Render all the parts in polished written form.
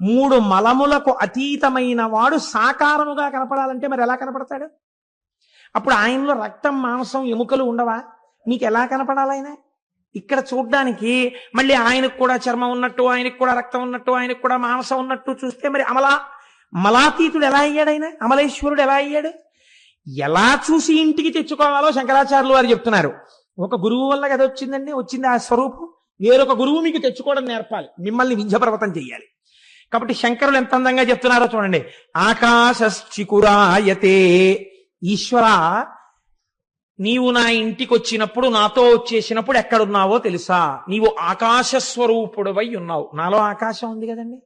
మూడు మలములకు అతీతమైన వాడు సాకారముగా కనపడాలంటే మరి ఎలా కనపడతాడు? అప్పుడు ఆయనలో రక్తం మాంసం ఎముకలు ఉండవా? మీకు ఎలా కనపడాలి ఆయన? ఇక్కడ చూడ్డానికి మళ్ళీ ఆయనకు కూడా చర్మం ఉన్నట్టు, ఆయనకు కూడా రక్తం ఉన్నట్టు, ఆయనకు కూడా మాంసం ఉన్నట్టు చూస్తే మరి మలాతీతుడు ఎలా అయ్యాడు? ఆయన అమలేశ్వరుడు ఎలా అయ్యాడు? ఎలా చూసి ఇంటికి తెచ్చుకోవాలో శంకరాచార్యులు వారు చెప్తున్నారు. ఒక గురువు వల్ల కదా వచ్చింది ఆ స్వరూపం. వేరొక గురువు మీకు తెచ్చుకోవడం నేర్పాలి, మిమ్మల్ని వింధ్యపర్వతం చెయ్యాలి. కాబట్టి శంకరులు ఎంత అందంగా చెప్తున్నారో చూడండి. ఆకాశశ్చికురాయతే, ఈశ్వర నీవు నా ఇంటికి వచ్చినప్పుడు, నాతో వచ్చేసినప్పుడు ఎక్కడున్నావో తెలుసా? నీవు ఆకాశ స్వరూపుడవై ఉన్నావు. నాలో ఆకాశం ఉంది కదండి,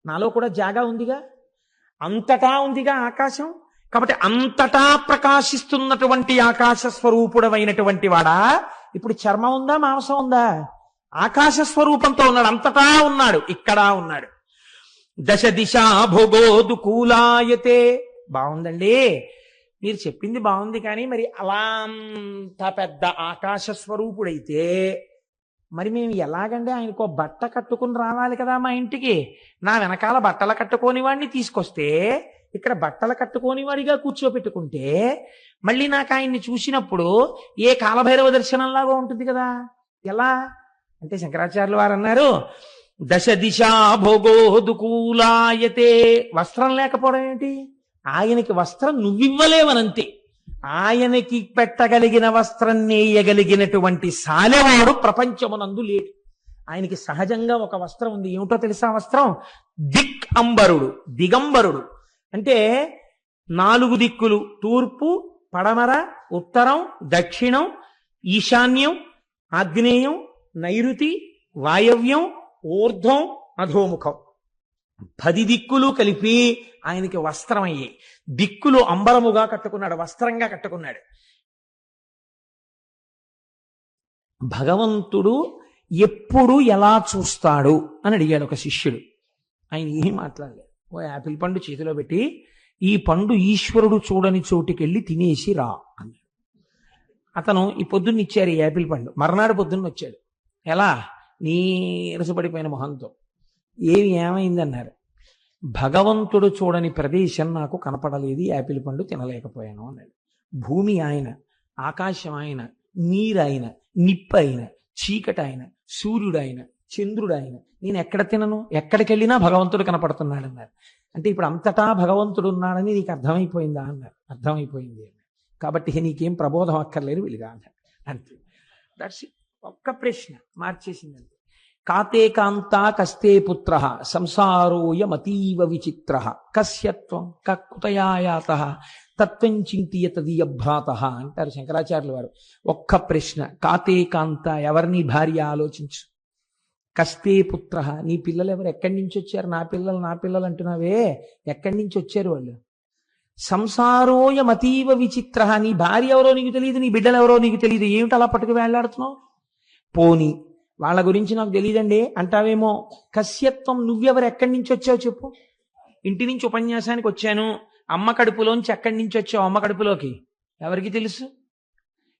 నాలో కూడా జాగా ఉందిగా, అంతటా ఉందిగా ఆకాశం. కాబట్టి అంతటా ప్రకాశిస్తున్నటువంటి ఆకాశ స్వరూపుడమైనటువంటి వాడా ఇప్పుడు చర్మం ఉందా, మాంసం ఉందా? ఆకాశ స్వరూపంతో ఉన్నాడు, అంతటా ఉన్నాడు, ఇక్కడ ఉన్నాడు. దశ దిశా భోగోదుకూలాయతే. బాగుందండి, మీరు చెప్పింది బాగుంది, కానీ మరి అలా అంత పెద్ద ఆకాశ స్వరూపుడైతే మరి మేము ఎలాగండి? ఆయనకో బట్ట కట్టుకుని రావాలి కదా మా ఇంటికి. నా వెనకాల బట్టలు కట్టుకోని వాడిని తీసుకొస్తే, ఇక్కడ బట్టలు కట్టుకోని వాడిగా కూర్చోపెట్టుకుంటే మళ్ళీ నాకు ఆయన్ని చూసినప్పుడు ఏ కాలభైరవ దర్శనంలాగా ఉంటుంది కదా. ఎలా అంటే శంకరాచార్యులు వారు అన్నారు, దశ దిశా భోగోదుకూలాయతే. వస్త్రం లేకపోవడం ఏంటి? ఆయనకి వస్త్రం నువ్వివ్వలేవనంతే. ఆయనకి పెట్టగలిగిన వస్త్రం నేయగలిగినటువంటి సాలెవాడు ప్రపంచమునందు లేడు. ఆయనకి సహజంగా ఒక వస్త్రం ఉంది. ఏమిటో తెలుసా వస్త్రం? దిక్ అంబరుడు, దిగంబరుడు. అంటే 4 దిక్కులు, తూర్పు, పడమర, ఉత్తరం, దక్షిణం, ఈశాన్యం, ఆగ్నేయం, నైరుతి, వాయవ్యం, ఊర్ధ్వం, అధోముఖం, 10 దిక్కులు కలిపి ఆయనకి వస్త్రం అయ్యాయి. దిక్కులు అంబరముగా కట్టుకున్నాడు, వస్త్రంగా కట్టుకున్నాడు. భగవంతుడు ఎప్పుడు ఎలా చూస్తాడు అని అడిగాడు ఒక శిష్యుడు. ఆయన ఏం మాట్లాడలేదు. ఓ యాపిల్ పండు చేతిలో పెట్టి, ఈ పండు ఈశ్వరుడు చూడని చోటుకెళ్ళి తినేసి రా అన్నాడు. అతను ఈ పొద్దున్న ఇచ్చారు ఈ యాపిల్ పండు, మర్నాడు పొద్దున్న వచ్చాడు. ఎలా? నీరసపడిపోయిన మొహంతో. ఏమైందన్నారు. భగవంతుడు చూడని ప్రదేశం నాకు కనపడలేదు, యాపిల్ పండు తినలేకపోయాను అన్నాడు. భూమి ఆయన, ఆకాశం ఆయన, నీరు ఆయన, నిప్పు ఆయన, చీకటి ఆయన, సూర్యుడు ఆయన, చంద్రుడు ఆయన. నేను ఎక్కడ తినను? ఎక్కడికి వెళ్ళినా భగవంతుడు కనపడుతున్నాడు అన్నారు. అంటే ఇప్పుడు అంతటా భగవంతుడు ఉన్నాడని నీకు అర్థమైపోయిందా అన్నారు. అర్థమైపోయింది అన్నారు. కాబట్టి నీకేం ప్రబోధం అక్కర్లేదు, వెలుగా అన్నారు. అంతే. That's it. ఒక్క ప్రశ్న మార్చేసిందంటే, కాతే కాంతా కస్తే పుత్ర సంసారోయమతీవ విచిత్ర కస్యత్వం కుతయాయాత తత్వం చింతియ తదీయభ్రాత అంటారు శంకరాచార్యుల వారు. ఒక్క ప్రశ్న, కాతే కాంత, ఎవరిని భార్య ఆలోచించు. కస్తే పుత్ర, నీ పిల్లలు ఎవరు? ఎక్కడి నుంచి వచ్చారు? నా పిల్లలు అంటున్నావే, ఎక్కడి నుంచి వచ్చారు వాళ్ళు? సంసారోయమతీవ విచిత్ర, నీ భార్య ఎవరో నీకు తెలియదు, నీ బిడ్డలు ఎవరో నీకు తెలియదు, ఏమిటి అలా పట్టుకు వేళ్లాడుతున్నావు? పోని వాళ్ళ గురించి నాకు తెలియదండి అంటావేమో. కస్యత్వం, నువ్వెవరు? ఎక్కడి నుంచి వచ్చావు చెప్పు. ఇంటి నుంచి ఉపన్యాసానికి వచ్చాను, అమ్మ కడుపులోంచి ఎక్కడి నుంచి వచ్చావు అమ్మ కడుపులోకి? ఎవరికి తెలుసు?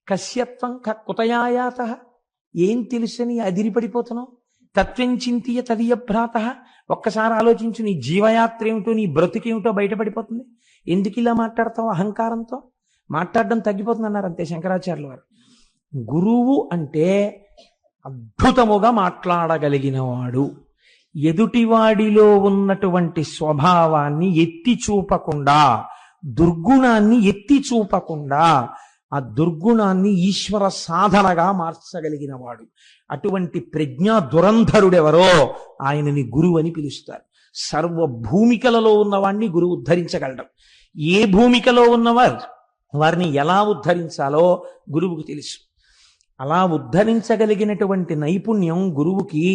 కస్యత్వం కుతయాయాత, ఏం తెలుసని అదిరిపడిపోతున్నావు? తత్వం చింతియ తదీయభ్రాత, ఒక్కసారి ఆలోచించు, నీ జీవయాత్ర ఏమిటో, నీ బ్రతుకేమిటో బయటపడిపోతుంది. ఎందుకు ఇలా మాట్లాడతావు? అహంకారంతో మాట్లాడడం తగ్గిపోతుంది అన్నారు. అంతే శంకరాచార్యుల వారు. గురువు అంటే అద్భుతముగా మాట్లాడగలిగినవాడు. ఎదుటివాడిలో ఉన్నటువంటి స్వభావాన్ని ఎత్తి చూపకుండా, దుర్గుణాన్ని ఎత్తి చూపకుండా, ఆ దుర్గుణాన్ని ఈశ్వర సాధనగా మార్చగలిగినవాడు. అటువంటి ప్రజ్ఞా దురంధరుడెవరో ఆయనని గురువు అని పిలుస్తారు. సర్వ భూమికలలో ఉన్నవాడిని గురువు ఉద్ధరించగలడం. ఏ భూమికలో ఉన్నవారు వారిని ఎలా ఉద్ధరించాలో గురువుకు తెలుసు. అలా ఉద్ధరించగలిగినటువంటి నైపుణ్యం గురువుకి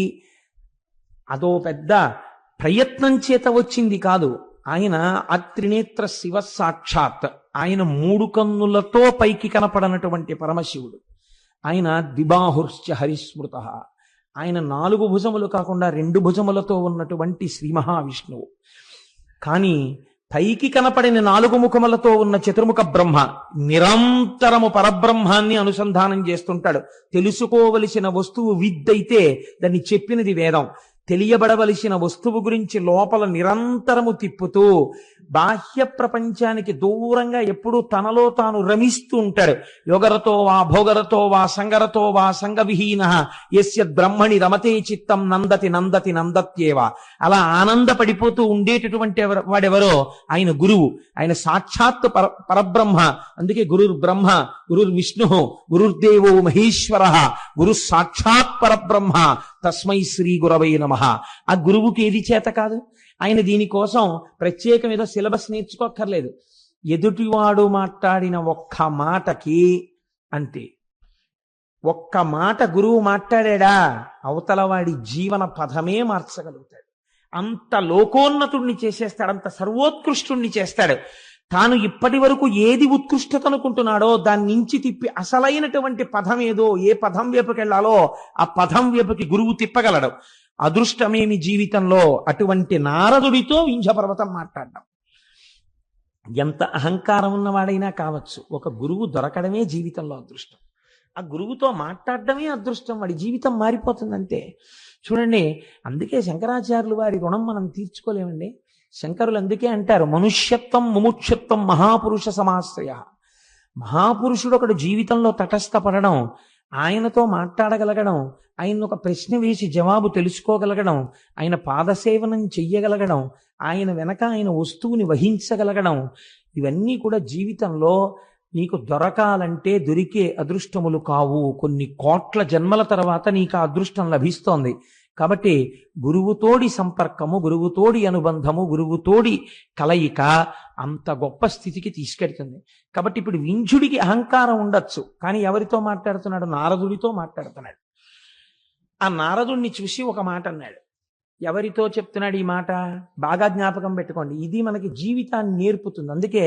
అదో పెద్ద ప్రయత్నం చేత వచ్చింది కాదు. ఆయన అత్రినేత్ర శివ సాక్షాత్, ఆయన 3 కన్నులతో పైకి కనపడనటువంటి పరమశివుడు. ఆయన ద్విబాహుశ్చ హరిస్మృత, ఆయన 4 భుజములు కాకుండా 2 భుజములతో ఉన్నటువంటి శ్రీ మహావిష్ణువు. కానీ పైకి కనపడిన 4 ముఖములతో ఉన్న చతుర్ముఖ బ్రహ్మ నిరంతరము పరబ్రహ్మాన్ని అనుసంధానం చేస్తుంటాడు. తెలుసుకోవలసిన వస్తువు విద్దైతే దాన్ని చెప్పినది వేదం, తెలియబడవలసిన వస్తువు గురించి లోపల నిరంతరము తిప్పుతూ బాహ్య ప్రపంచానికి దూరంగా ఎప్పుడూ తనలో తాను రమిస్తూ ఉంటాడు. యోగరతో వా భోగరతో వా సంగరతో వా సంగవిహీన యస్య బ్రహ్మణి రమతే చిత్తం నందతి నందతి నందత్యేవ. అలా ఆనందపడిపోతూ ఉండేటటువంటి వాడెవరో ఆయన గురువు. ఆయన సాక్షాత్ పరబ్రహ్మ. అందుకే గురుర్ బ్రహ్మ, గురుర్ విష్ణు, గురుర్దేవో మహేశ్వర, గురు సాక్షాత్ పరబ్రహ్మ తస్మై శ్రీ గురవై నమః. ఆ గురువుకి ఏది చేత కాదు. ఆయన దీనికోసం ప్రత్యేకం ఏదో సిలబస్ నేర్చుకోక్కర్లేదు. ఎదుటివాడు మాట్లాడిన ఒక్క మాటకి అంతే, ఒక్క మాట గురువు మాట్లాడా అవతల వాడి జీవన పథమే మార్చగలుగుతాడు. అంత లోకోన్నతుణ్ణి చేసేస్తాడు, అంత సర్వోత్కృష్టుణ్ణి చేస్తాడు. తాను ఇప్పటి వరకు ఏది ఉత్కృష్టత అనుకుంటున్నాడో దాన్ని నుంచి తిప్పి అసలైనటువంటి పదం ఏదో, ఏ పదం వైపుకెళ్లాలో ఆ పదం వైపుకి గురువు తిప్పగలడు. అదృష్టమేమి జీవితంలో అటువంటి నారదుడితో వింధ్యపర్వతం మాట్లాడడం. ఎంత అహంకారం ఉన్నవాడైనా కావచ్చు, ఒక గురువు దొరకడమే జీవితంలో అదృష్టం. ఆ గురువుతో మాట్లాడడమే అదృష్టం. వాడి జీవితం మారిపోతుందంతే. చూడండి, అందుకే శంకరాచార్యులు వారి రుణం మనం తీర్చుకోలేమండి. శంకరులు అందుకే అంటారు, మనుష్యత్వం ముముక్షత్వం మహాపురుష సమాశ్రయ. మహాపురుషుడు ఒకడు జీవితంలో తటస్థపడడం, ఆయనతో మాట్లాడగలగడం, ఆయన ఒక ప్రశ్న వేసి జవాబు తెలుసుకోగలగడం, ఆయన పాదసేవనం చెయ్యగలగడం, ఆయన వెనక ఆయన వస్తువుని వహించగలగడం, ఇవన్నీ కూడా జీవితంలో నీకు దొరకాలంటే దొరికే అదృష్టములు కావు. కొన్ని కోట్ల జన్మల తర్వాత నీకు ఆ అదృష్టం లభిస్తోంది. కాబట్టి గురువుతోడి సంపర్కము, గురువుతోడి అనుబంధము, గురువుతోడి కలయిక అంత గొప్ప స్థితికి తీసుకెడుతుంది. కాబట్టి ఇప్పుడు వింధ్యుడికి అహంకారం ఉండొచ్చు, కానీ ఎవరితో మాట్లాడుతున్నాడు? నారదుడితో మాట్లాడుతున్నాడు. ఆ నారదుడిని చూసి ఒక మాట అన్నాడు. ఎవరితో చెప్తున్నాడు ఈ మాట? బాగా జ్ఞాపకం పెట్టుకోండి, ఇది మనకి జీవితాన్ని నేర్పుతుంది. అందుకే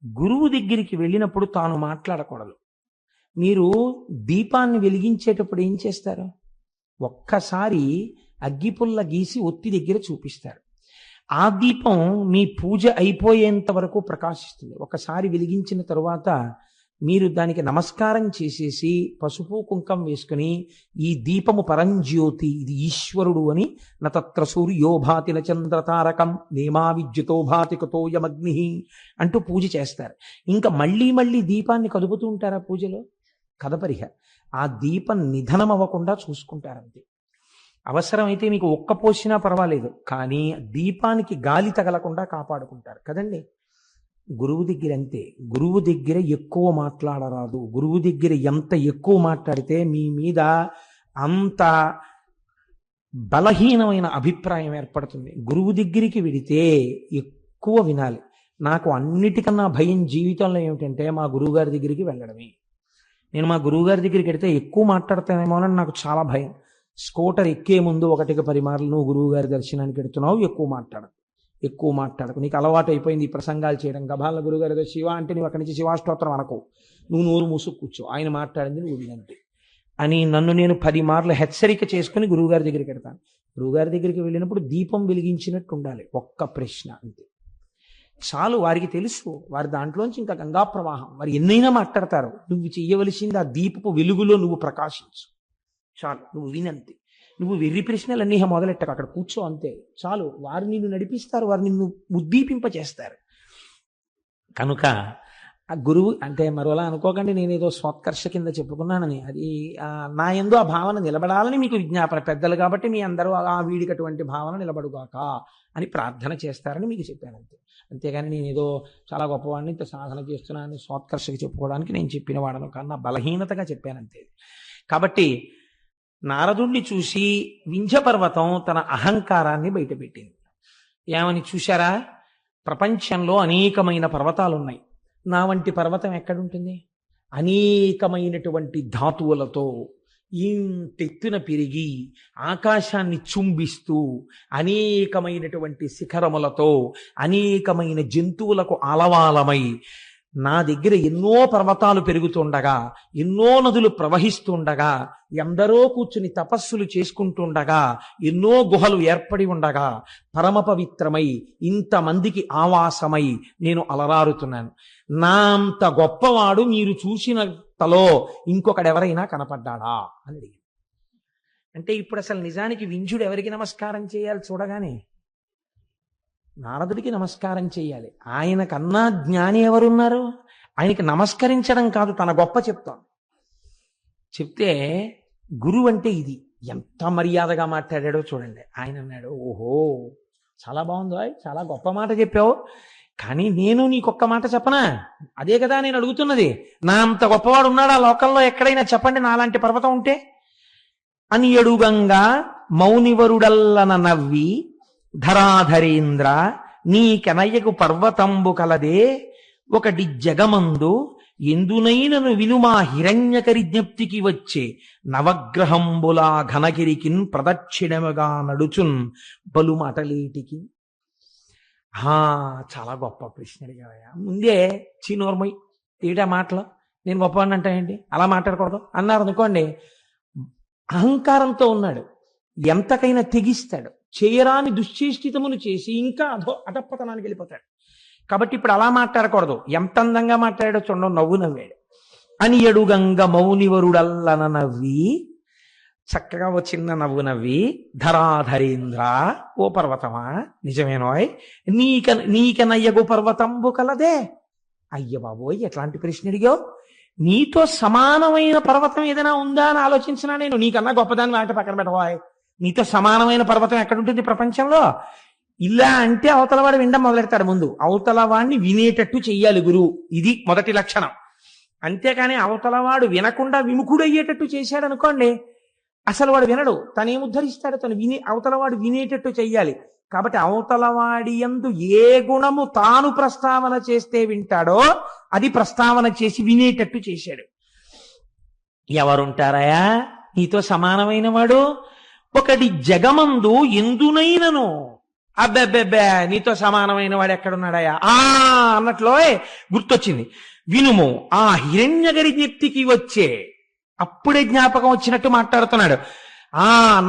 గురువు దగ్గరికి వెళ్ళినప్పుడు తాను మాట్లాడకూడదు. మీరు దీపాన్ని వెలిగించేటప్పుడు ఏం చేస్తారు? ఒక్కసారి అగ్గిపుల్ల గీసి ఒత్తి దగ్గర చూపిస్తారు. ఆ దీపం మీ పూజ అయిపోయేంత వరకు ప్రకాశిస్తుంది. ఒకసారి వెలిగించిన తరువాత మీరు దానికి నమస్కారం చేసేసి పసుపు కుంకం వేసుకుని, ఈ దీపము పరంజ్యోతి, ఇది ఈశ్వరుడు అని, నతత్ర సూర్యో భాతి నచంద్రతారకం నేమా విద్యుతో భాతి కుతోయమగ్ని అంటూ పూజ చేస్తారు. ఇంకా మళ్ళీ మళ్ళీ దీపాన్ని కదుపుతూ ఉంటారా పూజలో? కదపరిహ. ఆ దీపం నిధనం అవ్వకుండా చూసుకుంటారంతే. అవసరమైతే మీకు ఒక్క పోసినా పర్వాలేదు, కానీ దీపానికి గాలి తగలకుండా కాపాడుకుంటారు కదండి. గురువు దగ్గర అంతే. గురువు దగ్గర ఎక్కువ మాట్లాడరాదు. గురువు దగ్గర ఎంత ఎక్కువ మాట్లాడితే మీ మీద అంత బలహీనమైన అభిప్రాయం ఏర్పడుతుంది. గురువు దగ్గరికి వెడితే ఎక్కువ వినాలి. నాకు అన్నిటికన్నా భయం జీవితంలో ఏమిటంటే మా గురువుగారి దగ్గరికి వెళ్ళడమే. నేను మా గురువుగారి దగ్గరికి వెడితే ఎక్కువ మాట్లాడతానేమో అని నాకు చాలా భయం. స్కూటర్ ఎక్కే ముందు 1-10 మార్లు నువ్వు గురువుగారి దర్శనానికి వెడుతున్నావు, ఎక్కువ మాట్లాడకు, నీకు అలవాటు అయిపోయింది ఈ ప్రసంగాలు చేయడం. గభాల గురుగారు శివ అంటే నువ్వు అక్కడి నుంచి శివాష్టోత్తరం అనకు, నువ్వు నోరు మూసుకు కూర్చో, ఆయన మాట్లాడింది నువ్వు వినంటే అని నన్ను నేను 10 మార్లు హెచ్చరిక చేసుకుని గురువుగారి దగ్గరికి వెడతాను. గురువుగారి దగ్గరికి వెళ్ళినప్పుడు దీపం వెలిగించినట్టు ఉండాలి. ఒక్క ప్రశ్న అంతే చాలు. వారికి తెలుసు, వారి దాంట్లోంచి ఇంకా గంగా ప్రవాహం, వారు ఎన్నైనా మాట్లాడతారు. నువ్వు చెయ్యవలసింది ఆ దీపపు వెలుగులో నువ్వు ప్రకాశించు చాలు. నువ్వు వినంతే. నువ్వు వెర్రి ప్రశ్నలు అన్నీ మొదలెట్టక, అక్కడ కూర్చో అంతే చాలు. వారు నిన్ను నడిపిస్తారు, వారు నిన్ను ఉద్దీపింపచేస్తారు. కనుక ఆ గురువు అంటే మరోలా అనుకోకండి, నేనేదో స్వోత్కర్ష కింద చెప్పుకున్నానని. అది నా యందు ఆ భావన నిలబడాలని మీకు విజ్ఞాపన. పెద్దలు కాబట్టి మీ అందరూ ఆ వీడికి అటువంటి భావన నిలబడుగాక అని ప్రార్థన చేస్తారని మీకు చెప్పాను అంతే. అంతేగాని నేనేదో చాలా గొప్పవాడిని, ఇంత సాధన చేస్తున్నానని స్వోత్కర్షకి చెప్పుకోవడానికి నేను చెప్పిన వాడను కన్నా బలహీనతగా చెప్పానంతే. కాబట్టి నారదుణ్ణి చూసి వింధ్యపర్వతం తన అహంకారాన్ని బయటపెట్టింది. ఏమని చూశారా? ప్రపంచంలో అనేకమైన పర్వతాలు ఉన్నాయి, నా వంటి పర్వతం ఎక్కడుంటుంది? అనేకమైనటువంటి ధాతువులతో ఇంతెత్తున పెరిగి ఆకాశాన్ని చుంబిస్తూ అనేకమైనటువంటి శిఖరములతో అనేకమైన జంతువులకు ఆలవాలమై నా దగ్గర ఎన్నో పర్వతాలు పెరుగుతుండగా, ఎన్నో నదులు ప్రవహిస్తుండగా, ఎందరో కూర్చుని తపస్సులు చేసుకుంటుండగా, ఎన్నో గుహలు ఏర్పడి ఉండగా, పరమ పవిత్రమై ఇంతమందికి ఆవాసమై నేను అలరారుతున్నాను. నా అంత గొప్పవాడు మీరు చూసినంతలో ఇంకొకడెవరైనా కనపడ్డాడా అని అడిగాను. అంటే ఇప్పుడు అసలు నిజానికి వింజుడు ఎవరికి నమస్కారం చేయాలి చూడగానే? నారదుడికి నమస్కారం చేయాలి. ఆయన కన్నా జ్ఞాని ఎవరున్నారు? ఆయనకి నమస్కరించడం కాదు, తన గొప్ప చెప్తాం. చెప్తే గురువు అంటే ఇది ఎంత మర్యాదగా మాట్లాడాడో చూడండి. ఆయన అన్నాడు, ఓహో చాలా బాగుందో, చాలా గొప్ప మాట చెప్పావు, కానీ నేను నీకొక్క మాట చెప్పనా? అదే కదా నేను అడుగుతున్నది. నా అంత గొప్పవాడు ఉన్నాడా లోకంలో ఎక్కడైనా? చెప్పండి నాలాంటి పర్వతం ఉంటే. అని ఎడుగంగా మౌనివరుడల్లన నవ్వి ధరాధరేంద్ర నీకెనయ్యకు పర్వతంబు కలదే ఒకటి జగమందు ఎందునైనను వినుమా హిరణ్యకరి జ్ఞప్తికి వచ్చే నవగ్రహంబులా ఘనగిరికిన్ ప్రదక్షిణముగా నడుచున్ బలుమటలేటికి. చాలా గొప్ప ప్రశ్న అడిగావయ్యా. ముందే చీనోర్మయ్ ఏటా మాటలు, నేను గొప్పవాడిని అంటాయండి, అలా మాట్లాడకూడదు అన్నారు అనుకోండి. అహంకారంతో ఉన్నాడు, ఎంతకైనా తెగిస్తాడు, చేయరాని దుశ్చేష్టితమును చేసి ఇంకా అధపతనానికి వెళ్ళిపోతాడు. కాబట్టి ఇప్పుడు అలా మాట్లాడకూడదు. ఎంత అందంగా మాట్లాడాడో చూడండి, నవ్వు నవ్వాడు. అని ఎడుగంగ మౌనివరుడల్లన నవ్వి, చక్కగా ఓ చిన్న నవ్వు నవ్వి, ధరాధరేంద్ర ఓ పర్వతమా నిజమేనోయ్ నీకనయ్యగు పర్వతంబు కలదే. అయ్య బాబోయ్ ఎట్లాంటి ప్రశ్న అడిగావు? నీతో సమానమైన పర్వతం ఏదైనా ఉందా అని ఆలోచించినా నేను. నీకన్నా గొప్పదాన్ని మాట పక్కన పెట్టబోయ్. నీతో సమానమైన పర్వతం ఎక్కడుంటుంది ప్రపంచంలో? ఇలా అంటే అవతలవాడు వినడం మొదలెడతాడు. ముందు అవతలవాడిని వినేటట్టు చెయ్యాలి గురువు, ఇది మొదటి లక్షణం. అంతేకాని అవతలవాడు వినకుండా విముఖుడు అయ్యేటట్టు చేశాడు అనుకోండి, అసలు వాడు వినడు, తనేం ఉద్ధరిస్తాడు? తను అవతలవాడు వినేటట్టు చెయ్యాలి. కాబట్టి అవతలవాడి యందు ఏ గుణము తాను ప్రస్తావన చేస్తే వింటాడో అది ప్రస్తావన చేసి వినేటట్టు చేశాడు. ఎవరుంటారయా నీతో సమానమైన వాడు? ఒకటి జగమందు ఎందునైనను. అబ్బెబ్బెబ్బే నీతో సమానమైన వాడు ఎక్కడున్నాడయా అన్నట్లో గుర్తొచ్చింది. వినుము ఆ హిరణ్యగరి జ్ఞప్తికి వచ్చే, అప్పుడే జ్ఞాపకం వచ్చినట్టు మాట్లాడుతున్నాడు.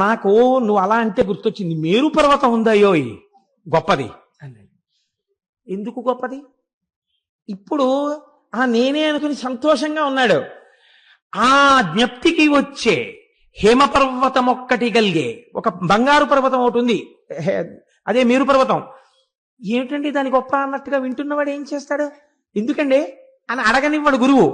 నాకు నువ్వు అలా అంటే గుర్తొచ్చింది, మేరు పర్వతం ఉందయ్యోయ్ గొప్పది అన్నాడు. ఎందుకు గొప్పది? ఇప్పుడు నేనే అనుకుని సంతోషంగా ఉన్నాడు. ఆ జ్ఞప్తికి వచ్చే హేమపర్వతం ఒక్కటి కలిగే, ఒక బంగారు పర్వతం ఒకటి ఉంది, అదే మేరు పర్వతం. ఏమిటండి దాని గొప్ప అన్నట్టుగా వింటున్నవాడు ఏం చేస్తాడు? ఎందుకండి అని అడగనివ్వడు గురువు.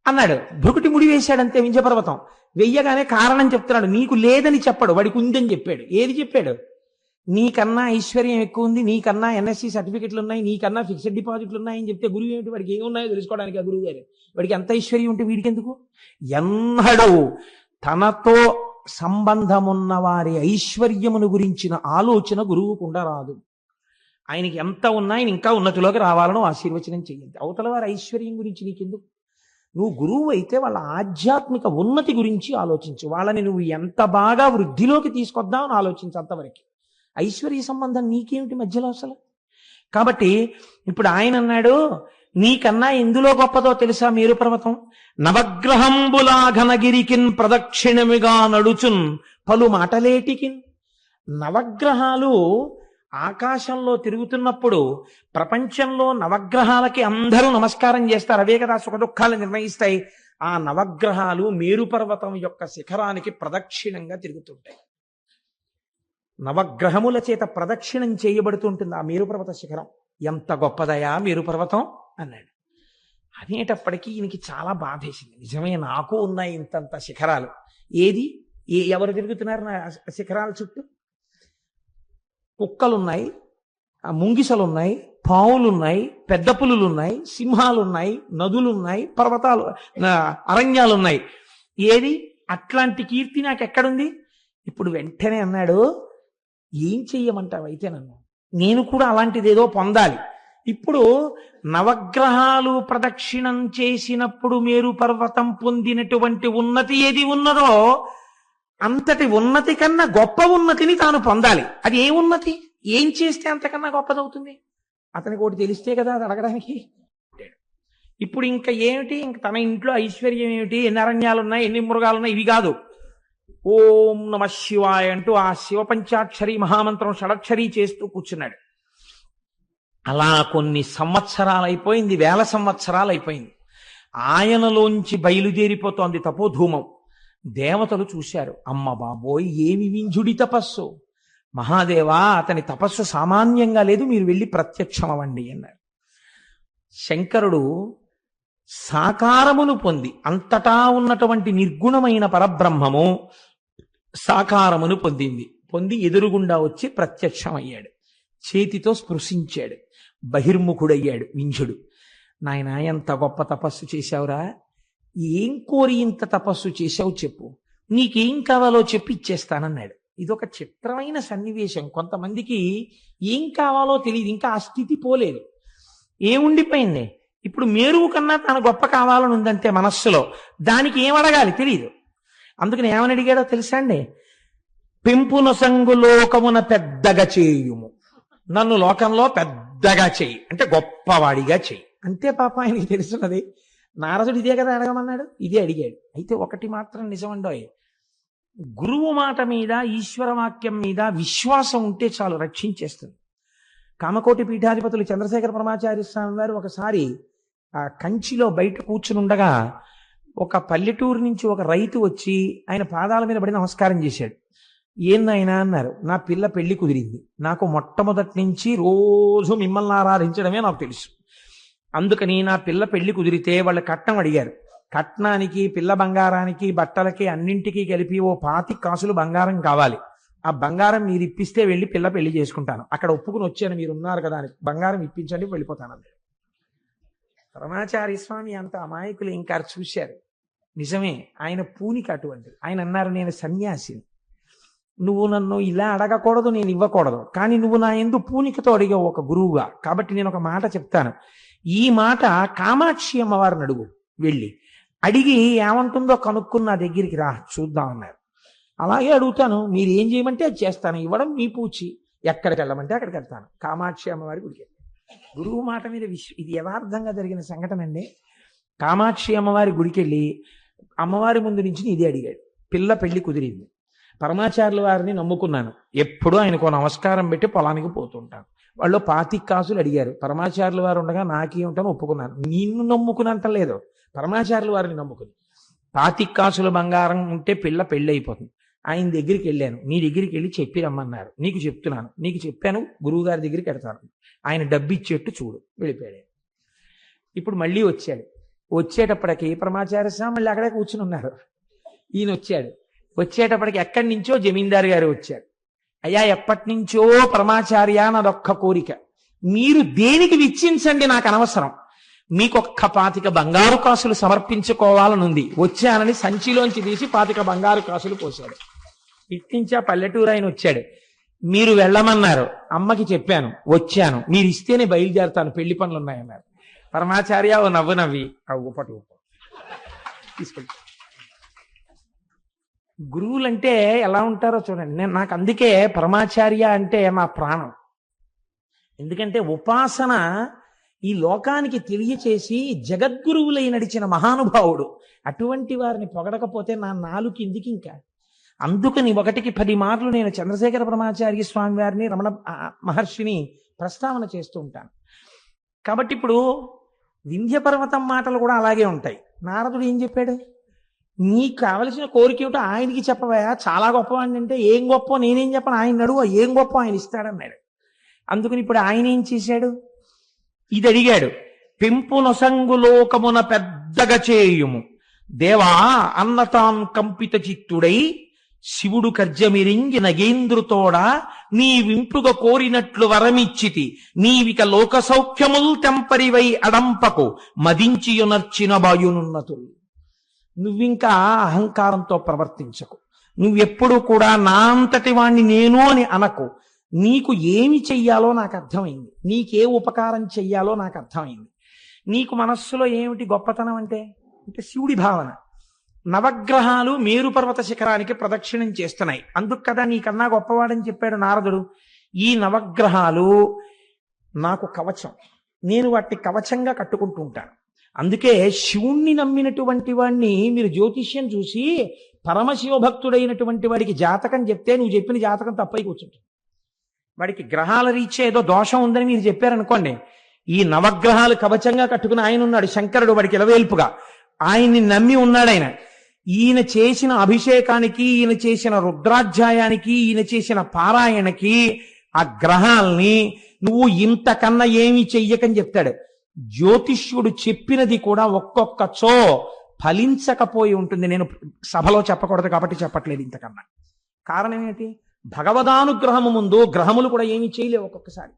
అన్నాడు, భృకుటి ముడి వేశాడంతే వింధ్యపర్వతం. వెయ్యగానే కారణం చెప్తున్నాడు. నీకు లేదని చెప్పాడు, వాడికి ఉందని చెప్పాడు. ఏది చెప్పాడు? నీకన్నా ఐశ్వర్యం ఎక్కువ ఉంది, నీకన్నా ఎన్ఎస్సి సర్టిఫికెట్లు ఉన్నాయి, నీకన్నా ఫిక్స్డ్ డిపాజిట్లు ఉన్నాయని చెప్తే గురువు ఏమిటి? వాడికి ఏమున్నాయో తెలుసుకోవడానికి ఆ గురువు గారు. వాడికి ఎంత ఐశ్వర్యం ఉంటే వీడికి ఎందుకు? ఎన్నడూ తనతో సంబంధమున్న వారి ఐశ్వర్యమును గురించిన ఆలోచన గురువుకు ఉండరాదు. ఆయనకి ఎంత ఉన్నా ఆయన ఇంకా ఉన్నతిలోకి రావాలను ఆశీర్వచనం చెయ్యండి. అవతల వారి ఐశ్వర్యం గురించి నీకెందుకు? నువ్వు గురువు అయితే వాళ్ళ ఆధ్యాత్మిక ఉన్నతి గురించి ఆలోచించు. వాళ్ళని నువ్వు ఎంత బాగా వృద్ధిలోకి తీసుకొద్దామని ఆలోచించు. అంతవరకు ఐశ్వర్య సంబంధం నీకేమిటి మధ్యలో అసలు? కాబట్టి ఇప్పుడు ఆయన అన్నాడు, నీకన్నా ఎందులో గొప్పదో తెలుసా మేరు పర్వతం? నవగ్రహంబులా ఘనగిరికిన్ ప్రదక్షిణమిగా నడుచున్ పలు మాటలేటికిన్. నవగ్రహాలు ఆకాశంలో తిరుగుతున్నప్పుడు ప్రపంచంలో నవగ్రహాలకి అందరూ నమస్కారం చేస్తారు. అవే కదా సుఖ దుఃఖాలు నిర్ణయిస్తాయి. ఆ నవగ్రహాలు మేరు పర్వతం యొక్క శిఖరానికి ప్రదక్షిణంగా తిరుగుతుంటాయి. నవగ్రహముల చేత ప్రదక్షిణం చేయబడుతుంటుంది ఆ మేరు పర్వత శిఖరం. ఎంత గొప్పదయా మేరు పర్వతం అన్నాడు. అనేటప్పటికీ ఈయనకి చాలా బాధేసింది. నిజమే, నాకు ఉన్నాయి ఇంతంత శిఖరాలు. ఏది ఎవరు తిరుగుతున్నారు నా శిఖరాల చుట్టూ? కుక్కలున్నాయి, ముంగిసలున్నాయి, పావులున్నాయి, పెద్ద పులులున్నాయి, సింహాలున్నాయి, నదులున్నాయి, పర్వతాలు, అరణ్యాలున్నాయి. ఏది అట్లాంటి కీర్తి నాకు ఎక్కడుంది? ఇప్పుడు వెంటనే అన్నాడు, ఏం చెయ్యమంటావు అయితే నన్ను? నేను కూడా అలాంటిది ఏదో పొందాలి. ఇప్పుడు నవగ్రహాలు ప్రదక్షిణం చేసినప్పుడు మేరు పర్వతం పొందినటువంటి ఉన్నతి ఏది ఉన్నదో అంతటి ఉన్నతి కన్నా గొప్ప ఉన్నతిని తాను పొందాలి. అది ఏ ఉన్నతి? ఏం చేస్తే అంతకన్నా గొప్పదవుతుంది? అతనికి ఒకటి తెలిస్తే కదా అది అడగడానికి. ఇప్పుడు ఇంకా ఏమిటి? ఇంక తన ఇంట్లో ఐశ్వర్యం ఏమిటి? ఎన్ని అరణ్యాలు ఉన్నాయి, ఎన్ని మృగాలు ఉన్నాయి, ఇవి కాదు. ఓం నమ శివాయ అంటూ ఆ శివ పంచాక్షరి మహామంత్రం షడక్షరి చేస్తూ కూర్చున్నాడు. అలా కొన్ని సంవత్సరాలు అయిపోయింది, వేల సంవత్సరాలు అయిపోయింది. ఆయనలోంచి బయలుదేరిపోతోంది తపోధూమం. దేవతలు చూశారు, అమ్మ బాబోయ్ ఏమి వింజుడి తపస్సు, మహాదేవా అతని తపస్సు సామాన్యంగా లేదు, మీరు వెళ్ళి ప్రత్యక్షం అవ్వండి అన్నారు. శంకరుడు సాకారమును పొంది, అంతటా ఉన్నటువంటి నిర్గుణమైన పరబ్రహ్మము సాకారమును పొంది ఎదురుగుండా వచ్చి ప్రత్యక్షమయ్యాడు. చేతితో స్పృశించాడు, బహిర్ముఖుడయ్యాడు వింజుడు. నాయన ఎంత గొప్ప తపస్సు చేశావురా, ఏం కోరి ఇంత తపస్సు చేశావు చెప్పు, నీకేం కావాలో చెప్పి ఇచ్చేస్తానన్నాడు. ఇదొక చిత్రమైన సన్నివేశం. కొంతమందికి ఏం కావాలో తెలియదు, ఇంకా ఆ స్థితి పోలేదు. ఏముండిపోయింది, ఇప్పుడు మేరువు కన్నా తన గొప్ప కావాలని ఉందంతే మనస్సులో, దానికి ఏం అడగాలి తెలియదు. అందుకని ఏమని అడిగాడో తెలుసా అండి, పెంపునొసంగు లోకమున పెద్దగా చేయుము, నన్ను లోకంలో పెద్దగా చెయ్యి అంటే గొప్పవాడిగా చెయ్యి అంతే. పాప ఆయనకి తెలుసున్నది. నారదుడు ఇదే కదా అడగమన్నాడు, ఇదే అడిగాడు. అయితే ఒకటి మాత్రం నిజమండోయ్, గురువు మాట మీద ఈశ్వర వాక్యం మీద విశ్వాసం ఉంటే చాలు, రక్షించేస్తుంది. కామకోటి పీఠాధిపతులు చంద్రశేఖర పరమాచార్య స్వామి వారు ఒకసారి ఆ కంచిలో బయట కూర్చుని ఉండగా ఒక పల్లెటూరు నుంచి ఒక రైతు వచ్చి ఆయన పాదాల మీద పడి నమస్కారం చేశాడు. ఏందైనా అన్నారు, నా పిల్ల పెళ్లి కుదిరింది, నాకు మొట్టమొదటి నుంచి రోజు మిమ్మల్ని ఆరాధించడమే నాకు తెలుసు, అందుకని నా పిల్ల పెళ్లి కుదిరితే వాళ్ళ కట్నం అడిగారు. కట్నానికి పిల్ల బంగారానికి బట్టలకి అన్నింటికీ కలిపి ఓ 25 కాసులు బంగారం కావాలి, ఆ బంగారం మీరు ఇప్పిస్తే వెళ్ళి పిల్ల పెళ్లి చేసుకుంటాను, అక్కడ ఒప్పుకుని వచ్చాను మీరు ఉన్నారు కదా అని, బంగారం ఇప్పించండి వెళ్ళిపోతాను. పరమాచార్య స్వామి అంత అమాయకులు ఇంకా చూశారు. నిజమే, ఆయన పూనికి అటువంటి. ఆయన అన్నారు, నేను సన్యాసిని, నువ్వు నన్ను ఇలా అడగకూడదు, నేను ఇవ్వకూడదు, కానీ నువ్వు నా ఎందు పూనికతో అడిగావు ఒక గురువుగా, కాబట్టి నేను ఒక మాట చెప్తాను. ఈ మాట కామాక్షి అమ్మవారిని అడుగు, వెళ్ళి అడిగి ఏమంటుందో కనుక్కుని నా దగ్గరికి రా చూద్దాం అన్నారు. అలాగే అడుగుతాను, మీరు ఏం చేయమంటే అది చేస్తాను, ఇవ్వడం మీ పూచి, ఎక్కడికి వెళ్ళమంటే అక్కడికి వెళ్తాను. కామాక్షి అమ్మవారి గుడికి గురువు మాట మీద ఇది యథార్థంగా జరిగిన సంఘటన అండి. కామాక్షి అమ్మవారి గుడికి వెళ్ళి అమ్మవారి ముందు నుంచి ఇదే అడిగాడు. పిల్ల పెళ్లి కుదిరింది, పరమాచార్యుల వారిని నమ్ముకున్నాను, ఎప్పుడూ ఆయనకు నమస్కారం పెట్టి పొలానికి పోతుంటాను. వాళ్ళు 25 కాసులు అడిగారు, పరమాచార్యుల వారు ఉండగా నాకేమిటని ఒప్పుకున్నాను. నిన్ను నమ్ముకున్నంత లేదు, పరమాచార్యుల వారిని నమ్ముకుని 25 కాసుల బంగారం ఉంటే పిల్ల పెళ్ళి అయిపోతుంది. ఆయన దగ్గరికి వెళ్ళాను, నీ దగ్గరికి వెళ్ళి చెప్పి రమ్మన్నారు, నీకు చెప్తున్నాను, నీకు చెప్పాను, గురువు గారి దగ్గరికి వెళ్తాను, ఆయన డబ్బు ఇచ్చేట్టు చూడు, వెళ్ళిపోయాడు. ఇప్పుడు మళ్ళీ వచ్చాడు. వచ్చేటప్పటికి పరమాచార్య స్వామి మళ్ళీ అక్కడే కూర్చుని ఉన్నారు. ఈయన వచ్చాడు. వచ్చేటప్పటికి ఎక్కడి నుంచో జమీందారు గారు వచ్చారు. అయ్యా ఎప్పటి నుంచో పరమాచార్య నాదొక్క కోరిక, మీరు దేనికి విచ్చించండి నాకు అనవసరం, మీకొక్క 25 బంగారు కాసులు సమర్పించుకోవాలనుంది, వచ్చానని సంచిలోంచి తీసి 25 బంగారు కాసులు పోశాడు. ఇట్టించా పల్లెటూరు ఆయన వచ్చాడు. మీరు వెళ్ళమన్నారు, అమ్మకి చెప్పాను, వచ్చాను, మీరు ఇస్తేనే బయలుదేరుతాను, పెళ్లి పనులు ఉన్నాయన్నారు. పరమాచార్య ఓ నవ్వు నవ్వి ఊపటి తీసుకెళ్ళి. గురువులంటే ఎలా ఉంటారో చూడండి. నాకు అందుకే పరమాచార్య అంటే మా ప్రాణం. ఎందుకంటే ఉపాసన ఈ లోకానికి తెలియచేసి జగద్గురువులై నడిచిన మహానుభావుడు. అటువంటి వారిని పొగడకపోతే నా నాలుగు కిందికి ఇంకా. అందుకని 1కి 10 మార్లు నేను చంద్రశేఖర పరమాచార్య స్వామి వారిని, రమణ మహర్షిని ప్రస్తావన చేస్తూ ఉంటాను. కాబట్టి ఇప్పుడు వింధ్య పర్వతం మాటలు కూడా అలాగే ఉంటాయి. నారదుడు ఏం చెప్పాడు, నీకు కావలసిన కోరిక ఏమిటో ఆయనకి చెప్పవా, చాలా గొప్పవాడిని అంటే ఏం గొప్ప నేనేం చెప్పను, ఆయన అడుగు, ఏం గొప్ప ఆయన ఇస్తాడన్నాడు. అందుకని ఇప్పుడు ఆయన ఏం చేశాడు, ఇది అడిగాడు, పెంపు నొసంగు లోకమున పెద్దగా చేయుము దేవా అన్నతాన్ కంపిత చిత్తుడై శివుడు కర్జమిరింగి నగేంద్రుతోడ నీ వింపుగా కోరినట్లు వరమిచ్చితి, నీవిక లోక సౌఖ్యముల్ తెంపరివై అడంపకు మదించియునర్చిన బాయునున్నతులు. నువ్వింకా అహంకారంతో ప్రవర్తించకు, నువ్వెప్పుడు కూడా నా అంతటి వాణ్ణి నేను అని అనకు. నీకు ఏమి చెయ్యాలో నాకు అర్థమైంది, నీకే ఉపకారం చెయ్యాలో నాకు అర్థమైంది. నీకు మనస్సులో ఏమిటి గొప్పతనం అంటే శివుడి భావన. నవగ్రహాలు మేరు పర్వత శిఖరానికి ప్రదక్షిణం చేస్తున్నాయి, అందుకు కదా నీకన్నా గొప్పవాడని చెప్పాడు నారదుడు. ఈ నవగ్రహాలు నాకు కవచం, నేను వాటిని కవచంగా కట్టుకుంటూ ఉంటాను. అందుకే శివుణ్ణి నమ్మినటువంటి వాడిని మీరు జ్యోతిష్యం చూసి పరమశివభక్తుడైనటువంటి వాడికి జాతకం చెప్తే నువ్వు చెప్పిన జాతకం తప్పై కూర్చుంటుంది. వాడికి గ్రహాల రీత్యా ఏదో దోషం ఉందని మీరు చెప్పారనుకోండి, ఈ నవగ్రహాలు కవచంగా కట్టుకుని ఆయన ఉన్నాడు శంకరుడు, వాడికి ఇలవేల్పుగా ఆయన్ని నమ్మి ఉన్నాడు ఆయన. ఈయన చేసిన అభిషేకానికి, ఈయన చేసిన రుద్రాధ్యాయానికి, ఈయన చేసిన పారాయణకి ఆ గ్రహాల్ని నువ్వు ఇంతకన్నా ఏమి చెయ్యకని చెప్తాడు. జ్యోతిష్యుడు చెప్పినది కూడా ఒక్కొక్కచో ఫలించకపోయి ఉంటుంది. నేను సభలో చెప్పకూడదు కాబట్టి చెప్పట్లేదు ఇంతకన్నా. కారణం ఏంటి? భగవదానుగ్రహము ముందు గ్రహములు కూడా ఏమీ చేయలేవు. ఒక్కొక్కసారి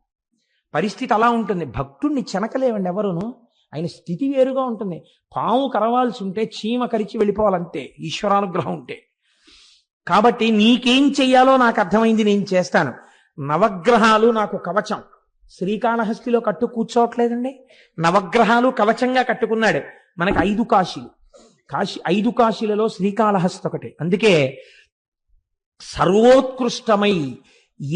పరిస్థితి అలా ఉంటుంది. భక్తుణ్ణి చెనకలేవండి ఎవరును. ఆయన స్థితి వేరుగా ఉంటుంది. పాము కరవాల్సి ఉంటే చీమ కరిచి వెళ్ళిపోవాలంతే, ఈశ్వరానుగ్రహం ఉంటే. కాబట్టి నీకేం చెయ్యాలో నాకు అర్థమైంది, నేను చేస్తాను. నవగ్రహాలు నాకు కవచం. శ్రీకాళహస్తిలో కట్టు కూర్చోవట్లేదండి, నవగ్రహాలు కవచంగా కట్టుకున్నాడు. మనకి 5 కాశీలు. 5 కాశీలలో శ్రీకాళహస్తి ఒకటి. అందుకే సర్వోత్కృష్టమై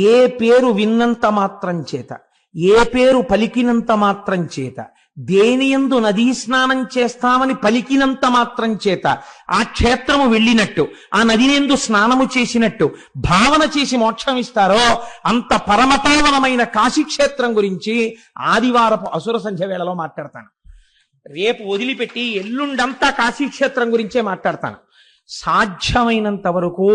ఏ పేరు విన్నంత మాత్రం చేత, ఏ పేరు పలికినంత మాత్రం చేత, దేనియందు నదీ స్నానం చేస్తామని పలికినంత మాత్రం చేత ఆ క్షేత్రము వెళ్ళినట్టు, ఆ నదినందు స్నానము చేసినట్టు భావన చేసి మోక్షం ఇస్తారో అంత పరమపావనమైన కాశీక్షేత్రం గురించి ఆదివారపు అసుర సంధ్య వేళలో మాట్లాడతాను. రేపు వదిలిపెట్టి ఎల్లుండంతా కాశీక్షేత్రం గురించే మాట్లాడతాను. సాధ్యమైనంత వరకు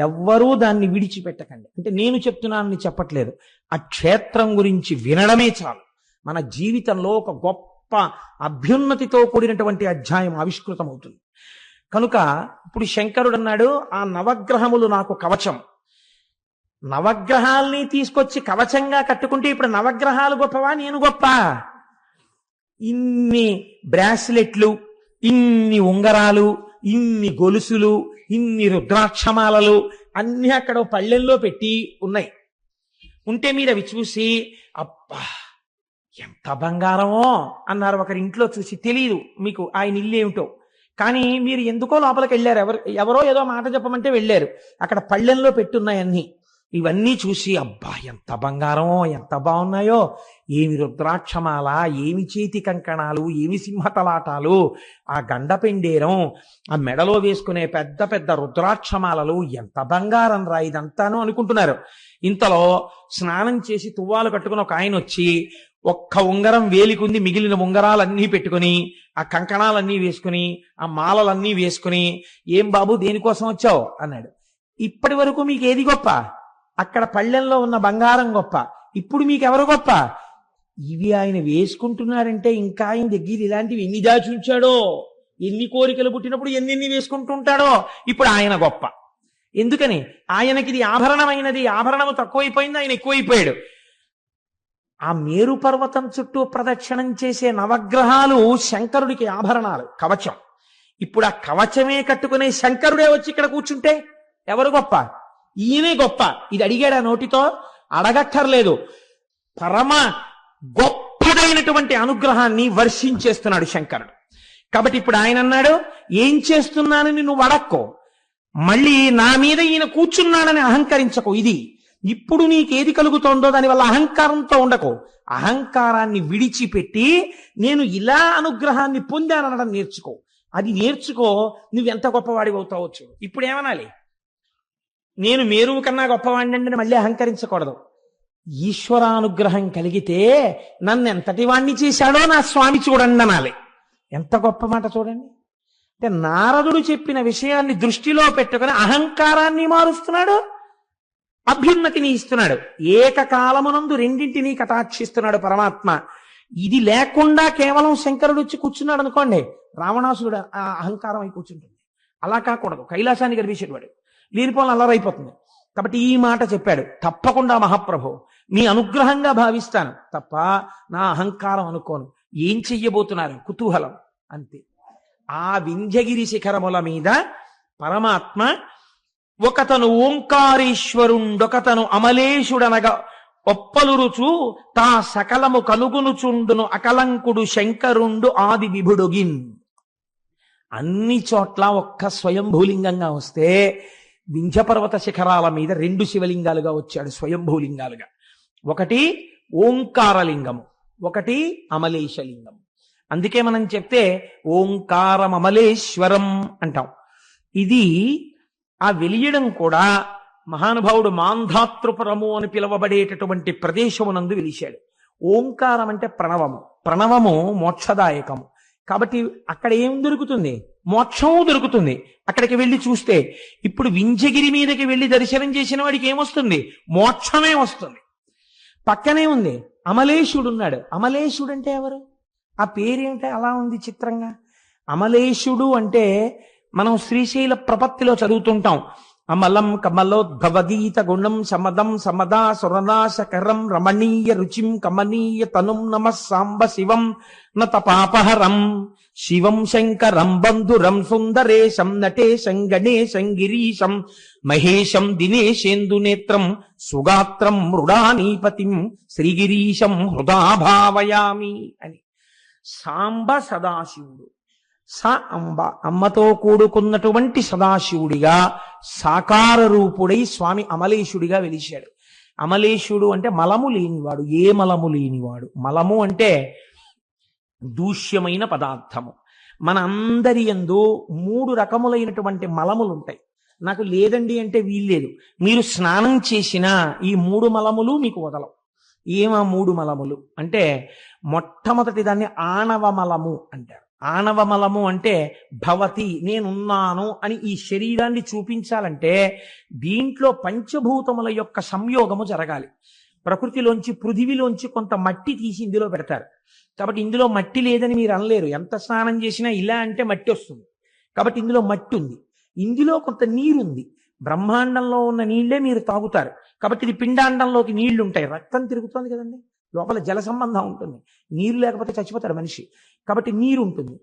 ఎవ్వరూ దాన్ని విడిచిపెట్టకండి. అంటే నేను చెప్తున్నానని చెప్పట్లేదు, ఆ క్షేత్రం గురించి వినడమే చాలు. మన జీవితంలో ఒక గొప్ప అభ్యున్నతితో కూడినటువంటి అధ్యాయం ఆవిష్కృతమవుతుంది. కనుక ఇప్పుడు శంకరుడు అన్నాడు, ఆ నవగ్రహములు నాకు కవచం. నవగ్రహాల్ని తీసుకొచ్చి కవచంగా కట్టుకుంటే ఇప్పుడు నవగ్రహాలు గొప్పవా, నేను గొప్ప? ఇన్ని బ్రాస్లెట్లు, ఇన్ని ఉంగరాలు, ఇన్ని గొలుసులు, ఇన్ని రుద్రాక్షమాలలు అన్ని అక్కడ పళ్ళెల్లో పెట్టి ఉన్నాయి. ఉంటే మీరు అవి చూసి అబ్బా ఎంత బంగారమో అన్నారు. ఒకరి ఇంట్లో చూసి, తెలియదు మీకు ఆయన ఇల్లు ఏమిటో, కానీ మీరు ఎందుకో లోపలికి వెళ్ళారు. ఎవరో ఏదో మాట చెప్పమంటే వెళ్ళారు. అక్కడ పళ్ళెంలో పెట్టున్నాయన్నీ. ఇవన్నీ చూసి అబ్బా ఎంత బంగారమో, ఎంత బాగున్నాయో, ఏమి రుద్రాక్షమాల, ఏమి చేతి కంకణాలు, ఏమి సింహతలాటాలు, ఆ గండపెండేరం, ఆ మెడలో వేసుకునే పెద్ద పెద్ద రుద్రాక్షమాలలు, ఎంత బంగారం రా ఇదంతాను అనుకుంటున్నారు. ఇంతలో స్నానం చేసి తువ్వాలు కట్టుకుని ఒక ఆయన వచ్చి ఒక్క ఉంగరం వేలికుంది, మిగిలిన ఉంగరాలన్నీ పెట్టుకుని, ఆ కంకణాలన్నీ వేసుకుని, ఆ మాలలన్నీ వేసుకుని, ఏం బాబు దేనికోసం వచ్చావు అన్నాడు. ఇప్పటి వరకు మీకు ఏది గొప్ప? అక్కడ పళ్ళెంలో ఉన్న బంగారం గొప్ప. ఇప్పుడు మీకెవరు గొప్ప? ఇవి ఆయన వేసుకుంటున్నారంటే ఇంకా ఆయన దగ్గర ఇలాంటివి ఎన్ని దాచుంచాడో, ఎన్ని కోరికలు పుట్టినప్పుడు ఎన్ని వేసుకుంటుంటాడో. ఇప్పుడు ఆయన గొప్ప. ఎందుకని? ఆయనకి ఇది ఆభరణమైనది, ఆభరణము తక్కువైపోయింది, ఆయన ఎక్కువైపోయాడు. ఆ మేరు పర్వతం చుట్టూ ప్రదక్షిణం చేసే నవగ్రహాలు శంకరుడికి ఆభరణాలు, కవచం. ఇప్పుడు ఆ కవచమే కట్టుకునే శంకరుడే వచ్చి ఇక్కడ కూర్చుంటే ఎవరు గొప్ప? ఈయనే గొప్ప. ఇది అడిగాడు ఆ నోటితో? అడగక్కర్లేదు. పరమ గొప్పదైనటువంటి అనుగ్రహాన్ని వర్షించేస్తున్నాడు శంకరుడు. కాబట్టి ఇప్పుడు ఆయన అన్నాడు, ఏం చేస్తున్నానని నువ్వు అడక్కో, మళ్ళీ నా మీద ఈయన కూర్చున్నాడని అహంకరించకు. ఇది ఇప్పుడు నీకేది కలుగుతోందో దానివల్ల అహంకారంతో ఉండకు. అహంకారాన్ని విడిచిపెట్టి నేను ఇలా అనుగ్రహాన్ని పొందాననడం నేర్చుకో. అది నేర్చుకో, నువ్వెంత గొప్పవాడి అవుతావచ్చు. ఇప్పుడు ఏమనాలి? నేను మేరువు కన్నా గొప్పవాడిని మళ్ళీ అహంకరించకూడదు. ఈశ్వరానుగ్రహం కలిగితే నన్ను ఎంతటి వాణ్ణి చేశాడో నా స్వామి చూడండి అనాలి. ఎంత గొప్ప మాట చూడండి. అంటే నారదుడు చెప్పిన విషయాన్ని దృష్టిలో పెట్టుకుని అహంకారాన్ని మారుస్తున్నాడు, అభ్యున్నతిని ఇస్తున్నాడు. ఏకకాలమునందు రెండింటినీ కటాక్షిస్తున్నాడు పరమాత్మ. ఇది లేకుండా కేవలం శంకరుడు వచ్చి కూర్చున్నాడు అనుకోండి, రావణాసురుడు ఆ అహంకారం అయి కూర్చుంటుంది. అలా కాకూడదు. కైలాసాన్ని గర్వించేవాడు లేనిపోలను అల్లరైపోతుంది. కాబట్టి ఈ మాట చెప్పాడు. తప్పకుండా మహాప్రభు మీ అనుగ్రహంగా భావిస్తాను తప్ప నా అహంకారం అనుకోను. ఏం చెయ్యబోతున్నారు? కుతూహలం అంతే. ఆ వింధ్యగిరి శిఖరముల మీద పరమాత్మ ఒకతను ఓంకారేశ్వరుండొకతను అమలేశుడనగా ఒప్పలురుచు తా సకలము కనుగునుచుండును అకలంకుడు శంకరుండు ఆది విభుడొగిన్. అన్ని చోట్ల ఒక్క స్వయంభూలింగంగా వస్తే వింధ్యపర్వత శిఖరాల మీద 2 శివలింగాలుగా వచ్చాడు స్వయంభూలింగాలుగా. ఒకటి ఓంకారలింగము, ఒకటి అమలేశలింగము. అందుకే మనం చెప్తే ఓంకారమమలేశ్వరం అంటాం. ఇది ఆ వెలియడం కూడా మహానుభావుడు మాంధాతృపురము అని పిలువబడేటటువంటి ప్రదేశమునందు వెలిశాడు. ఓంకారం అంటే ప్రణవము. ప్రణవము మోక్షదాయకము. కాబట్టి అక్కడ ఏం దొరుకుతుంది? మోక్షం దొరుకుతుంది. అక్కడికి వెళ్ళి చూస్తే ఇప్పుడు వింధ్యగిరి మీదకి వెళ్ళి దర్శనం చేసిన వాడికి ఏమొస్తుంది? మోక్షమే వస్తుంది. పక్కనే ఉంది అమలేశుడు ఉన్నాడు. అమలేశుడు అంటే ఎవరు? ఆ పేరేంటే అలా ఉంది చిత్రంగా. అమలేశుడు అంటే మనం శ్రీశైల ప్రపత్తిలో చదువుతుంటాం. అమలం కమలోద్భవగీత గుణం సమదం సమదా సురనాశకరం రమణీయ రుచిం కమనీయ తనుం నమః సాంబ శివం నతపాపహరం శివం శంకరం బంధురం సుందరేశం నటేశం గణేశం గిరీశం మహేశం దినేశేందునేత్రం సుగాత్రం మృడానీపతిం శ్రీగిరీశం హృదా భావయామి అని. సాంబ సదాశివుడు. స అంబ, అమ్మతో కూడుకున్నటువంటి సదాశివుడిగా సాకార రూపుడై స్వామి అమలేశుడిగా వెలిశాడు. అమలేశుడు అంటే మలము లేనివాడు, ఏ మలము లేనివాడు. మలము అంటే దూష్యమైన పదార్థము. మన అందరి యందు 3 రకములైనటువంటి మలములు ఉంటాయి. నాకు లేదండి అంటే వీల్లేదు. మీరు స్నానం చేసినా ఈ 3 మలములు మీకు వదలవు. ఏమా 3 మలములు అంటే, మొట్టమొదటి దాన్ని ఆణవ మలము అంటారు. ఆణవ మలము అంటే భవతి, నేనున్నాను అని ఈ శరీరాన్ని చూపించాలంటే దీంట్లో పంచభూతముల యొక్క సంయోగము జరగాలి. ప్రకృతిలోంచి పృథివిలోంచి కొంత మట్టి తీసి ఇందులో పెడతారు. కాబట్టి ఇందులో మట్టి లేదని మీరు అనలేరు. ఎంత స్నానం చేసినా ఇలా అంటే మట్టి వస్తుంది. కాబట్టి ఇందులో మట్టి ఉంది. ఇందులో కొంత నీరుంది. బ్రహ్మాండంలో ఉన్న నీళ్లే మీరు తాగుతారు. కాబట్టి ఇది పిండాండంలోకి నీళ్లు ఉంటాయి. రక్తం తిరుగుతుంది కదండి, లోపల జల సంబంధం ఉంటుంది. నీరు లేకపోతే చచ్చిపోతాడు మనిషి. కాబట్టి నీరు ఉంటుంది.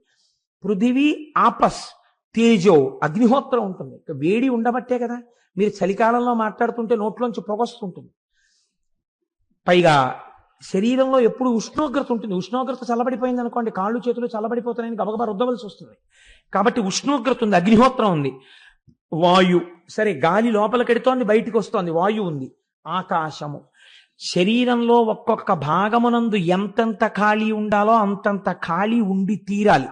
పృథివీ ఆపస్ తేజో అగ్నిహోత్రం ఉంటుంది. వేడి ఉండబట్టే కదా మీరు చలికాలంలో మాట్లాడుతుంటే నోట్లోంచి పొగొస్తుంటుంది. పైగా శరీరంలో ఎప్పుడు ఉష్ణోగ్రత ఉంటుంది. ఉష్ణోగ్రత చల్లబడిపోయింది అనుకోండి, కాళ్ళు చేతులు చల్లబడిపోతున్నాయని గబగబా రుద్దవలసి వస్తుంది. కాబట్టి ఉష్ణోగ్రత ఉంది, అగ్నిహోత్రం ఉంది. వాయు, సరే గాలి లోపలికెడుతోంది, బయటికి వస్తోంది, వాయువు ఉంది. ఆకాశము. శరీరంలో ఒక్కొక్క భాగమునందు ఎంతెంత ఖాళీ ఉండాలో అంతంత ఖాళీ ఉండి తీరాలి.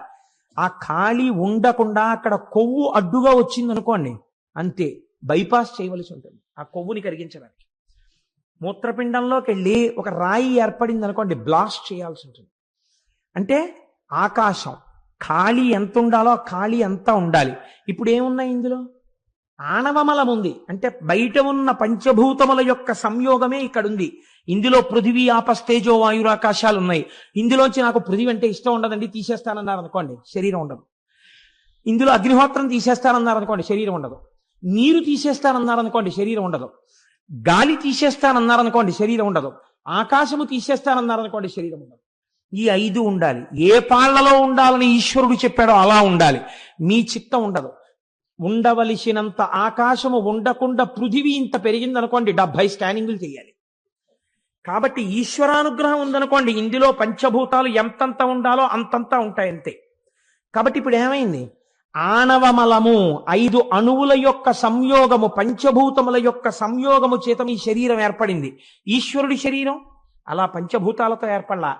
ఆ ఖాళీ ఉండకుండా అక్కడ కొవ్వు అడ్డుగా వచ్చింది అనుకోండి, అంతే, బైపాస్ చేయవలసి ఉంటుంది ఆ కొవ్వుని కరిగించడానికి. మూత్రపిండంలోకి వెళ్ళి ఒక రాయి ఏర్పడింది అనుకోండి, బ్లాస్ట్ చేయాల్సి ఉంటుంది. అంటే ఆకాశం ఖాళీ ఎంత ఉండాలో ఆ ఖాళీ అంతా ఉండాలి. ఇప్పుడు ఏమున్నాయి ఇందులో? ఆణవమలం ఉంది. అంటే బయట ఉన్న పంచభూతముల యొక్క సంయోగమే ఇక్కడ ఉంది. ఇందులో పృథివీ ఆపస్తేజో వాయురాకాశాలు ఉన్నాయి. ఇందులోంచి నాకు పృథివీ అంటే ఇష్టం ఉండదండి, తీసేస్తానన్నారు అనుకోండి, శరీరం ఉండదు. ఇందులో అగ్నిహోత్రం తీసేస్తానన్నారు అనుకోండి, శరీరం ఉండదు. నీరు తీసేస్తానన్నారు అనుకోండి, శరీరం ఉండదు. గాలి తీసేస్తానన్నారు అనుకోండి, శరీరం ఉండదు. ఆకాశము తీసేస్తానన్నారు అనుకోండి, శరీరం ఉండదు. ఈ 5 ఉండాలి. ఏ పాళ్లలో ఉండాలని ఈశ్వరుడు చెప్పాడో అలా ఉండాలి. మీ చిత్తం ఉండదు. ఉండవలసినంత ఆకాశము ఉండకుండా పృథివీ ఇంత పెరిగిందనుకోండి, 70 స్కానింగులు చేయాలి. కాబట్టి ఈశ్వరానుగ్రహం ఉందనుకోండి, ఇందులో పంచభూతాలు ఎంతంత ఉండాలో అంతంతా ఉంటాయి, అంతే. కాబట్టి ఇప్పుడు ఏమైంది? ఆణవమలము 5 అణువుల యొక్క సంయోగము, పంచభూతముల యొక్క సంయోగము చేత ఈ శరీరం ఏర్పడింది. ఈశ్వరుడి శరీరం అలా పంచభూతాలతో ఏర్పడలా.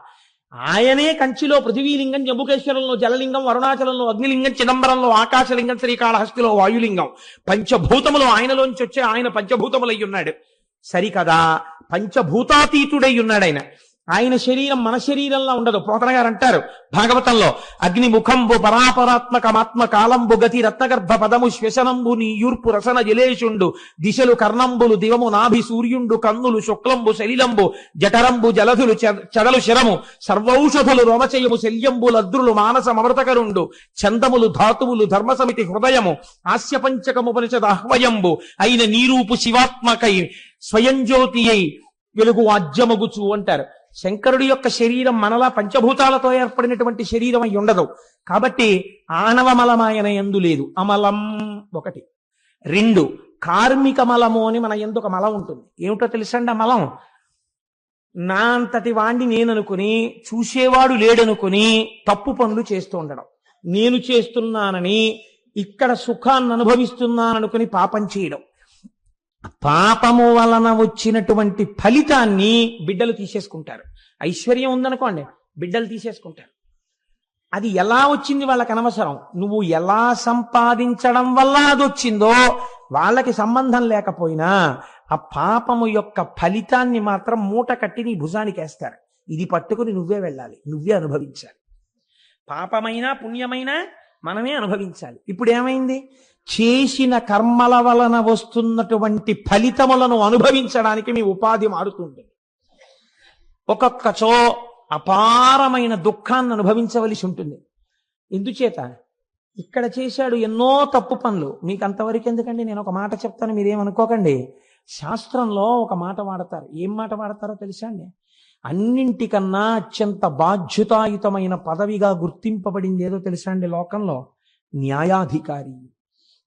ఆయనే కంచిలో పృథివీలింగం, జంబుకేశ్వరంలో జలలింగం, అరుణాచలంలో అగ్నిలింగం, చిదంబరంలో ఆకాశలింగం, శ్రీకాళహస్తిలో వాయులింగం. పంచభూతములు ఆయనలోంచి వచ్చే ఆయన పంచభూతములై ఉన్నాడు. సరికదా, పంచభూతాతీతుడై ఉన్నాడు ఆయన. ఆయన శరీరం మన శరీరంలో ఉండదు. పోతన గారు అంటారు భాగవతంలో, అగ్నిముఖంబు పరాపరాత్మకమాత్మ కాలంబు గతి రత్నగర్భ పదము శ్వశనంబు నీయూర్పు రసన జలేషుండు దిశలు కర్ణంబులు దివము నాభి సూర్యుండు కన్నులు శుక్లంబు శలిలంబు జఠరంబు జలధులు చడలు శరము సర్వౌషధులు రోమచయము శల్యంబు లద్రులు మానస అమృతకరుండు చందములు ధాతువులు ధర్మసమితి హృదయము హాస్య పంచకము పరిషద ఆహ్వయంబు అయిన నీరూపు శివాత్మకై స్వయం జ్యోతి అయి వెలుగు వాజ్యమగుచు అంటారు. శంకరుడి యొక్క శరీరం మనలా పంచభూతాలతో ఏర్పడినటువంటి శరీరం అయి ఉండదు. కాబట్టి ఆణవమలమాయన యందు లేదు. అమలం 1. 2 కార్మిక మలము అని మన యందు ఒక మలం ఉంటుంది. ఏమిటో తెలుసండి? ఆ మలం నా అంతటి వాణ్ణి నేననుకుని, చూసేవాడు లేడనుకుని తప్పు పనులు చేస్తూ ఉండడం. నేను చేస్తున్నానని, ఇక్కడ సుఖాన్ని అనుభవిస్తున్నాననుకుని పాపం చేయడం. పాపము వలన వచ్చినటువంటి ఫలితాన్ని బిడ్డలు తీసేసుకుంటారు. ఐశ్వర్యం ఉందనుకోండి, బిడ్డలు తీసేసుకుంటారు. అది ఎలా వచ్చింది వాళ్ళకి అనవసరం. నువ్వు ఎలా సంపాదించడం వల్ల అది వచ్చిందో వాళ్ళకి సంబంధం లేకపోయినా ఆ పాపము యొక్క ఫలితాన్ని మాత్రం మూట కట్టి నీ భుజానికి వేస్తారు. ఇది పట్టుకుని నువ్వే వెళ్ళాలి, నువ్వే అనుభవించాలి. పాపమైనా పుణ్యమైనా మనమే అనుభవించాలి. ఇప్పుడు ఏమైంది? చేసిన కర్మల వలన వస్తున్నటువంటి ఫలితములను అనుభవించడానికి మీ ఉపాధి మారుతుంది. ఒక్కొక్కచో అపారమైన దుఃఖాన్ని అనుభవించవలసి ఉంటుంది. ఎందుచేత? ఇక్కడ చేశాడు ఎన్నో తప్పు పనులు. మీకు అంతవరకు ఎందుకండి, నేను ఒక మాట చెప్తాను, మీరేమనుకోకండి. శాస్త్రంలో ఒక మాట వాడతారు. ఏం మాట వాడతారో తెలుసా అండి? అన్నింటికన్నా అత్యంత బాధ్యతాయుతమైన పదవిగా గుర్తింపబడింది ఏదో తెలుసా అండి లోకంలో? న్యాయాధికారి.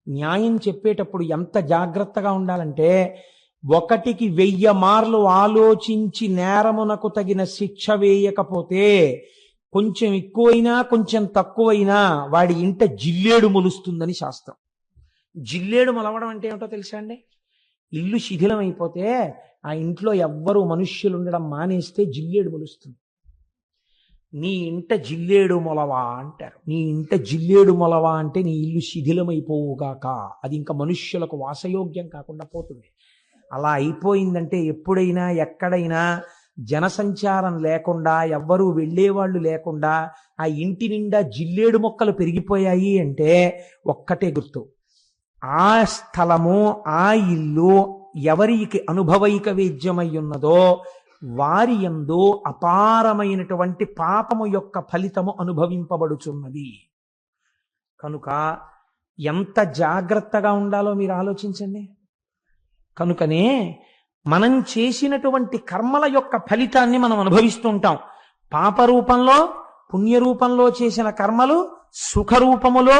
న్యాయం చెప్పేటప్పుడు ఎంత జాగ్రత్తగా ఉండాలంటే, 1కి 1000 మార్లు ఆలోచించి నేరమునకు తగిన శిక్ష వేయకపోతే కొంచెం ఎక్కువైనా కొంచెం తక్కువైనా వాడి ఇంట జిల్లేడు మొలుస్తుందని శాస్త్రం. జిల్లేడు మొలవడం అంటే ఏమిటో తెలుసా అండి? ఇల్లు శిథిలం అయిపోతే ఆ ఇంట్లో ఎవ్వరూ మనుష్యులు ఉండడం మానేస్తే జిల్లేడు మొలుస్తుంది. నీ ఇంట జిల్లేడు మొలవా అంటారు. నీ ఇంట జిల్లేడు మొలవా అంటే నీ ఇల్లు శిథిలమైపోవుగాక, అది ఇంకా మనుష్యులకు వాసయోగ్యం కాకుండా పోతుంది. అలా అయిపోయిందంటే ఎప్పుడైనా ఎక్కడైనా జనసంచారం లేకుండా, ఎవ్వరూ వెళ్ళేవాళ్ళు లేకుండా ఆ ఇంటి నిండా జిల్లేడు మొక్కలు పెరిగిపోయాయి అంటే ఒక్కటే గుర్తు: ఆ స్థలము, ఆ ఇల్లు ఎవరికి అనుభవైక వేద్యమై ఉన్నదో వారి యందు అపారమైనటువంటి పాపము యొక్క ఫలితము అనుభవింపబడుచున్నది. కనుక ఎంత జాగ్రత్తగా ఉండాలో మీరు ఆలోచించండి. కనుకనే మనం చేసినటువంటి కర్మల యొక్క ఫలితాన్ని మనం అనుభవిస్తూ ఉంటాం. పాప రూపంలో, పుణ్య రూపంలో చేసిన కర్మలు సుఖ రూపములో,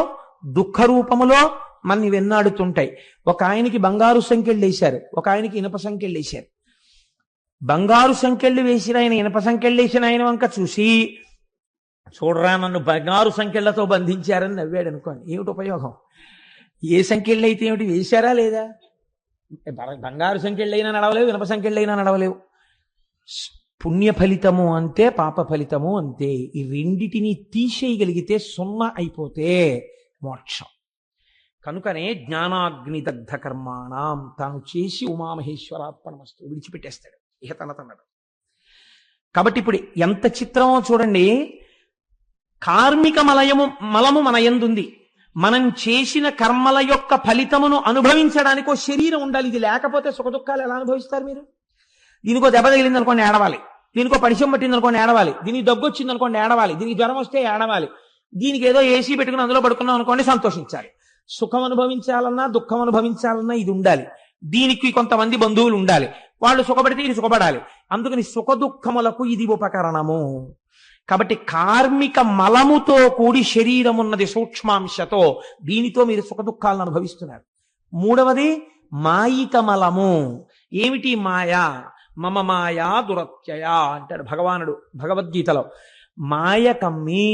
దుఃఖ రూపములో మనని వెన్నాడుతుంటాయి. ఒక ఆయనకి బంగారు సంకెళ్ళు వేశారు, ఒక ఆయనకి ఇనప సంకెళ్ళు వేశారు. బంగారు సంకెళ్ళు వేసిన ఆయన ఇనప సంకెళ్ళు వేసిన ఆయన వంక చూసి, చూడరా నన్ను బంగారు సంకెళ్లతో బంధించారని నవ్వాడు అనుకోండి. ఏమిటి ఉపయోగం? ఏ సంకెళ్ళు అయితే ఏమిటి, వేశారా లేదా? బంగారు సంకెళ్ళైనా నడవలేవు, ఇనప సంకెళ్ళైనా నడవలేవు. పుణ్య ఫలితము అంతే, పాప ఫలితము అంతే. ఈ రెండిటిని తీసేయగలిగితే 0 అయిపోతే మోక్షం. కనుకనే జ్ఞానాగ్నిదగ్ధ కర్మాణం తాను చేసి ఉమామహేశ్వరార్పణమస్తు విడిచిపెట్టేస్తాడు ఇహ తనతన్నాడు. కాబట్టి ఇప్పుడు ఎంత చిత్రమో చూడండి. కార్మిక మలము మన యందుంది. మనం చేసిన కర్మల యొక్క ఫలితమును అనుభవించడానికి ఒక శరీరం ఉండాలి. ఇది లేకపోతే సుఖ దుఃఖాలు ఎలా అనుభవిస్తారు మీరు? దీనికో దెబ్బ తగిలింది అనుకోండి ఏడవాలి, దీనికో పరిచయం పట్టింది అనుకోండి ఏడవాలి, దీనికి దగ్గు వచ్చింది అనుకోండి ఏడవాలి, దీనికి జ్వరం వస్తే ఏడవాలి, దీనికి ఏదో ఏసీ పెట్టుకుని అందులో పడుకున్నాం అనుకోండి సంతోషించాలి. సుఖం అనుభవించాలన్నా దుఃఖం అనుభవించాలన్నా ఇది ఉండాలి. దీనికి కొంతమంది బంధువులు ఉండాలి, వాళ్ళు సుఖపడితే ఇది సుఖపడాలి. అందుకని సుఖ దుఃఖములకు ఇది ఉపకరణము. కాబట్టి కార్మిక మలముతో కూడి శరీరం ఉన్నది సూక్ష్మాంశతో. దీనితో మీరు సుఖ దుఃఖాలను అనుభవిస్తున్నారు. మూడవది మాయిక మలము. ఏమిటి మాయా? మమ మాయా దురత్యయ అంటాడు భగవానుడు భగవద్గీతలో. మాయ కమ్మి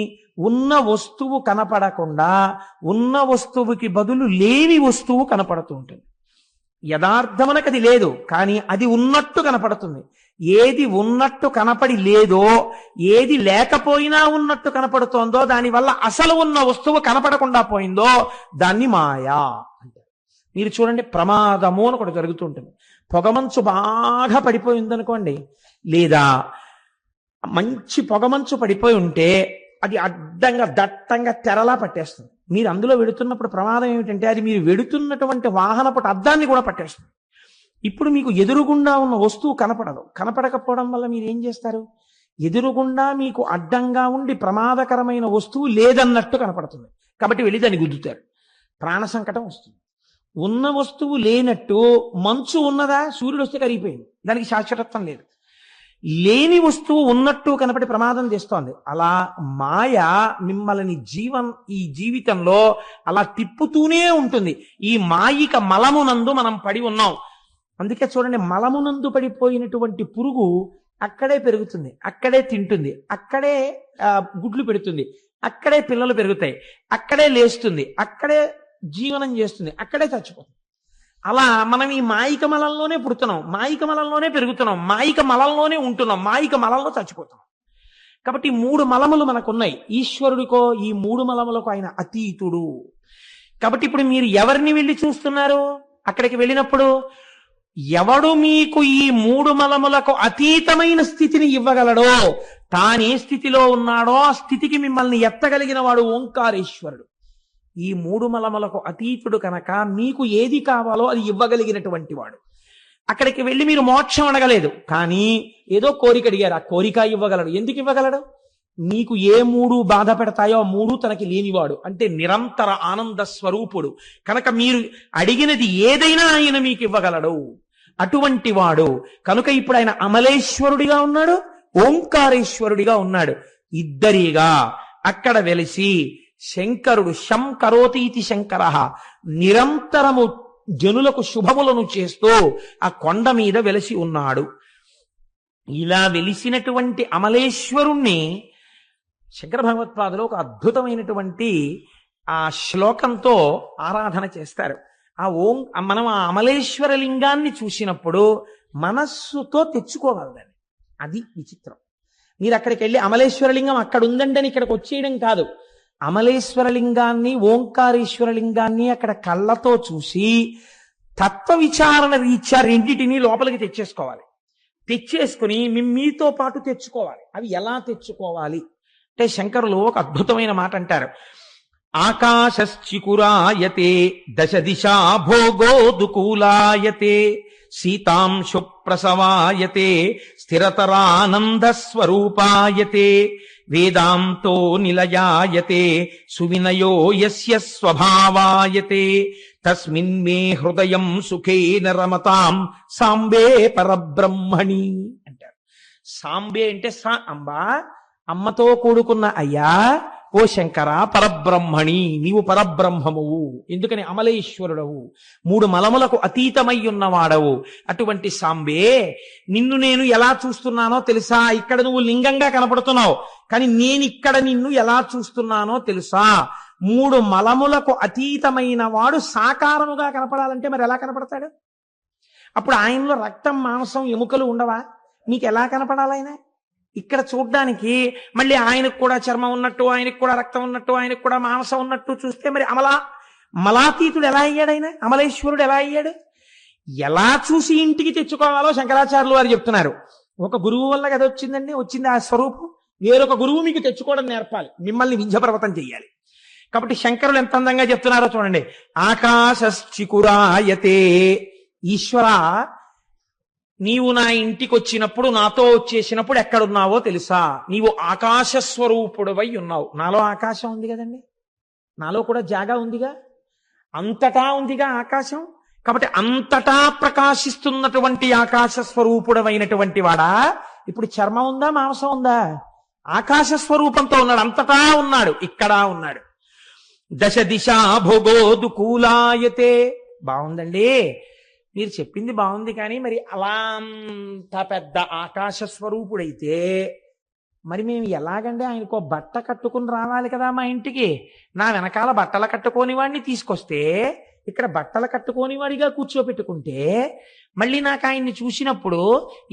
ఉన్న వస్తువు కనపడకుండా ఉన్న వస్తువుకి బదులు లేని వస్తువు కనపడుతూ ఉంటుంది. యథార్థమునకు అది లేదు, కానీ అది ఉన్నట్టు కనపడుతుంది. ఏది ఉన్నట్టు కనపడి లేదో, ఏది లేకపోయినా ఉన్నట్టు కనపడుతోందో, దానివల్ల అసలు ఉన్న వస్తువు కనపడకుండా పోయిందో దాన్ని మాయా అంటారు. మీరు చూడండి, ప్రమాదము అని ఒకటి జరుగుతుంటుంది. పొగమంచు బాగా పడిపోయి ఉందనుకోండి, లేదా మంచి పొగమంచు పడిపోయి ఉంటే అది అడ్డంగా దట్టంగా తెరలా పట్టేస్తుంది. మీరు అందులో వెడుతున్నప్పుడు ప్రమాదం ఏమిటంటే, అది మీరు వెడుతున్నటువంటి వాహనపు అద్దాన్ని కూడా పట్టేస్తుంది. ఇప్పుడు మీకు ఎదురుగుండా ఉన్న వస్తువు కనపడదు. కనపడకపోవడం వల్ల మీరు ఏం చేస్తారు? ఎదురుగుండా మీకు అడ్డంగా ఉండి ప్రమాదకరమైన వస్తువు లేదన్నట్టు కనపడుతుంది కాబట్టి వెళ్ళి దాన్ని గుద్దుతారు. ప్రాణ సంకటం వస్తుంది. ఉన్న వస్తువు లేనట్టు మంచు ఉన్నదా? సూర్యుడు వస్తే కరిగిపోయింది, దానికి శాశ్వతత్వం లేదు. లేని వస్తువు ఉన్నట్టు కనపడి ప్రమాదం చేస్తోంది. అలా మాయ మిమ్మల్ని ఈ జీవితంలో అలా తిప్పుతూనే ఉంటుంది. ఈ మాయిక మలమునందు మనం పడి ఉన్నాం. అందుకే చూడండి, మలమునందు పడిపోయినటువంటి పురుగు అక్కడే పెరుగుతుంది, అక్కడే తింటుంది, అక్కడే గుడ్లు పెడుతుంది, అక్కడే పిల్లలు పెరుగుతాయి, అక్కడే లేస్తుంది, అక్కడే జీవనం చేస్తుంది, అక్కడే చచ్చిపోతుంది. అలా మనం ఈ మాయిక మలంలోనే పుడుతున్నాం, మాయిక మలంలోనే పెరుగుతున్నాం, మాయిక మలంలోనే ఉంటున్నాం, మాయిక మలంలో చచ్చిపోతున్నాం. కాబట్టి 3 మలములు మనకున్నాయి. ఈశ్వరుడికో ఈ 3 మలములకు ఆయన అతీతుడు. కాబట్టి ఇప్పుడు మీరు ఎవరిని వెళ్ళి చూస్తున్నారు? అక్కడికి వెళ్ళినప్పుడు ఎవడు మీకు ఈ 3 మలములకు అతీతమైన స్థితిని ఇవ్వగలడో తానే స్థితిలో ఉన్నాడో ఆ స్థితికి మిమ్మల్ని ఎత్తగలిగిన వాడు ఓంకారేశ్వరుడు. ఈ మూడు మలములకు అతీతుడు కనుక మీకు ఏది కావాలో అది ఇవ్వగలిగినటువంటి వాడు. అక్కడికి వెళ్ళి మీరు మోక్షం అడగలేదు, కానీ ఏదో కోరిక అడిగారు, ఆ కోరిక ఇవ్వగలడు. ఎందుకు ఇవ్వగలడు? మీకు ఏ మూడు బాధ పెడతాయో ఆ మూడు తనకి లేనివాడు, అంటే నిరంతర ఆనంద స్వరూపుడు కనుక మీరు అడిగినది ఏదైనా ఆయన మీకు ఇవ్వగలడు. అటువంటి వాడు కనుక ఇప్పుడు ఆయన అమలేశ్వరుడిగా ఉన్నాడు, ఓంకారేశ్వరుడిగా ఉన్నాడు. ఇద్దరిగా అక్కడ వెలిసి శంకరుడు శం కరోతీతి శంకర నిరంతరము జనులకు శుభములను చేస్తూ ఆ కొండ మీద వెలిసి ఉన్నాడు. ఇలా వెలిసినటువంటి అమలేశ్వరుణ్ణి శంకర భగవత్పాదులు ఒక అద్భుతమైనటువంటి ఆ శ్లోకంతో ఆరాధన చేస్తారు. మనం ఆ అమలేశ్వర లింగాన్ని చూసినప్పుడు మనస్సుతో తెచ్చుకోగలదండి. అది విచిత్రం. మీరు అక్కడికి వెళ్ళి అమలేశ్వర లింగం అక్కడ ఉందండి అని ఇక్కడికి వచ్చేయడం కాదు. అమలేశ్వర లింగాన్ని ఓంకారేశ్వర లింగాన్ని అక్కడ కళ్ళతో చూసి తత్వ విచారణ రీత్యా రెండిటిని లోపలికి తెచ్చేసుకోవాలి. తెచ్చేసుకుని మీతో పాటు తెచ్చుకోవాలి. అవి ఎలా తెచ్చుకోవాలి అంటే శంకరులు ఒక అద్భుతమైన మాట అంటారు. ఆకాశశ్చికురాయతే దశ దిశా భోగోదుకూలాయతే సీతాంశు ప్రసవాయతే స్థిరతరానంద స్వరూపాయతే వేదాంతో నిలయాయతే సువినయో యస్య స్వభావాయతే తస్మిన్ మే హృదయం సుఖేన రమతాం సాంబే పరబ్రహ్మణి అంటారు. సాంబే అంటే అంబా, అమ్మతో కూడుకున్న అయ్యా, ఓ శంకర పరబ్రహ్మణి, నీవు పరబ్రహ్మమువు. ఎందుకని? అమలేశ్వరుడవు, మూడు మలములకు అతీతమై ఉన్నవాడవు. అటువంటి సాంబే, నిన్ను నేను ఎలా చూస్తున్నానో తెలుసా? ఇక్కడ నువ్వు లింగంగా కనపడుతున్నావు, కానీ నేను ఇక్కడ నిన్ను ఎలా చూస్తున్నానో తెలుసా? మూడు మలములకు అతీతమైన వాడు సాకారముగా కనపడాలంటే మరి ఎలా కనపడతాడు? అప్పుడు ఆయనలో రక్తం మాంసం ఎముకలు ఉండవా? నీకు ఎలా కనపడాలి ఆయన? ఇక్కడ చూడ్డానికి మళ్ళీ ఆయనకు కూడా చర్మం ఉన్నట్టు, ఆయనకు కూడా రక్తం ఉన్నట్టు, ఆయనకు కూడా మాంసం ఉన్నట్టు చూస్తే మరి మలాతీతుడు ఎలా అయ్యాడు? ఆయన అమలేశ్వరుడు ఎలా అయ్యాడు? ఎలా చూసి ఇంటికి తెచ్చుకోవాలో శంకరాచార్యులు వారు చెప్తున్నారు. ఒక గురువు వల్ల కదా వచ్చింది ఆ స్వరూపం. వేరొక గురువు మీకు తెచ్చుకోవడం నేర్పాలి, మిమ్మల్ని వింధ్యపర్వతం చెయ్యాలి. కాబట్టి శంకరులు ఎంత అందంగా చెప్తున్నారో చూడండి. ఆకాశశ్చికురాయతే, ఈశ్వర నీవు నా ఇంటికి వచ్చినప్పుడు, నాతో వచ్చేసినప్పుడు ఎక్కడున్నావో తెలుసా? నీవు ఆకాశ స్వరూపుడవై ఉన్నావు. నాలో ఆకాశం ఉంది కదండి, నాలో కూడా జాగా ఉందిగా, అంతటా ఉందిగా ఆకాశం. కాబట్టి అంతటా ప్రకాశిస్తున్నటువంటి ఆకాశ స్వరూపుడమైనటువంటి వాడా, ఇప్పుడు చర్మం ఉందా, మాంసం ఉందా? ఆకాశ స్వరూపంతో ఉన్నాడు, అంతటా ఉన్నాడు, ఇక్కడ ఉన్నాడు. దశ దిశా భోగోదుకూలాయతే. బాగుందండి, మీరు చెప్పింది బాగుంది, కానీ మరి అలా అంత పెద్ద ఆకాశ స్వరూపుడైతే మరి మేము ఎలాగండి? ఆయనకో బట్ట కట్టుకుని రావాలి కదా మా ఇంటికి. నా వెనకాల బట్టలు కట్టుకోని వాడిని తీసుకొస్తే, ఇక్కడ బట్టలు కట్టుకోని వాడిగా కూర్చోపెట్టుకుంటే మళ్ళీ నాకు ఆయన్ని చూసినప్పుడు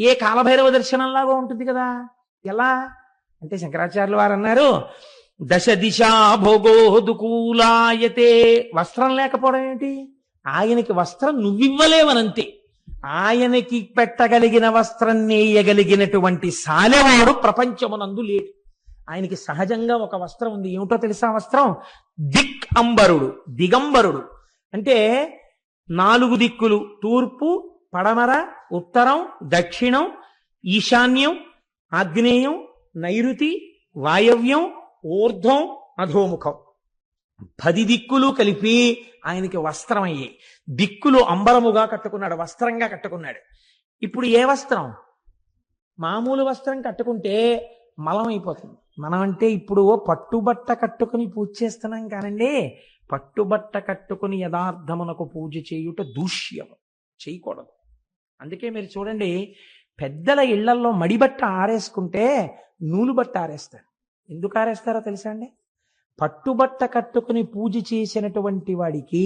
ఏ కాలభైరవ దర్శనంలాగా ఉంటుంది కదా. ఎలా అంటే శంకరాచార్యులు వారు అన్నారు, దశ దిశా భోగోదుకూలాయతే. వస్త్రం లేకపోవడం ఏంటి? ఆయనకి వస్త్రం నువ్వివ్వలేవనంతే. ఆయనకి పెట్టగలిగిన వస్త్రం నేయగలిగినటువంటి సాలెవాడు ప్రపంచమునందు లేడు. ఆయనకి సహజంగా ఒక వస్త్రం ఉంది. ఏమిటో తెలుసా? వస్త్రం దిక్ అంబరుడు, దిగంబరుడు. అంటే 4 దిక్కులు, తూర్పు, పడమర, ఉత్తరం, దక్షిణం, ఈశాన్యం, ఆగ్నేయం, నైరుతి, వాయవ్యం, ఊర్ధ్వం, అధోముఖం, 10 దిక్కులు కలిపి ఆయనకి వస్త్రం అయ్యాయి. దిక్కులు అంబరముగా కట్టుకున్నాడు, వస్త్రంగా కట్టుకున్నాడు. ఇప్పుడు ఏ వస్త్రం? మామూలు వస్త్రం కట్టుకుంటే మలం అయిపోతుంది. మనం అంటే ఇప్పుడు పట్టుబట్ట కట్టుకుని పూజ చేస్తున్నాం కానండి, పట్టుబట్ట కట్టుకుని యథార్థమునకు పూజ చేయుట దూష్యము, చేయకూడదు. అందుకే మీరు చూడండి, పెద్దల ఇళ్లల్లో మడిబట్ట ఆరేసుకుంటే నూలు బట్ట ఆరేస్తారు. ఎందుకు ఆరేస్తారో తెలుసా అండి? పట్టుబట్ట కట్టుకుని పూజ చేసినటువంటి వాడికి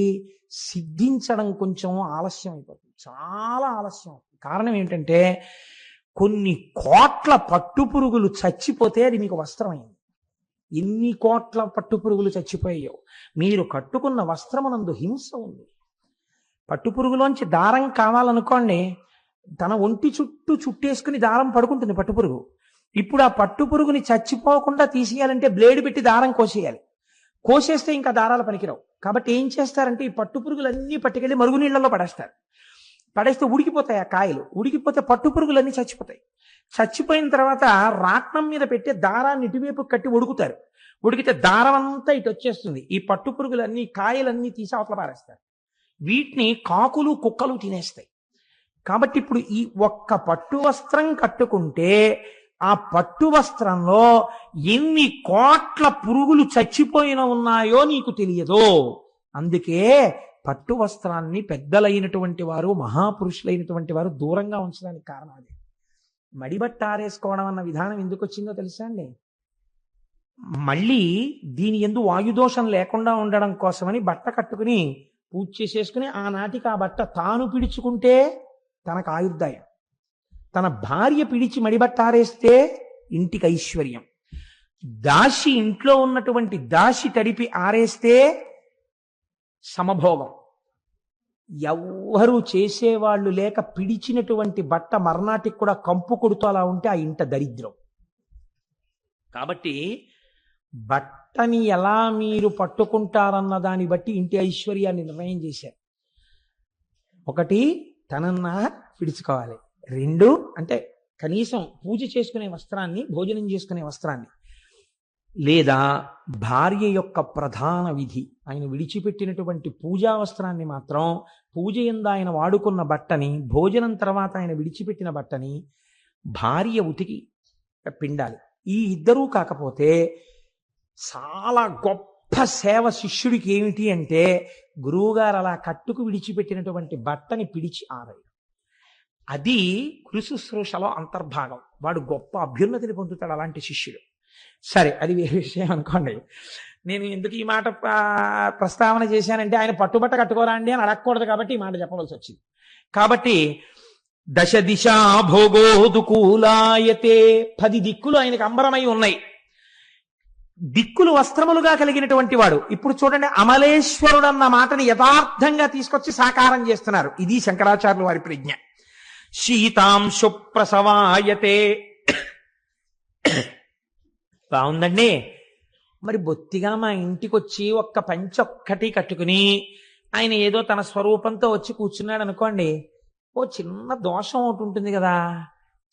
సిద్ధించడం కొంచెం ఆలస్యం అయిపోతుంది, చాలా ఆలస్యం. కారణం ఏంటంటే కొన్ని కోట్ల పట్టుపురుగులు చచ్చిపోతే అది మీకు వస్త్రం అయింది. ఎన్ని కోట్ల పట్టుపురుగులు చచ్చిపోయాయో. మీరు కట్టుకున్న వస్త్రమునందు హింస ఉంది. పట్టుపురుగులోంచి దారం కావాలనుకోండి, తన ఒంటి చుట్టూ చుట్టేసుకుని దారం పడుకుంటుంది పట్టుపురుగు. ఇప్పుడు ఆ పట్టు పురుగుని చచ్చిపోకుండా తీసేయాలంటే బ్లేడ్ పెట్టి దారం కోసేయాలి. కోసేస్తే ఇంకా దారాలు పనికిరావు. కాబట్టి ఏం చేస్తారంటే ఈ పట్టు పురుగులన్నీ పట్టుకెళ్ళి మరుగునీళ్లలో పడేస్తారు. పడేస్తే ఉడికిపోతాయి ఆ కాయలు. ఉడికిపోతే పట్టు పురుగులన్నీ చచ్చిపోతాయి. చచ్చిపోయిన తర్వాత రాట్నం మీద పెట్టి దారాన్ని ఇటువైపు కట్టి ఉడుకుతారు. ఉడికితే దారం అంతా ఇటు వచ్చేస్తుంది. ఈ పట్టు పురుగులన్నీ కాయలన్నీ తీసి అవతల పారేస్తారు. వీటిని కాకులు కుక్కలు తినేస్తాయి. కాబట్టి ఇప్పుడు ఈ ఒక్క పట్టు వస్త్రం కట్టుకుంటే ఆ పట్టు వస్త్రంలో ఎన్ని కోట్ల పురుగులు చచ్చిపోయిన ఉన్నాయో నీకు తెలియదు. అందుకే పట్టు వస్త్రాన్ని పెద్దలైనటువంటి వారు, మహాపురుషులైనటువంటి వారు దూరంగా ఉంచడానికి కారణం అది. మడిబట్ట ఆరేసుకోవడం అన్న విధానం ఎందుకు వచ్చిందో తెలుసా అండి? మళ్ళీ దీని యందు వాయుదోషం లేకుండా ఉండడం కోసమని బట్ట కట్టుకుని పూజ చేసేసుకుని ఆనాటికి ఆ బట్ట తాను పిడుచుకుంటే తనకు ఆయుర్దాయం, తన భార్య పిడిచి మడిబట్ట ఆరేస్తే ఇంటికి ఐశ్వర్యం, దాసి ఇంట్లో ఉన్నటువంటి దాసి తడిపి ఆరేస్తే సమభోగం. ఎవ్వరూ చేసేవాళ్ళు లేక పిడిచినటువంటి బట్ట మర్నాటికి కూడా కంపు కొడుతూ అలా ఉంటే ఆ ఇంట దరిద్రం. కాబట్టి బట్టని ఎలా మీరు పట్టుకుంటారన్న దాన్ని బట్టి ఇంటి ఐశ్వర్యాన్ని నిర్ణయం చేశారు. ఒకటి, తనన్నా పిడుచుకోవాలి. రెండు, అంటే కనీసం పూజ చేసుకునే వస్త్రాన్ని, భోజనం చేసుకునే వస్త్రాన్ని, లేదా భార్య యొక్క ప్రధాన విధి ఆయన విడిచిపెట్టినటువంటి పూజా వస్త్రాన్ని మాత్రం, పూజ యందు ఆయన వాడుకున్న బట్టని, భోజనం తర్వాత ఆయన విడిచిపెట్టిన బట్టని భార్య ఉతికి పిండాలి. ఈ ఇద్దరూ కాకపోతే చాలా గొప్ప సేవ శిష్యుడికి ఏమిటి అంటే, గురువుగారు అలా కట్టుకు విడిచిపెట్టినటువంటి బట్టని పిడిచి ఆరేయడం. అది గురుశుశ్రూషలో అంతర్భాగం. వాడు గొప్ప అభ్యున్నతిని పొందుతాడు అలాంటి శిష్యుడు. సరే, అది వేరే విషయం అనుకోండి. నేను ఎందుకు ఈ మాట ప్రస్తావన చేశానంటే, ఆయన పట్టుబట్ట కట్టుకోరా అండి అని అడగకూడదు కాబట్టి ఈ మాట చెప్పవలసి వచ్చింది. కాబట్టి దశ దిశా భోగోదుకూలాయతే, 10 దిక్కులు ఆయనకు అంబరమై ఉన్నాయి. దిక్కులు వస్త్రములుగా కలిగినటువంటి వాడు. ఇప్పుడు చూడండి, అమలేశ్వరుడు అన్న మాటని యథార్థంగా తీసుకొచ్చి సాకారం చేస్తున్నారు. ఇది శంకరాచార్యుల వారి ప్రజ్ఞ. శీతాంశు ప్రసవాయతే. బాగుందండి. మరి బొత్తిగా మా ఇంటికి వచ్చి ఒక్క పంచొక్కటి కట్టుకుని ఆయన ఏదో తన స్వరూపంతో వచ్చి కూర్చున్నాడు అనుకోండి, ఓ చిన్న దోషం ఒకటి ఉంటుంది కదా.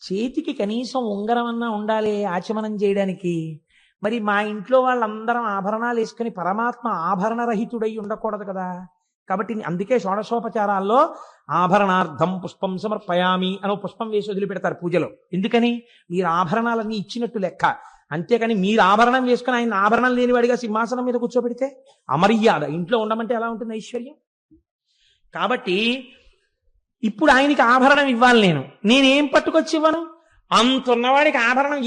చేతికి కనీసం ఉంగరం అన్నా ఉండాలి ఆచమనం చేయడానికి. మరి మా ఇంట్లో వాళ్ళందరం ఆభరణాలు వేసుకుని పరమాత్మ ఆభరణరహితుడై ఉండకూడదు కదా. కాబట్టి అందుకే షోడశోపచారాల్లో ఆభరణార్థం పుష్పం సమర్పయామి అనో పుష్పం వేసి వదిలిపెడతారు పూజలో. ఎందుకని? మీరు ఆభరణాలన్నీ ఇచ్చినట్టు లెక్క. అంతేకాని మీరు ఆభరణం వేసుకుని ఆయన ఆభరణం లేనివాడిగా సింహాసనం మీద కూర్చోబెడితే అమర్యాద. ఇంట్లో ఉండమంటే ఎలా ఉంటుంది ఐశ్వర్యం? కాబట్టి ఇప్పుడు ఆయనకి ఆభరణం ఇవ్వాలి. నేనేం పట్టుకొచ్చి ఇవ్వను? అంతున్నవాడికి ఆభరణం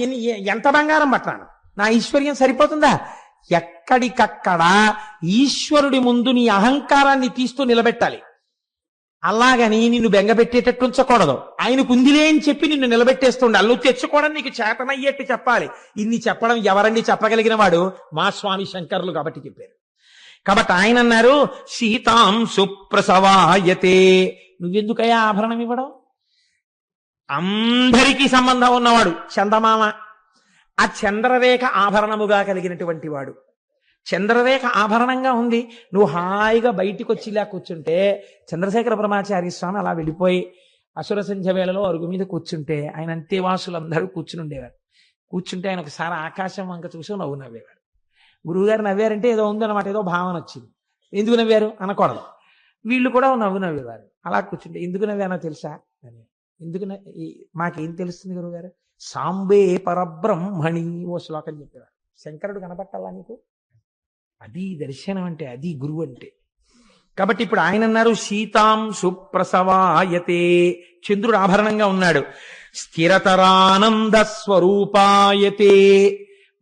ఎంత బంగారం పట్టాను? నా ఐశ్వర్యం సరిపోతుందా? ఎక్కడికక్కడ ఈశ్వరుడి ముందు నీ అహంకారాన్ని తీస్తూ నిలబెట్టాలి. అలాగని నిన్ను బెంగపెట్టేటట్టు ఉంచకూడదు. ఆయనకు ఉందిలే అని చెప్పి నిన్ను నిలబెట్టేస్తుండాలి. నువ్వు తెచ్చుకోవడం నీకు చేతనయ్యేట్టు చెప్పాలి. ఇన్ని చెప్పడం ఎవరండి చెప్పగలిగిన వాడు? మా స్వామి శంకరులు కాబట్టి చెప్పారు. కాబట్టి ఆయన అన్నారు, సీతాం సుప్రసవాయతే. నువ్వెందుకయ్యా ఆభరణం ఇవ్వడం? అందరికీ సంబంధం ఉన్నవాడు చందమామ. ఆ చంద్రరేఖ ఆభరణముగా కలిగినటువంటి వాడు. చంద్రరేఖ ఆభరణంగా ఉంది. నువ్వు హాయిగా బయటికి వచ్చి ఇలా కూర్చుంటే, చంద్రశేఖర బ్రహ్మచారి స్వామి అలా వెళ్ళిపోయి అసుర సంధ్య వేళలో అరుగు మీద కూర్చుంటే ఆయన అంతేవాసులందరూ కూర్చుని ఉండేవారు. కూర్చుంటే ఆయన ఒకసారి ఆకాశం వంక చూసి నవ్వేవారు. గురువుగారు నవ్వారంటే ఏదో ఉందన్నమాట, ఏదో భావన వచ్చింది. ఎందుకు నవ్వారు అనకూడదు. వీళ్ళు కూడా నవ్వేవారు. అలా కూర్చుంటే ఎందుకు నవ్వానో తెలుసా అని. ఎందుకు మాకేం తెలుస్తుంది గురువుగారు? సాంబే పరబ్రహ్మణి ఓ శ్లోకం చెప్పేవారు. శంకరుడు కనపట్టాలా నీకు? అది దర్శనం అంటే, అది గురువు అంటే. కాబట్టి ఇప్పుడు ఆయన అన్నారు, సీతాం సుప్రసవాయతే. చంద్రుడు ఆభరణంగా ఉన్నాడు. స్థిరతరానంద స్వరూపాయతే.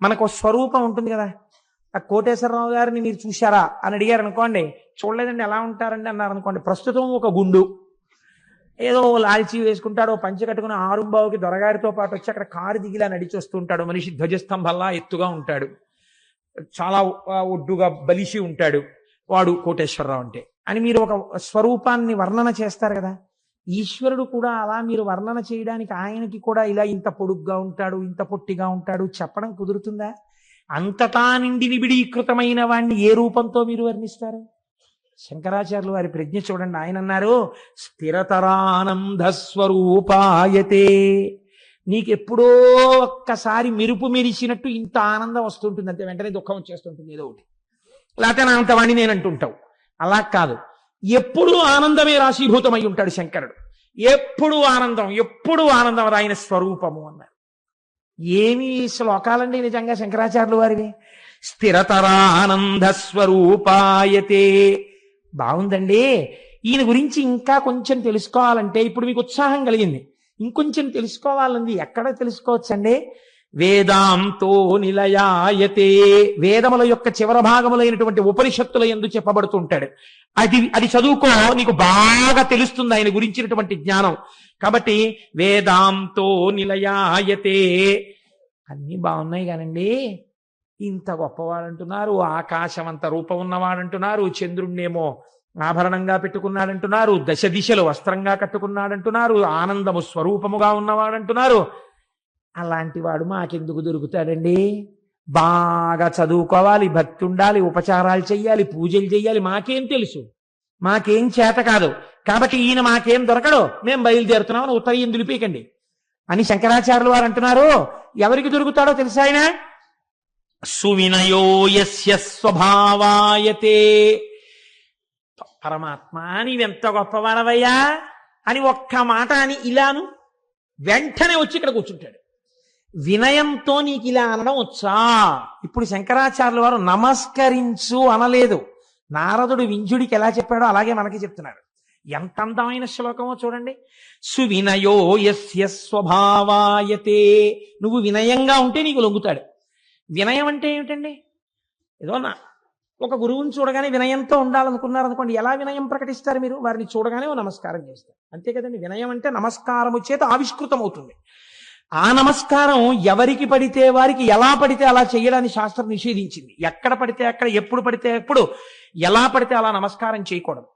మనకు స్వరూపం ఉంటుంది కదా. ఆ కోటేశ్వరరావు గారిని మీరు చూశారా అని అడిగారు అనుకోండి, చూడలేదండి ఎలా ఉంటారండి అన్నారు అనుకోండి, ప్రస్తుతం ఒక గుండు, ఏదో లాల్చీ వేసుకుంటాడు, పంచె కట్టుకుని ఆరుంబావుకి దొరగారితో పాటు వచ్చి అక్కడ కారు దిగిలా నడిచి వస్తుంటాడు. మనిషి ధ్వజస్తంభంలా ఎత్తుగా ఉంటాడు, చాలా ఒడ్డుగా బలిసి ఉంటాడు. వాడు కోటేశ్వరరావు అంటే అని మీరు ఒక స్వరూపాన్ని వర్ణన చేస్తారు కదా. ఈశ్వరుడు కూడా అలా మీరు వర్ణన చేయడానికి ఆయనకి కూడా ఇలా ఇంత పొడుగ్గా ఉంటాడు, ఇంత పొట్టిగా ఉంటాడు చెప్పడం కుదురుతుందా? అంతటా నిండి నిబిడీకృతమైన వాణ్ణి ఏ రూపంతో మీరు వర్ణిస్తారు? శంకరాచార్యులు వారి ప్రజ్ఞ చూడండి. ఆయన అన్నారు, స్థిరతరానంద స్వరూపాయతే. నీకెప్పుడో ఒక్కసారి మెరుపు మెరిసినట్టు ఇంత ఆనందం వస్తుంటుంది, అంతే వెంటనే దుఃఖం వచ్చేస్తుంటుంది ఏదో ఒకటి, లేకపోతే నా అంతవాణి నేను అంటుంటావు. అలా కాదు, ఎప్పుడూ ఆనందమే రాశీభూతమై ఉంటాడు శంకరుడు. ఎప్పుడు ఆనందం అది ఆయన స్వరూపము అన్నారు. ఏమి శ్లోకాలండి నిజంగా శంకరాచార్యులు వారివి. స్థిరతరానంద స్వరూపాయతే. బాగుందండి. ఈయన గురించి ఇంకా కొంచెం తెలుసుకోవాలంటే ఇప్పుడు మీకు ఉత్సాహం కలిగింది, ఇంకొంచెం తెలుసుకోవాలంది. ఎక్కడ తెలుసుకోవచ్చండి? వేదాంతో నిలయాయతే. వేదముల యొక్క చివర భాగములైనటువంటి ఉపనిషత్తుల యందు చెప్పబడుతుంటాడు. అది చదువుకో, నీకు బాగా తెలుస్తుంది ఆయన గురించినటువంటి జ్ఞానం. కాబట్టి వేదాంతో నిలయాయతే. అన్ని బాగున్నాయి కానండి, ఇంత గొప్పవాడంటున్నారు, ఆకాశం అంత రూపం ఉన్నవాడంటున్నారు, చంద్రుణ్ణేమో ఆభరణంగా పెట్టుకున్నాడంటున్నారు, దశ దిశలు వస్త్రంగా కట్టుకున్నాడంటున్నారు, ఆనందము స్వరూపముగా ఉన్నవాడంటున్నారు. అలాంటి వాడు మాకెందుకు దొరుకుతాడండి? బాగా చదువుకోవాలి, భక్తి ఉండాలి, ఉపచారాలు చెయ్యాలి, పూజలు చెయ్యాలి. మాకేం తెలుసు, మాకేం చేత కాదు. కాబట్టి ఈయన మాకేం దొరకడు, మేము బయలుదేరుతున్నామని ఉత్తరీయం దులిపేకండి అని శంకరాచార్యులు వారు అంటున్నారు. ఎవరికి దొరుకుతాడో తెలుసా ఆయన? సువినయో యస్య స్వభావాయతే. పరమాత్మ నీవెంత గొప్పవాడవయ్యా అని ఒక్క మాట అని ఇలాను వెంటనే వచ్చి ఇక్కడ కూర్చుంటాడు. వినయంతో నీకు ఇలా అనడం వచ్చా? ఇప్పుడు శంకరాచార్యుల వారు నమస్కరించు అనలేదు. నారదుడు వింజుడికి ఎలా చెప్పాడో అలాగే మనకి చెప్తున్నాడు. ఎంత అందమైన శ్లోకమో చూడండి. సువినయో యస్య స్వభావాయతే. నువ్వు వినయంగా ఉంటే నీకు లొంగుతాడు. వినయం అంటే ఏమిటండి? ఏదో ఒక గురువుని చూడగానే వినయంతో ఉండాలనుకున్నారనుకోండి, ఎలా వినయం ప్రకటిస్తారు మీరు? వారిని చూడగానే ఓ నమస్కారం చేస్తారు, అంతే కదండి. వినయం అంటే నమస్కారము చేత ఆవిష్కృతం అవుతుంది. ఆ నమస్కారం ఎవరికి పడితే వారికి, ఎలా పడితే అలా చేయడాన్ని శాస్త్రం నిషేధించింది. ఎక్కడ పడితే అక్కడ, ఎప్పుడు పడితే ఎప్పుడు, ఎలా పడితే అలా నమస్కారం చేయకూడదు.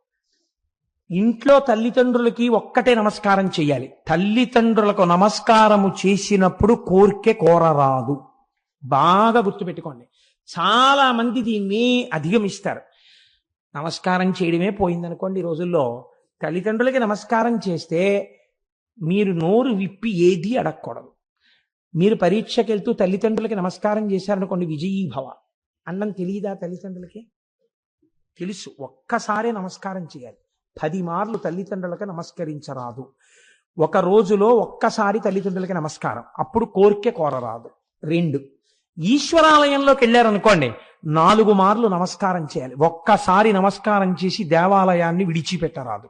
ఇంట్లో తల్లిదండ్రులకి ఒక్కటే నమస్కారం చేయాలి. తల్లిదండ్రులకు నమస్కారము చేసినప్పుడు కోరికే కోరరాదు. బాగా గుర్తుపెట్టుకోండి. చాలా మంది దీన్ని అధిగమిస్తారు. నమస్కారం చేయడమే పోయిందనుకోండి ఈ రోజుల్లో. తల్లిదండ్రులకి నమస్కారం చేస్తే మీరు నోరు విప్పి ఏది అడగకూడదు. మీరు పరీక్షకి వెళ్తూ తల్లిదండ్రులకి నమస్కారం చేశారనుకోండి, విజయీభవ అన్నం తెలియదా? తల్లిదండ్రులకి తెలుసు. ఒక్కసారే నమస్కారం చేయాలి. 10 మార్లు తల్లిదండ్రులకి నమస్కరించరాదు. ఒక రోజులో ఒక్కసారి తల్లిదండ్రులకి నమస్కారం, అప్పుడు కోరిక కోరరాదు. 2, ఈశ్వరాలయంలోకి వెళ్ళారనుకోండి 4 మార్లు నమస్కారం చేయాలి. ఒక్కసారి నమస్కారం చేసి దేవాలయాన్ని విడిచిపెట్టరాదు.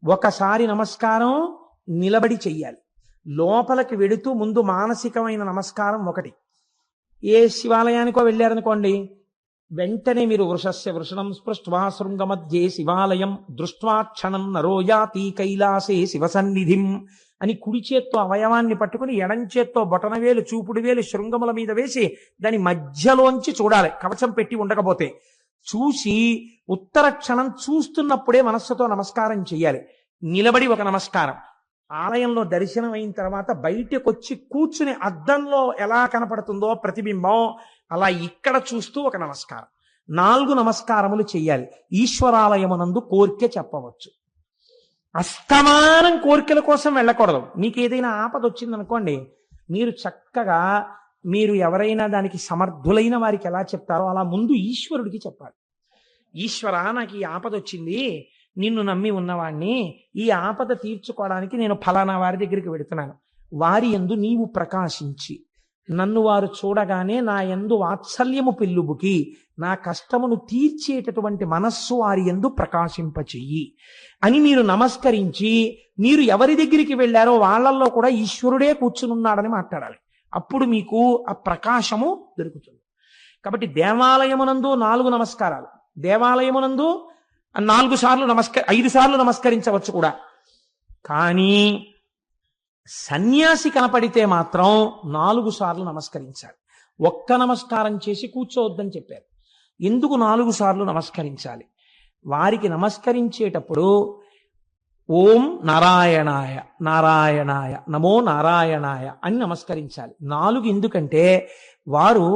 ఒకసారి నమస్కారం నిలబడి చెయ్యాలి. లోపలికి వెడుతూ ముందు మానసికమైన నమస్కారం ఒకటి. ఏ శివాలయానికో వెళ్ళారనుకోండి, వెంటనే మీరు వృషస్య వృషణం స్పృష్ట్వా శృంగమధ్యే శివాలయం దృష్ట్వా క్షణం నరోయాతి కైలాసే శివసన్నిధిం అని కుడి చేత్తో అవయవాన్ని పట్టుకుని ఎడం చేత్తో బొటనవేలు చూపుడు వేలు శృంగముల మీద వేసి దాని మధ్యలోంచి చూడాలి, కవచం పెట్టి ఉండకపోతే. చూసి ఉత్తర క్షణం చూస్తున్నప్పుడే మనస్సుతో నమస్కారం చెయ్యాలి. నిలబడి ఒక నమస్కారం. ఆలయంలో దర్శనం అయిన తర్వాత బయటకు వచ్చి కూర్చుని అద్దంలో ఎలా కనపడుతుందో ప్రతిబింబం, అలా ఇక్కడ చూస్తూ ఒక నమస్కారం. 4 నమస్కారములు చెయ్యాలి. ఈశ్వరాలయమునందు కోరిక చెప్పవచ్చు. అస్తమానం కోరికల కోసం వెళ్ళకూడదు. మీకు ఏదైనా ఆపద వచ్చిందనుకోండి, మీరు చక్కగా మీరు ఎవరైనా దానికి సమర్థులైన వారికి ఎలా చెప్తారో అలా ముందు ఈశ్వరుడికి చెప్పాలి. ఈశ్వర, నాకు ఈ ఆపద వచ్చింది, నిన్ను నమ్మి ఉన్నవాణ్ణి, ఈ ఆపద తీర్చుకోవడానికి నేను ఫలానా వారి దగ్గరికి వెడుతున్నాను. వారి యందు నీవు ప్రకాశించి నన్ను వారు చూడగానే నా యందు వాత్సల్యము పెళ్ళుబుకి నా కష్టమును తీర్చేటటువంటి మనస్సు వారి యందు ప్రకాశింపచెయ్యి అని మీరు నమస్కరించి, మీరు ఎవరి దగ్గరికి వెళ్ళారో వాళ్ళల్లో కూడా ఈశ్వరుడే కూర్చునున్నాడని మాట్లాడాలి. అప్పుడు మీకు ఆ ప్రకాశము దొరుకుతుంది. కాబట్టి దేవాలయమునందు 4 నమస్కారాలు, దేవాలయమునందు 4 సార్లు 5 సార్లు నమస్కరించవచ్చు కూడా. కానీ సన్యాసి కనపడితే మాత్రం 4 సార్లు నమస్కరించాలి. ఒక్క నమస్కారం చేసి కూర్చోవద్దని చెప్పారు. ఎందుకు 4 సార్లు నమస్కరించాలి? వారికి నమస్కరించేటప్పుడు ఓం నారాయణాయ నారాయణాయ నమో నారాయణాయ అని నమస్కరించాలి. 4 ఎందుకంటే వారు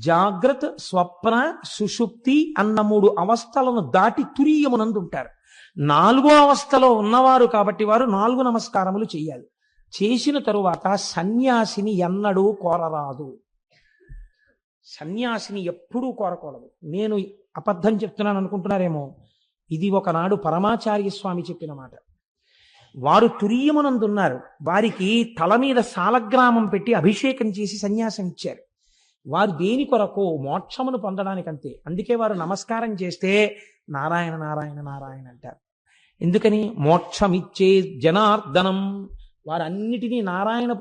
జాగ్రత్త, స్వప్న, సుషుప్తి అన్న 3 అవస్థలను దాటి తురీయమునందు ఉంటారు. 4వ అవస్థలో ఉన్నవారు కాబట్టి వారు 4 నమస్కారములు చేయాలి. చేసిన తరువాత సన్యాసిని ఎన్నడూ కోరరాదు. సన్యాసిని ఎప్పుడూ కోరకూడదు. నేను అబద్ధం చెప్తున్నాను అనుకుంటున్నారేమో, ఇది ఒకనాడు పరమాచార్య స్వామి చెప్పిన మాట. వారు తురీయమునందున్నారు. వారికి తల మీద సాలగ్రామం పెట్టి అభిషేకం చేసి సన్యాసం ఇచ్చారు. వారు దేని కొరకు? మోక్షమును పొందడానికంతే. అందుకే వారు నమస్కారం చేస్తే నారాయణ నారాయణ నారాయణ అంటారు. ఎందుకని? మోక్షమిచ్చే జనార్దనం. వారు అన్నిటినీ నారాయణ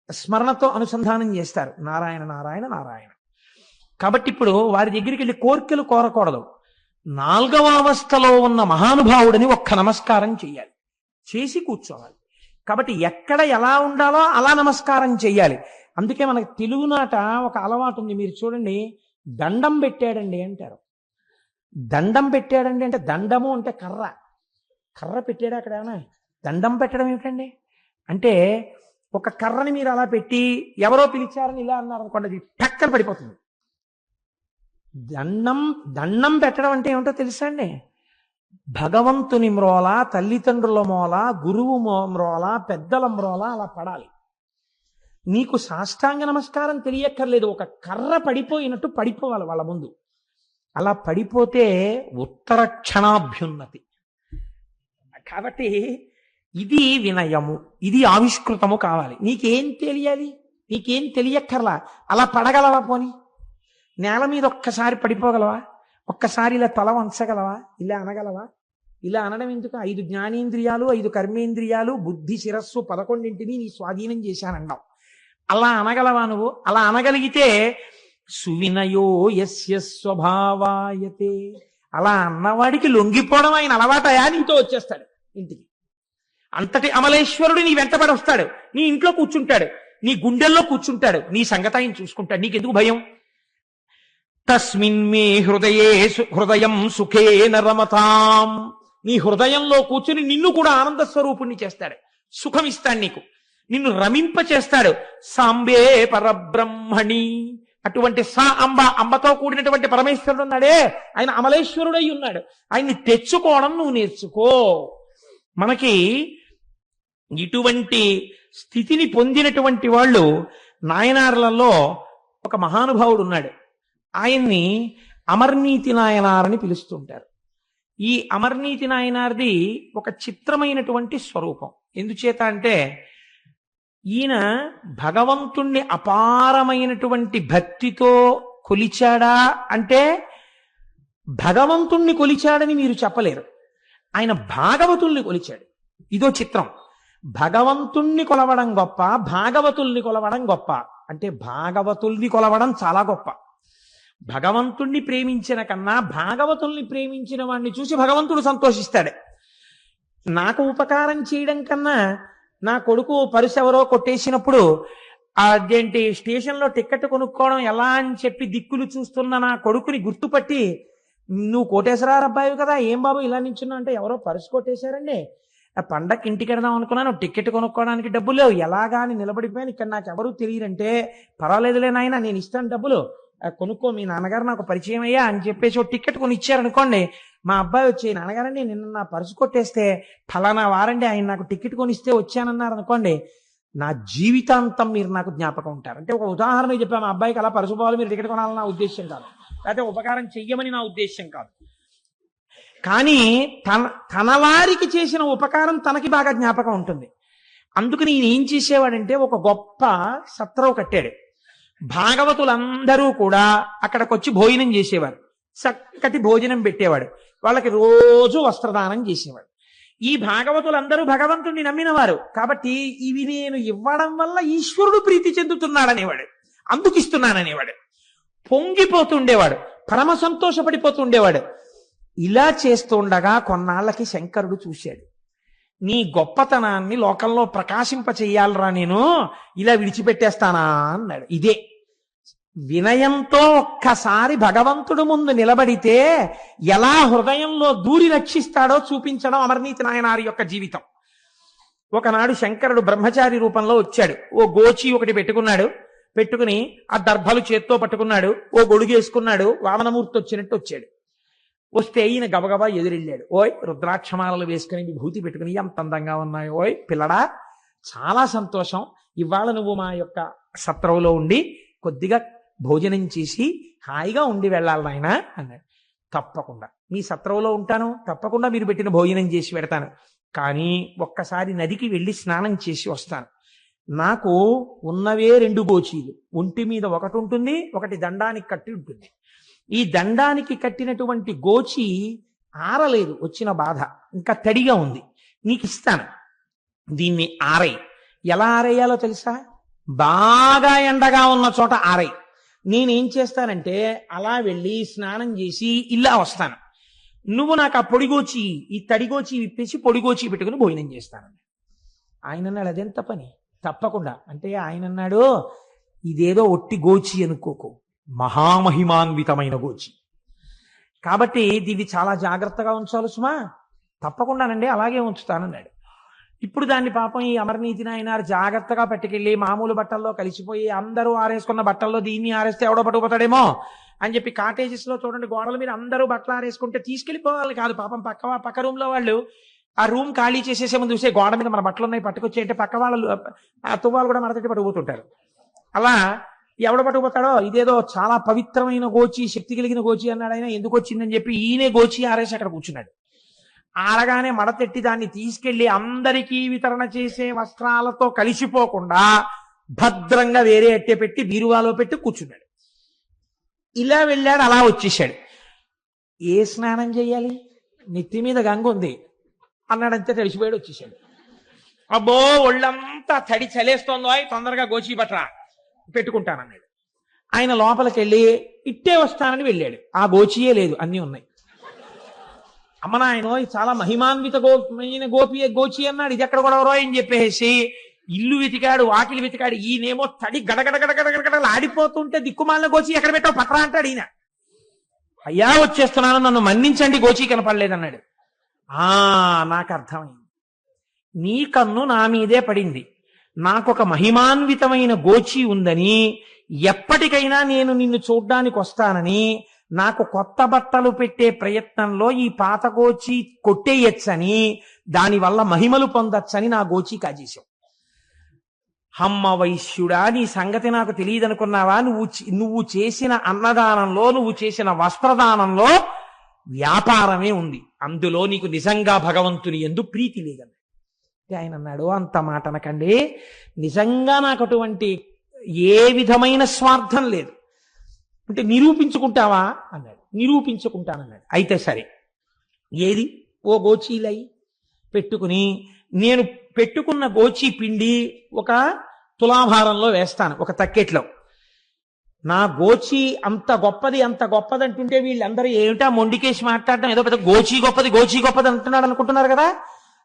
స్మరణతో అనుసంధానం చేస్తారు. నారాయణ నారాయణ నారాయణ. కాబట్టి ఇప్పుడు వారి దగ్గరికి వెళ్ళి కోర్కెలు కోరకూడదు. 4వ అవస్థలో ఉన్న మహానుభావుడిని ఒక్క నమస్కారం చెయ్యాలి, చేసి కూర్చోవాలి. కాబట్టి ఎక్కడ ఎలా ఉండాలో అలా నమస్కారం చెయ్యాలి. అందుకే మనకి తెలుగునాట ఒక అలవాటు ఉంది. మీరు చూడండి, దండం పెట్టాడండి అంటారు. దండం పెట్టాడండి అంటే దండము అంటే కర్ర. కర్ర పెట్టాడు అక్కడ. ఏమైనా దండం పెట్టడం ఏమిటండి అంటే, ఒక కర్రని మీరు అలా పెట్టి ఎవరో పిలిచారని ఇలా అన్నారు అనుకోండి, అది టక్కన పడిపోతుంది. దండం పెట్టడం అంటే ఏమిటో తెలుసా అండి? భగవంతుని మ్రోల, తల్లిదండ్రుల మోల, గురువు మ్రోల, పెద్దల మ్రోల అలా పడాలి. నీకు సాష్టాంగ నమస్కారం తెలియక్కర్లేదు. ఒక కర్ర పడిపోయినట్టు పడిపోవాలి వాళ్ళ ముందు. అలా పడిపోతే ఉత్తర క్షణాభ్యున్నతి. కాబట్టి ఇది వినయము, ఇది ఆవిష్కృతము కావాలి. నీకేం తెలియాలి? నీకేం తెలియక్కర్లా. అలా పడగలవా? పోని నేల మీద ఒక్కసారి పడిపోగలవా? ఒక్కసారి ఇలా తల వంచగలవా? ఇలా అనగలవా? ఇలా అనడం ఎందుకు? 5 జ్ఞానేంద్రియాలు, 5 కర్మేంద్రియాలు, బుద్ధి, శిరస్సు 11ని నీ స్వాధీనం చేశానన్నావు. అలా అనగలవా నువ్వు? అలా అనగలిగితే సువినయో యస్య స్వభావాయతే. అలా అన్నవాడికి లొంగిపోవడం ఆయన అలవాటయా? నీతో వచ్చేస్తాడు ఇంటికి. అంతటి అమలేశ్వరుడు నీ వెంటబడి వస్తాడు, నీ ఇంట్లో కూర్చుంటాడు, నీ గుండెల్లో కూర్చుంటాడు, నీ సంగతి ఆయన చూసుకుంటాడు. నీకెందుకు భయం? తస్మిన్ మే హృదయం సుఖేన రమతాం. నీ హృదయంలో కూర్చుని నిన్ను కూడా ఆనంద స్వరూపుణ్ణి చేస్తాడు, సుఖమిస్తాడు నీకు, నిన్ను రమింప చేస్తాడు. సాంబే పరబ్రహ్మణి. అటువంటి అంబతో కూడినటువంటి పరమేశ్వరుడు ఉన్నాడే, ఆయన అమలేశ్వరుడై ఉన్నాడు. ఆయన్ని తెచ్చుకోవడం నువ్వు నేర్చుకో. మనకి ఇటువంటి స్థితిని పొందినటువంటి వాళ్ళు నాయనార్లలో ఒక మహానుభావుడు ఉన్నాడు. ఆయన్ని అమర్నీతి నాయనారని పిలుస్తుంటారు. ఈ అమర్నీతి నాయనార్ది ఒక చిత్రమైనటువంటి స్వరూపం. ఎందుచేత అంటే ఈయన భగవంతుణ్ణి అపారమైనటువంటి భక్తితో కొలిచాడా అంటే భగవంతుణ్ణి కొలిచాడని మీరు చెప్పలేరు. ఆయన భాగవతుల్ని కొలిచాడు. ఇదో చిత్రం. భగవంతుణ్ణి కొలవడం గొప్ప, భాగవతుల్ని కొలవడం గొప్ప. అంటే భాగవతుల్ని కొలవడం చాలా గొప్ప. భగవంతుణ్ణి ప్రేమించిన కన్నా భాగవతుల్ని ప్రేమించిన వాడిని చూసి భగవంతుడు సంతోషిస్తాడు. నాకు ఉపకారం చేయడం కన్నా నా కొడుకు పరుసు ఎవరో కొట్టేసినప్పుడు అదేంటి స్టేషన్లో టికెట్ కొనుక్కోవడం ఎలా అని చెప్పి దిక్కులు చూస్తున్న నా కొడుకుని గుర్తుపట్టి, నువ్వు కోటేశ్వరారు అబ్బాయి కదా, ఏం బాబు ఇలా నించున్నా అంటే, ఎవరో పరుసు కొట్టేశారండి, ఆ పండక్కి ఇంటికి వెడదాం అనుకున్నాను, టికెట్ కొనుక్కోవడానికి డబ్బులు లేవు, ఎలాగా అని నిలబడిపోయాను, ఇక్కడ నాకు ఎవరు తెలియదంటే, పర్వాలేదులే నాయన నేను ఇస్తాను డబ్బులు, కొనుక్కో, మీ నాన్నగారు నాకు పరిచయం అయ్యా అని చెప్పేసి ఒక టికెట్ కొని ఇచ్చారనుకోండి. మా అబ్బాయి వచ్చి, నాన్నగారండి నిన్న నా పరుసు కొట్టేస్తే ఫలానా వారండి ఆయన నాకు టికెట్ కొనిస్తే వచ్చానన్నారు అనుకోండి, నా జీవితాంతం మీరు నాకు జ్ఞాపకం ఉంటారు. అంటే ఒక ఉదాహరణ చెప్పాను, మా అబ్బాయికి అలా పరుసు పోవాలి, మీరు టికెట్ కొనాలని నా ఉద్దేశం కాదు, లేకపోతే ఉపకారం చెయ్యమని నా ఉద్దేశం కాదు. కానీ తన వారికి చేసిన ఉపకారం తనకి బాగా జ్ఞాపకం ఉంటుంది. అందుకని ఈయన ఏం చేసేవాడంటే ఒక గొప్ప సత్రం కట్టాడు. భాగవతులందరూ కూడా అక్కడికి వచ్చి భోజనం చేసేవారు. చక్కటి భోజనం పెట్టేవాడు. వాళ్ళకి రోజు వస్త్రదానం చేసేవాడు. ఈ భాగవతులందరూ భగవంతుడిని నమ్మినవారు కాబట్టి ఇవి నేను ఇవ్వడం వల్ల ఈశ్వరుడు ప్రీతి చెందుతున్నాడనేవాడు, అందుకు ఇస్తున్నాననేవాడు. పొంగిపోతుండేవాడు, పరమ సంతోషపడిపోతుండేవాడు. ఇలా చేస్తుండగా కొన్నాళ్ళకి శంకరుడు చూశాడు, నీ గొప్పతనాన్ని లోకంలో ప్రకాశింప చెయ్యాలరా, నేను ఇలా విడిచిపెట్టేస్తానా అన్నాడు. ఇదే వినయంతో ఒక్కసారి భగవంతుడు ముందు నిలబడితే ఎలా హృదయంలో దూరి రక్షిస్తాడో చూపించడం అమర్నీతి నాయనారి యొక్క జీవితం. ఒకనాడు శంకరుడు బ్రహ్మచారి రూపంలో వచ్చాడు. ఓ గోచి ఒకటి పెట్టుకున్నాడు. పెట్టుకుని ఆ దర్భలు చేత్తో పట్టుకున్నాడు. ఓ గొడుగేసుకున్నాడు. వామనమూర్తి వచ్చినట్టు వచ్చాడు. వస్తే ఈయన గబగబా ఎదురెళ్ళాడు. ఓయ్ రుద్రాక్షమాలలు వేసుకుని విభూతి పెట్టుకుని ఎంత అందంగా ఉన్నాయి ఓయ్ పిల్లడా, చాలా సంతోషం, ఇవాళ నువ్వు మా యొక్క సత్రంలో ఉండి కొద్దిగా భోజనం చేసి హాయిగా ఉండి వెళ్ళాలి నాయన అన్నాడు. తప్పకుండా మీ సత్రంలో ఉంటాను, తప్పకుండా మీరు పెట్టిన భోజనం చేసి పెడతాను, కానీ ఒక్కసారి నదికి వెళ్ళి స్నానం చేసి వస్తాను. నాకు ఉన్నవే 2 గోచీలు, ఒంటి మీద ఒకటి ఉంటుంది, ఒకటి దండానికి కట్టి ఉంటుంది. ఈ దండానికి కట్టినటువంటి గోచి ఆరలేదు, వచ్చిన బాధ ఇంకా తడిగా ఉంది, నీకు ఇస్తాను, దీన్ని ఆరై. ఎలా ఆరేయాలో తెలుసా? బాగా ఎండగా ఉన్న చోట ఆరై. నేనేం చేస్తానంటే అలా వెళ్ళి స్నానం చేసి ఇలా వస్తాను. నువ్వు నాకు ఆ పొడిగోచి, ఈ తడిగోచి విప్పేసి పొడిగోచి పెట్టుకుని భోజనం చేస్తాను. ఆయన అన్నాడు అదెంత పని, తప్పకుండా. అంటే ఆయన అన్నాడు ఇదేదో ఒట్టి గోచి అనుకోకు, మహామహిమాన్వితమైన గోచి, కాబట్టి దీన్ని చాలా జాగ్రత్తగా ఉంచాలి సుమా. తప్పకుండానండి అలాగే ఉంచుతానన్నాడు. ఇప్పుడు దాన్ని పాపం ఈ అమరనీతి నాయనారు జాగ్రత్తగా పట్టుకెళ్ళి మామూలు బట్టల్లో కలిసిపోయి అందరూ ఆరేసుకున్న బట్టల్లో దీన్ని ఆరేస్తే ఎవడో పట్టుకుపోతాడేమో అని చెప్పి కాటేజెస్ లో చూడండి గోడల మీద అందరూ బట్టలు ఆరేసుకుంటే తీసుకెళ్లిపోవాలి కాదు, పాపం పక్క రూమ్ లో వాళ్ళు ఆ రూమ్ ఖాళీ చేసేసే ముందు చూసే గోడ మీద మన బట్టలు ఉన్నాయి పట్టుకొచ్చి అంటే పక్క వాళ్ళు ఆ తువ్వాలు కూడా మడతట్టి పట్టుకుపోతుంటారు. అలా ఎవడ పట్టుకుపోతాడో ఇదేదో చాలా పవిత్రమైన గోచి, శక్తి కలిగిన గోచి అన్నాడు ఆయన. ఎందుకు వచ్చిందని చెప్పి ఈయనే గోచి ఆరేసి అక్కడ కూర్చున్నాడు. ఆడగానే మడతెట్టి దాన్ని తీసుకెళ్లి అందరికీ వితరణ చేసే వస్త్రాలతో కలిసిపోకుండా భద్రంగా వేరే అట్టే పెట్టి బీరువాలో పెట్టి కూర్చున్నాడు. ఇలా వెళ్ళాడు, అలా వచ్చేసాడు. ఏ స్నానం చేయాలి, నెత్తి మీద గంగ ఉంది అన్నాడంతే తెలిసిపోయాడు, వచ్చేసాడు. అబ్బో ఒళ్ళంతా తడి చలేస్తోందో తొందరగా గోచి బట్రా పెట్టుకుంటానన్నాడు. ఆయన లోపలికి వెళ్ళి ఇట్టే వస్తానని వెళ్ళాడు. ఆ గోచియే లేదు, అన్నీ ఉన్నాయి. అమ్మ నాయన చాలా మహిమాన్విత గోచి అన్నాడు, ఇది ఎక్కడ కూడా అని చెప్పేసి ఇల్లు వెతికాడు, వాకిలి వెతికాడు. ఈయనేమో తడి గడగడగడగడగడలు ఆడిపోతుంటే దిక్కుమాలిన గోచి ఎక్కడ పెట్టావు పట్రా అంటాడు ఈయన. అయ్యా వచ్చేస్తున్నాను, నన్ను మన్నించండి, గోచి కనపడలేదన్నాడు. నాకు అర్థమైంది, నీ కన్ను నా మీదే పడింది, నాకొక మహిమాన్వితమైన గోచి ఉందని, ఎప్పటికైనా నేను నిన్ను చూడ్డానికి వస్తానని, నాకు కొత్త బట్టలు పెట్టే ప్రయత్నంలో ఈ పాత గోచి కొట్టేయచ్చని, దానివల్ల మహిమలు పొందొచ్చని నా గోచి కాజేశావు. హమ్మ వైశ్యుడా, నీ సంగతి నాకు తెలియదనుకున్నావా? నువ్వు చేసిన అన్నదానంలో, నువ్వు చేసిన వస్త్రదానంలో వ్యాపారమే ఉంది, అందులో నీకు నిజంగా భగవంతుని యందు ప్రీతి లేదన్నాడు. ఆయన అన్నాడు అంత మాట అనకండి, నిజంగా నాకు అటువంటి ఏ విధమైన స్వార్థం లేదు. అంటే నిరూపించుకుంటావా అన్నాడు. నిరూపించుకుంటానన్నాడు. అయితే సరే, ఏది ఓ గోచీలై పెట్టుకుని, నేను పెట్టుకున్న గోచి పిండి ఒక తులాభారంలో వేస్తాను, ఒక తక్కెట్లో. నా గోచి అంత గొప్పది అంటుంటే వీళ్ళందరూ ఏమిటా మొండికేసి మాట్లాడడం, ఏదో పెద్ద గోచి గొప్పది అంటున్నాడు అనుకుంటున్నారు కదా.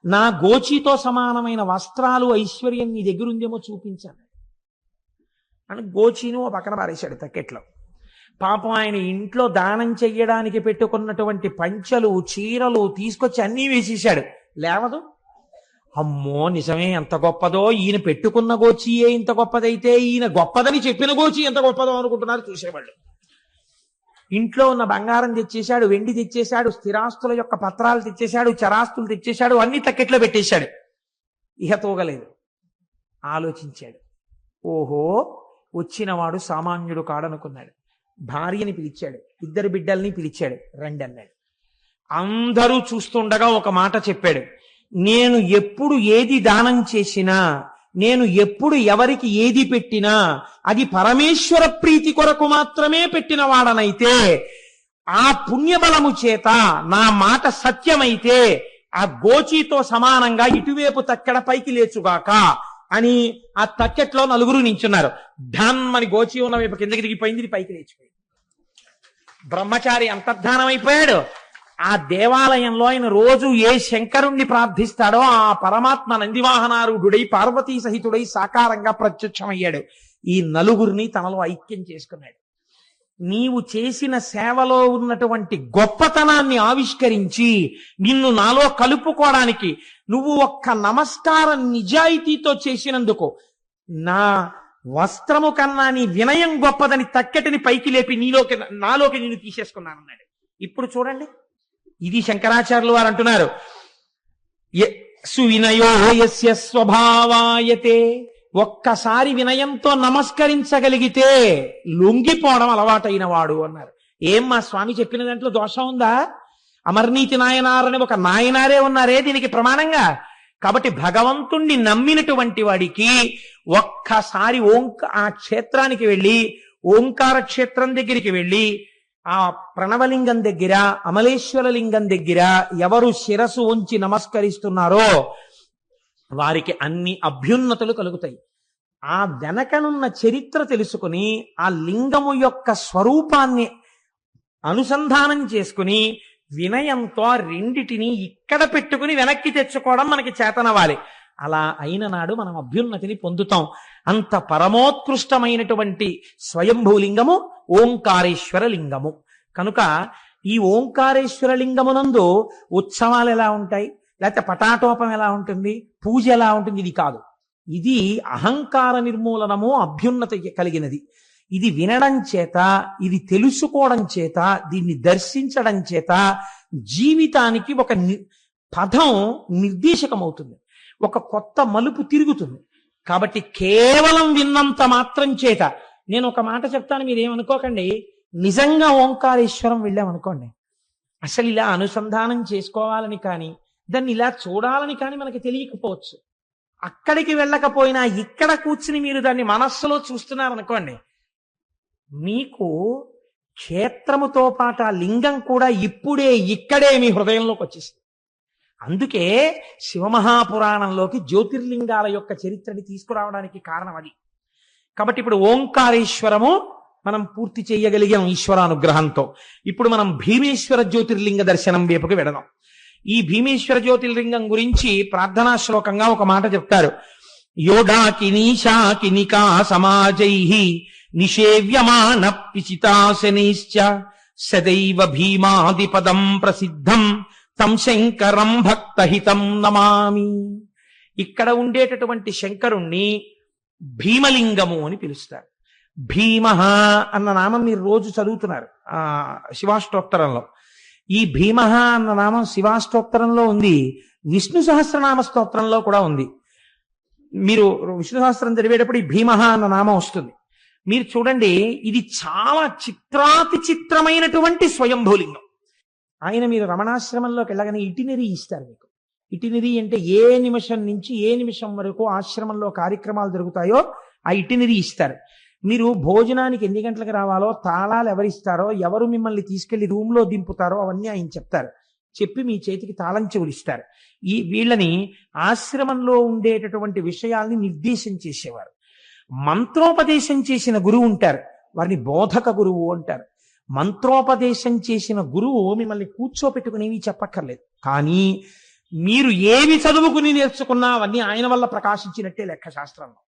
నా గోచితో సమానమైన వస్త్రాలు, ఐశ్వర్యం నీ దగ్గర ఉందేమో చూపించాను అని గోచిని ఓ పక్కన పారేశాడు తక్కెట్లో. పాపం ఆయన ఇంట్లో దానం చెయ్యడానికి పెట్టుకున్నటువంటి పంచలు, చీరలు తీసుకొచ్చి అన్నీ వేసేశాడు, లేవదు. అమ్మో నిజమే, ఎంత గొప్పదో, ఈయన పెట్టుకున్న గోచియే ఇంత గొప్పదైతే ఈయన గొప్పదని చెప్పిన గోచి ఎంత గొప్పదో అనుకుంటున్నారు చూసేవాళ్ళు. ఇంట్లో ఉన్న బంగారం తెచ్చేశాడు, వెండి తెచ్చేశాడు, స్థిరాస్తుల యొక్క పత్రాలు తెచ్చేశాడు, చరాస్తులు తెచ్చేశాడు, అన్ని తక్కెట్లో పెట్టేశాడు. ఇహ తోగలేదు. ఆలోచించాడు, ఓహో వచ్చినవాడు సామాన్యుడు కాడనుకున్నాడు. భార్యని పిలిచాడు, 2 బిడ్డల్ని పిలిచాడు, రండి అన్నాడు. అందరూ చూస్తుండగా ఒక మాట చెప్పాడు, నేను ఎప్పుడు ఏది దానం చేసినా, నేను ఎప్పుడు ఎవరికి ఏది పెట్టినా అది పరమేశ్వర ప్రీతి కొరకు మాత్రమే పెట్టిన వాడనైతే, ఆ పుణ్యబలము చేత నా మాట సత్యమైతే ఆ గోచితో సమానంగా ఇటువైపు తక్కెడ పైకి లేచుగాక అని ఆ తక్కెట్లో 4 నించున్నారు. ధన్మని గోచి ఉన్న వైపు కిందకి దిగిపోయింది, ఇది పైకి లేచిపోయింది. బ్రహ్మచారి అంతర్ధానం అయిపోయాడు. ఆ దేవాలయంలో ఆయన రోజు ఏ శంకరుణ్ణి ప్రార్థిస్తాడో ఆ పరమాత్మ నందివాహనారూఢుడై పార్వతీ సహితుడై సాకారంగా ప్రత్యక్షమయ్యాడు. ఈ నలుగురిని తనలో ఐక్యం చేసుకున్నాడు. నీవు చేసిన సేవలో ఉన్నటువంటి గొప్పతనాన్ని ఆవిష్కరించి నిన్ను నాలో కలుపుకోవడానికి నువ్వు ఒక్క నమస్కారం నిజాయితీతో చేసినందుకు నా వస్త్రము కన్నా నీ వినయం గొప్పదని తక్కెటిని పైకి లేపి నాలోకి నేను తీసేసుకున్నానన్నాడు. ఇప్పుడు చూడండి, ఇది శంకరాచార్యులు వారు అంటున్నారు, సువినయో యస్య స్వభావాయతే. ఒక్కసారి వినయంతో నమస్కరించగలిగితే లొంగిపోవడం అలవాటైన వాడు అన్నారు. ఏం మా స్వామి చెప్పిన దాంట్లో దోషం ఉందా? అమర్నీతి నాయనారని ఒక నాయనారే ఉన్నారే దీనికి ప్రమాణంగా. కాబట్టి భగవంతుణ్ణి నమ్మినటువంటి వాడికి ఒక్కసారి ఆ క్షేత్రానికి వెళ్ళి, ఓంకార క్షేత్రం దగ్గరికి వెళ్ళి, ఆ ప్రణవలింగం దగ్గర, అమలేశ్వర లింగం దగ్గర ఎవరు శిరసు ఉంచి నమస్కరిస్తున్నారో వారికి అన్ని అభ్యున్నతులు కలుగుతాయి. ఆ వెనకనున్న చరిత్ర తెలుసుకుని ఆ లింగము యొక్క స్వరూపాన్ని అనుసంధానం చేసుకుని వినయంతో రెండిటిని ఇక్కడ పెట్టుకుని వెనక్కి తెచ్చుకోవడం మనకి చేతనవాలి. అలా అయిన నాడు మనం అభ్యున్నతిని పొందుతాం. అంత పరమోత్కృష్టమైనటువంటి స్వయంభూలింగము ఓంకారేశ్వర లింగము. కనుక ఈ ఓంకారేశ్వర లింగమునందు ఉత్సవాలు ఎలా ఉంటాయి, లేకపోతే పటాటోపం ఎలా ఉంటుంది, పూజ ఎలా ఉంటుంది, ఇది కాదు. ఇది అహంకార నిర్మూలనము, అభ్యున్నతి కలిగినది. ఇది వినడం చేత, ఇది తెలుసుకోవడం చేత, దీన్ని దర్శించడం చేత జీవితానికి ఒక పదం నిర్దేశకమవుతుంది, ఒక కొత్త మలుపు తిరుగుతుంది. కాబట్టి కేవలం విన్నంత మాత్రం చేత, నేను ఒక మాట చెప్తాను, మీరేమనుకోకండి, నిజంగా ఓంకారేశ్వరం వెళ్ళామనుకోండి, అసలు ఇలా అనుసంధానం చేసుకోవాలని కానీ, దాన్ని ఇలా చూడాలని కానీ మనకి తెలియకపోవచ్చు. అక్కడికి వెళ్ళకపోయినా ఇక్కడ కూర్చుని మీరు దాన్ని మనస్సులో చూస్తున్నారనుకోండి, మీకు క్షేత్రముతో పాటు ఆ లింగం కూడా ఇప్పుడే ఇక్కడే మీ హృదయంలోకి వచ్చేసింది. అందుకే శివమహాపురాణంలోకి జ్యోతిర్లింగాల యొక్క చరిత్రని తీసుకురావడానికి కారణం అది. కాబట్టి ఇప్పుడు ఓంకారేశ్వరము మనం పూర్తి చేయగలిగాం ఈశ్వరానుగ్రహంతో. ఇప్పుడు మనం భీమేశ్వర జ్యోతిర్లింగ దర్శనం వైపుకి వెడదాం. ఈ భీమేశ్వర జ్యోతిర్లింగం గురించి ప్రార్థనా శ్లోకంగా ఒక మాట చెప్తారు. యోడాకినీశాకినికా సమాజైః నిషేవ్యమాన పిచితాశనైశ్చ సదైవ భీమాదిపదం ప్రసిద్ధం తం శంకరం భక్తహితం నమామి. ఇక్కడ ఉండేటటువంటి శంకరుణ్ణి భీమలింగము అని పిలుస్తారు. భీమ అన్న నామం మీరు రోజు చదువుతున్నారు శివాష్టోత్తరంలో. ఈ భీమ అన్న నామం శివాష్టోత్తరంలో ఉంది, విష్ణు సహస్రనామ స్తోత్రంలో కూడా ఉంది. మీరు విష్ణు సహస్రం చదివేటప్పుడు ఈ భీమ అన్న నామం వస్తుంది. మీరు చూడండి, ఇది చాలా చిత్రాతి చిత్రమైనటువంటి స్వయంభూలింగం. ఆయన మీరు రమణాశ్రమంలోకి వెళ్ళగానే ఇటినరీ ఇస్తారు మీకు. ఇటినరీ అంటే ఏ నిమిషం నుంచి ఏ నిమిషం వరకు ఆశ్రమంలో కార్యక్రమాలు జరుగుతాయో ఆ ఇటినరీ ఇస్తారు. మీరు భోజనానికి ఎన్ని గంటలకు రావాలో, తాళాలు ఎవరిస్తారో, ఎవరు మిమ్మల్ని తీసుకెళ్లి రూమ్లో దింపుతారో అవన్నీ ఆయన చెప్తారు. చెప్పి మీ చేతికి తాళం చెవులు ఇస్తారు. వీళ్ళని ఆశ్రమంలో ఉండేటటువంటి విషయాల్ని నిర్దేశం చేసేవారు. మంత్రోపదేశం చేసిన గురువు ఉంటారు, వారిని బోధక గురువు అంటారు. మంత్రోపదేశం చేసిన గురువు మిమ్మల్ని కూర్చోపెట్టుకునేవి చెప్పక్కర్లేదు, కానీ మీరు ఏవి చదువుకుని నేర్చుకున్నా అవన్నీ ఆయన వల్ల ప్రకాశించినట్టే లెక్క శాస్త్రంలో.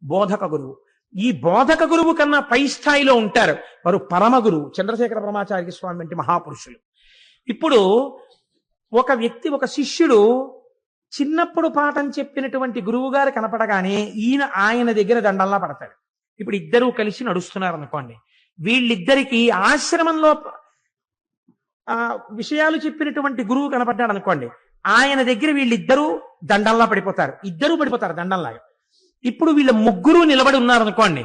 బోధక గురువు. ఈ బోధక గురువు కన్నా పై స్థాయిలో ఉంటారు వారు పరమ గురువు, చంద్రశేఖర బ్రహ్మచార్య స్వామి వంటి మహాపురుషులు. ఇప్పుడు ఒక వ్యక్తి, ఒక శిష్యుడు చిన్నప్పుడు పాఠం చెప్పినటువంటి గురువు గారు కనపడగానే ఆయన దగ్గర దండల్లా పడతాడు. ఇప్పుడు ఇద్దరూ కలిసి నడుస్తున్నారు అనుకోండి, వీళ్ళిద్దరికి ఆశ్రమంలో విషయాలు చెప్పినటువంటి గురువు కనపడ్డాడు అనుకోండి, ఆయన దగ్గర వీళ్ళిద్దరూ దండల్లా పడిపోతారు, ఇద్దరూ పడిపోతారు దండంలాగా. ఇప్పుడు వీళ్ళ ముగ్గురు నిలబడి ఉన్నారనుకోండి,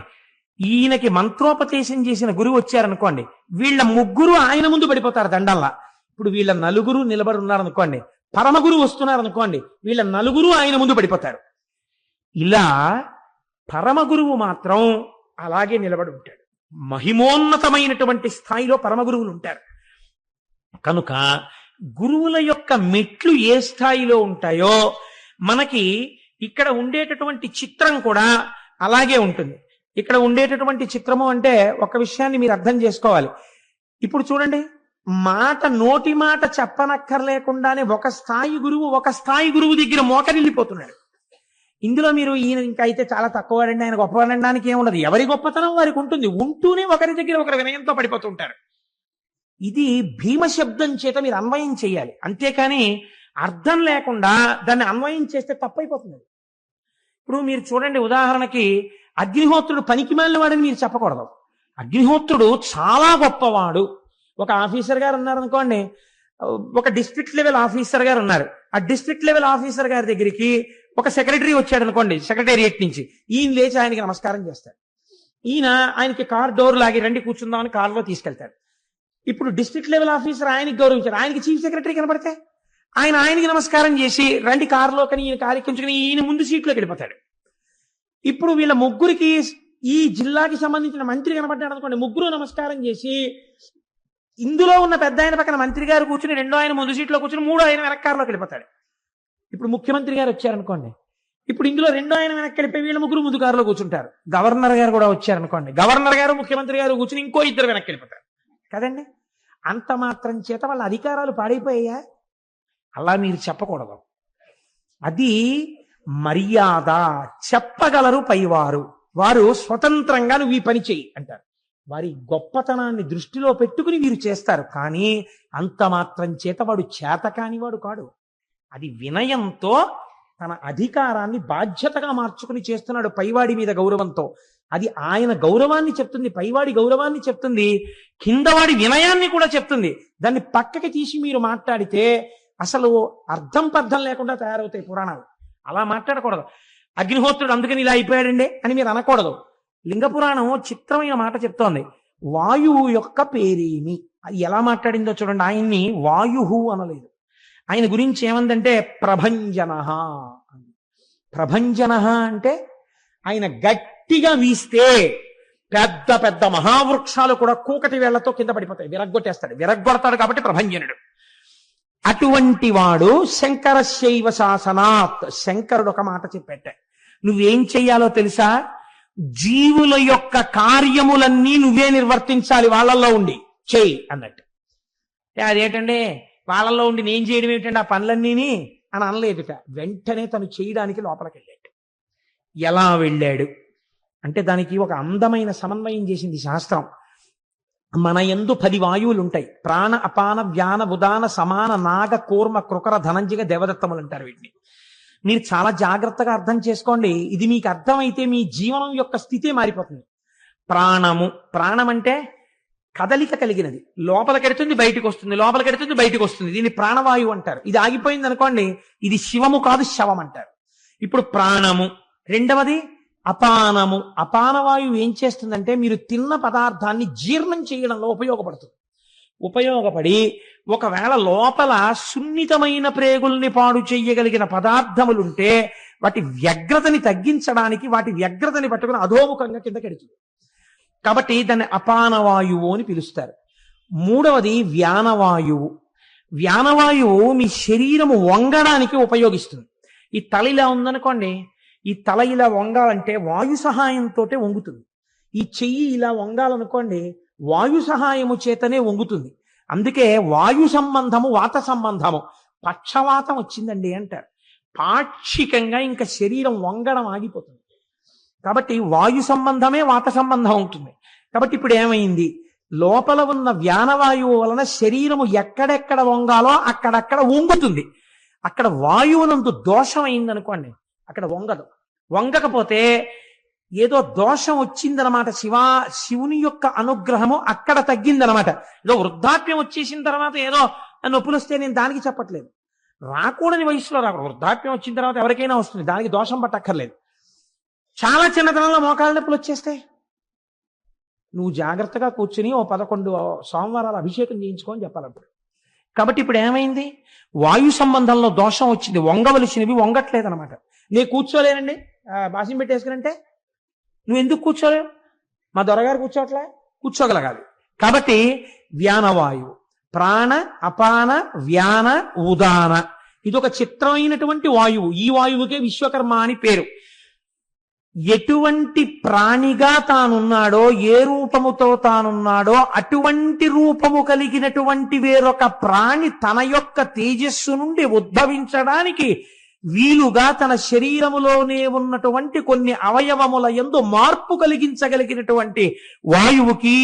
ఈయనకి మంత్రోపదేశం చేసిన గురువు వచ్చారనుకోండి, వీళ్ళ ముగ్గురు ఆయన ముందు పడిపోతారు దండల్లా. ఇప్పుడు వీళ్ళ నలుగురు నిలబడి ఉన్నారనుకోండి, పరమగురు వస్తున్నారనుకోండి, వీళ్ళ నలుగురు ఆయన ముందు పడిపోతారు. ఇలా పరమగురువు మాత్రం అలాగే నిలబడి ఉంటాడు. మహిమోన్నతమైనటువంటి స్థాయిలో పరమగురువులు ఉంటారు. కనుక గురువుల యొక్క మెట్లు ఏ స్థాయిలో ఉంటాయో మనకి ఇక్కడ ఉండేటటువంటి చిత్రం కూడా అలాగే ఉంటుంది. ఇక్కడ ఉండేటటువంటి చిత్రము అంటే ఒక విషయాన్ని మీరు అర్థం చేసుకోవాలి. ఇప్పుడు చూడండి, నోటి మాట చెప్పనక్కర్లేకుండానే ఒక స్థాయి గురువు దగ్గర మోకరిల్లిపోతున్నాడు. ఇందులో మీరు ఈయన ఇంకా అయితే చాలా తక్కువవాడండి, ఆయన గొప్పవాడడానికి ఏముండదు. ఎవరి గొప్పతనం వారికి ఉంటుంది. ఉంటూనే ఒకరి దగ్గర ఒకరి వినయంతో పడిపోతుంటారు. ఇది భీమశబ్దం చేత మీరు అన్వయం చేయాలి. అంతేకాని అర్థం లేకుండా దాన్ని అన్వయం చేస్తే తప్పైపోతుంది. ఇప్పుడు మీరు చూడండి, ఉదాహరణకి అగ్నిహోత్రుడు పనికిమాలిన వాడని మీరు చెప్పకూడదు. అగ్నిహోత్రుడు చాలా గొప్పవాడు. ఒక ఆఫీసర్ గారు ఉన్నారనుకోండి, ఒక డిస్ట్రిక్ట్ లెవెల్ ఆఫీసర్ గారు ఉన్నారు. ఆ డిస్ట్రిక్ట్ లెవెల్ ఆఫీసర్ గారి దగ్గరికి ఒక సెక్రటరీ వచ్చాడు అనుకోండి, సెక్రటేరియట్ నుంచి. ఈయన లేచి ఆయనకి నమస్కారం చేస్తాడు. ఆయనకి కార్ డోర్ లాగి రండి కూర్చుందామని కారులో తీసుకెళ్తాడు. ఇప్పుడు డిస్ట్రిక్ట్ లెవెల్ ఆఫీసర్ ఆయనకి గౌరవించాడు. ఆయనకి చీఫ్ సెక్రటరీ కనపడితే ఆయనకి నమస్కారం చేసి రండి కారులో, కానీ ఈయన కారు ఎక్కించుకుని ఈయన ముందు సీట్లోకి వెళ్ళిపోతాడు. ఇప్పుడు వీళ్ళ ముగ్గురికి ఈ జిల్లాకి సంబంధించిన మంత్రి కనపడ్డాడు అనుకోండి, ముగ్గురు నమస్కారం చేసి ఇందులో ఉన్న పెద్ద ఆయన పక్కన మంత్రి గారు కూర్చుని, రెండో ఆయన ముందు సీట్లో కూర్చుని, మూడో ఆయన వెనక కారులోకి వెళ్ళిపోతాడు. ఇప్పుడు ముఖ్యమంత్రి గారు వచ్చారనుకోండి, ఇప్పుడు ఇందులో రెండో ఆయన వెనక్కి వెళ్ళిపోయి వీళ్ళ ముగ్గురు ముందు కారులో కూర్చుంటారు. గవర్నర్ గారు కూడా వచ్చారనుకోండి, గవర్నర్ గారు ముఖ్యమంత్రి గారు కూర్చుని ఇంకో ఇద్దరు వెనక్కి వెళ్ళిపోతారు కదండి. అంత మాత్రం చేత వాళ్ళ అధికారాలు పాడైపోయాయా? అలా మీరు చెప్పకూడదు. అది మర్యాద. చెప్పగలరు పైవారు, వారు స్వతంత్రంగా నువ్వు ఈ పని చెయ్యి అంటారు. వారి గొప్పతనాన్ని దృష్టిలో పెట్టుకుని వీరు చేస్తారు. కానీ అంత మాత్రం చేత వాడు చేతకాని వాడు కాడు. అది వినయంతో తన అధికారాన్ని బాధ్యతగా మార్చుకుని చేస్తున్నాడు, పైవాడి మీద గౌరవంతో. అది ఆయన గౌరవాన్ని చెప్తుంది, పైవాడి గౌరవాన్ని చెప్తుంది, కిందవాడి వినయాన్ని కూడా చెప్తుంది. దాన్ని పక్కకి తీసి మీరు మాట్లాడితే అసలు అర్థం పర్థం లేకుండా తయారవుతాయి పురాణాలు. అలా మాట్లాడకూడదు. అగ్నిహోత్రుడు అందుకని ఇలా అయిపోయాడండి అని మీరు అనకూడదు. లింగ పురాణం చిత్రమైన మాట చెప్తోంది. వాయువు యొక్క పేరేమి, అది ఎలా మాట్లాడిందో చూడండి. ఆయన్ని వాయుహు అనలేదు. ఆయన గురించి ఏమందంటే ప్రభంజన. ప్రభంజన అంటే ఆయన గట్టిగా వీస్తే పెద్ద పెద్ద మహావృక్షాలు కూడా కూకటి వేళ్లతో కింద పడిపోతాయి, విరగ్గొడతాడు కాబట్టి ప్రభంజనుడు. అటువంటి వాడు శంకరశైవ శాసనాత్. శంకరుడు ఒక మాట చెప్పేట, నువ్వేం చెయ్యాలో తెలుసా? జీవుల యొక్క కార్యములన్నీ నువ్వే నిర్వర్తించాలి, వాళ్ళల్లో ఉండి చెయ్యి అన్నట్టు. అదేంటండి వాళ్ళల్లో ఉండి నేను చేయడం ఏమిటండి ఆ పనులన్నీని అని అనలేదుట. వెంటనే తను చేయడానికి లోపలికి వెళ్ళాడు. ఎలా వెళ్ళాడు అంటే దానికి ఒక అందమైన సమన్వయం చేసింది శాస్త్రం. మన యందు 10 వాయువులు ఉంటాయి. ప్రాణ, అపాన, వ్యాన, ఉదాన, సమాన, నాగ, కూర్మ, కృకర, ధనంజయ, దేవదత్తములు అంటారు వీటిని. మీరు చాలా జాగ్రత్తగా అర్థం చేసుకోండి. ఇది మీకు అర్థమైతే మీ జీవనం యొక్క స్థితి మారిపోతుంది. ప్రాణము, ప్రాణం అంటే కదలిక కలిగినది. లోపలికెడుతుంది బయటకు వస్తుంది, లోపలికెడుతుంది బయటకు వస్తుంది. దీన్ని ప్రాణవాయువు అంటారు. ఇది ఆగిపోయింది అనుకోండి, ఇది శివము కాదు శవం అంటారు. ఇప్పుడు ప్రాణము. రెండవది అపానము. అపానవాయువు ఏం చేస్తుందంటే మీరు తిన్న పదార్థాన్ని జీర్ణం చేయడంలో ఉపయోగపడి ఒకవేళ లోపల సున్నితమైన ప్రేగుల్ని పాడు చెయ్యగలిగిన పదార్థములుంటే వాటి వ్యగ్రతని తగ్గించడానికి వాటి వ్యగ్రతని పట్టుకుని అధోముఖంగా కిందకెడుతుంది. కాబట్టి దాన్ని అపానవాయువు అని పిలుస్తారు. మూడవది వ్యానవాయువు. వ్యానవాయువు మీ శరీరము వంగడానికి ఉపయోగిస్తుంది. ఈ తల ఇలా ఉందనుకోండి, ఈ తల ఇలా వంగాలంటే వాయు సహాయంతో వంగుతుంది. ఈ చెయ్యి ఇలా వంగాలనుకోండి, వాయు సహాయము చేతనే వంగుతుంది. అందుకే వాయు సంబంధము వాత సంబంధము. పక్షవాతం వచ్చిందండి అంటారు. పాక్షికంగా ఇంకా శరీరం వంగడం ఆగిపోతుంది. కాబట్టి వాయు సంబంధమే వాత సంబంధం అవుతుంది. కాబట్టి ఇప్పుడు ఏమైంది? లోపల ఉన్న వ్యానవాయువు వలన శరీరము ఎక్కడెక్కడ వంగాలో అక్కడక్కడ వంగుతుంది. అక్కడ వాయువునందు దోషం అయిందనుకోండి, అక్కడ వంగదు. వంగకపోతే ఏదో దోషం వచ్చిందనమాట. శివుని యొక్క అనుగ్రహము అక్కడ తగ్గిందనమాట. ఏదో వృద్ధాప్యం వచ్చేసిన తర్వాత ఏదో నొప్పులు వస్తే నేను దానికి చెప్పట్లేదు. రాకూడని వయసులో రాకూడదు. వృద్ధాప్యం వచ్చిన తర్వాత ఎవరికైనా వస్తుంది, దానికి దోషం పట్టక్కర్లేదు. చాలా చిన్నతనంలో మోకాళ్ళ నొప్పులు వచ్చేస్తే నువ్వు జాగ్రత్తగా కూర్చుని 11 సోమవారాలు అభిషేకం చేయించుకొని చెప్పాలప్పుడు. కాబట్టి ఇప్పుడు ఏమైంది? వాయు సంబంధంలో దోషం వచ్చింది. వంగవలసినవి వంగట్లేదనమాట. నేను కూర్చోలేనండి బాసిం పెట్టేసుకునంటే నువ్వు ఎందుకు కూర్చోలేవు? మా దొరగారు కూర్చోట్లే, కూర్చోగలగాలి. కాబట్టి వ్యానవాయువు, ప్రాణ, అపాన, వ్యాన, ఉదాన, ఇదొక చిత్రమైనటువంటి వాయువు. ఈ వాయువుకే విశ్వకర్మ అని పేరు. ఎటువంటి ప్రాణిగా తానున్నాడో, ఏ రూపముతో తానున్నాడో అటువంటి రూపము కలిగినటువంటి వేరొక ప్రాణి తన యొక్క తేజస్సు నుండి ఉద్భవించడానికి వీలుగా తన శరీరములోనే ఉన్నటువంటి కొన్ని అవయవముల యందు మార్పు కలిగించగలిగినటువంటి వాయువుకి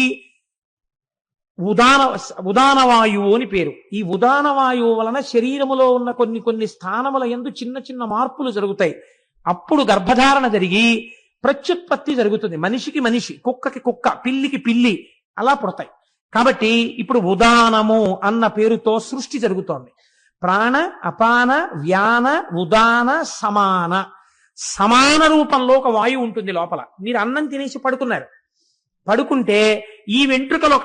ఉదాన వాయువు అని పేరు. ఈ ఉదాన వాయువు వలన శరీరములో ఉన్న కొన్ని స్థానముల యందు చిన్న చిన్న మార్పులు జరుగుతాయి. అప్పుడు గర్భధారణ జరిగి ప్రత్యుత్పత్తి జరుగుతుంది. మనిషికి మనిషి, కుక్కకి కుక్క, పిల్లికి పిల్లి అలా పుడతాయి. కాబట్టి ఇప్పుడు ఉదానము అన్న పేరుతో సృష్టి జరుగుతోంది. ప్రాణ, అపాన, వ్యాన, ఉదాన, సమాన. సమాన రూపంలో ఒక వాయువు ఉంటుంది లోపల. మీరు అన్నం తినేసి పడుకున్నారు. పడుకుంటే ఈ వెంట్రుకలు,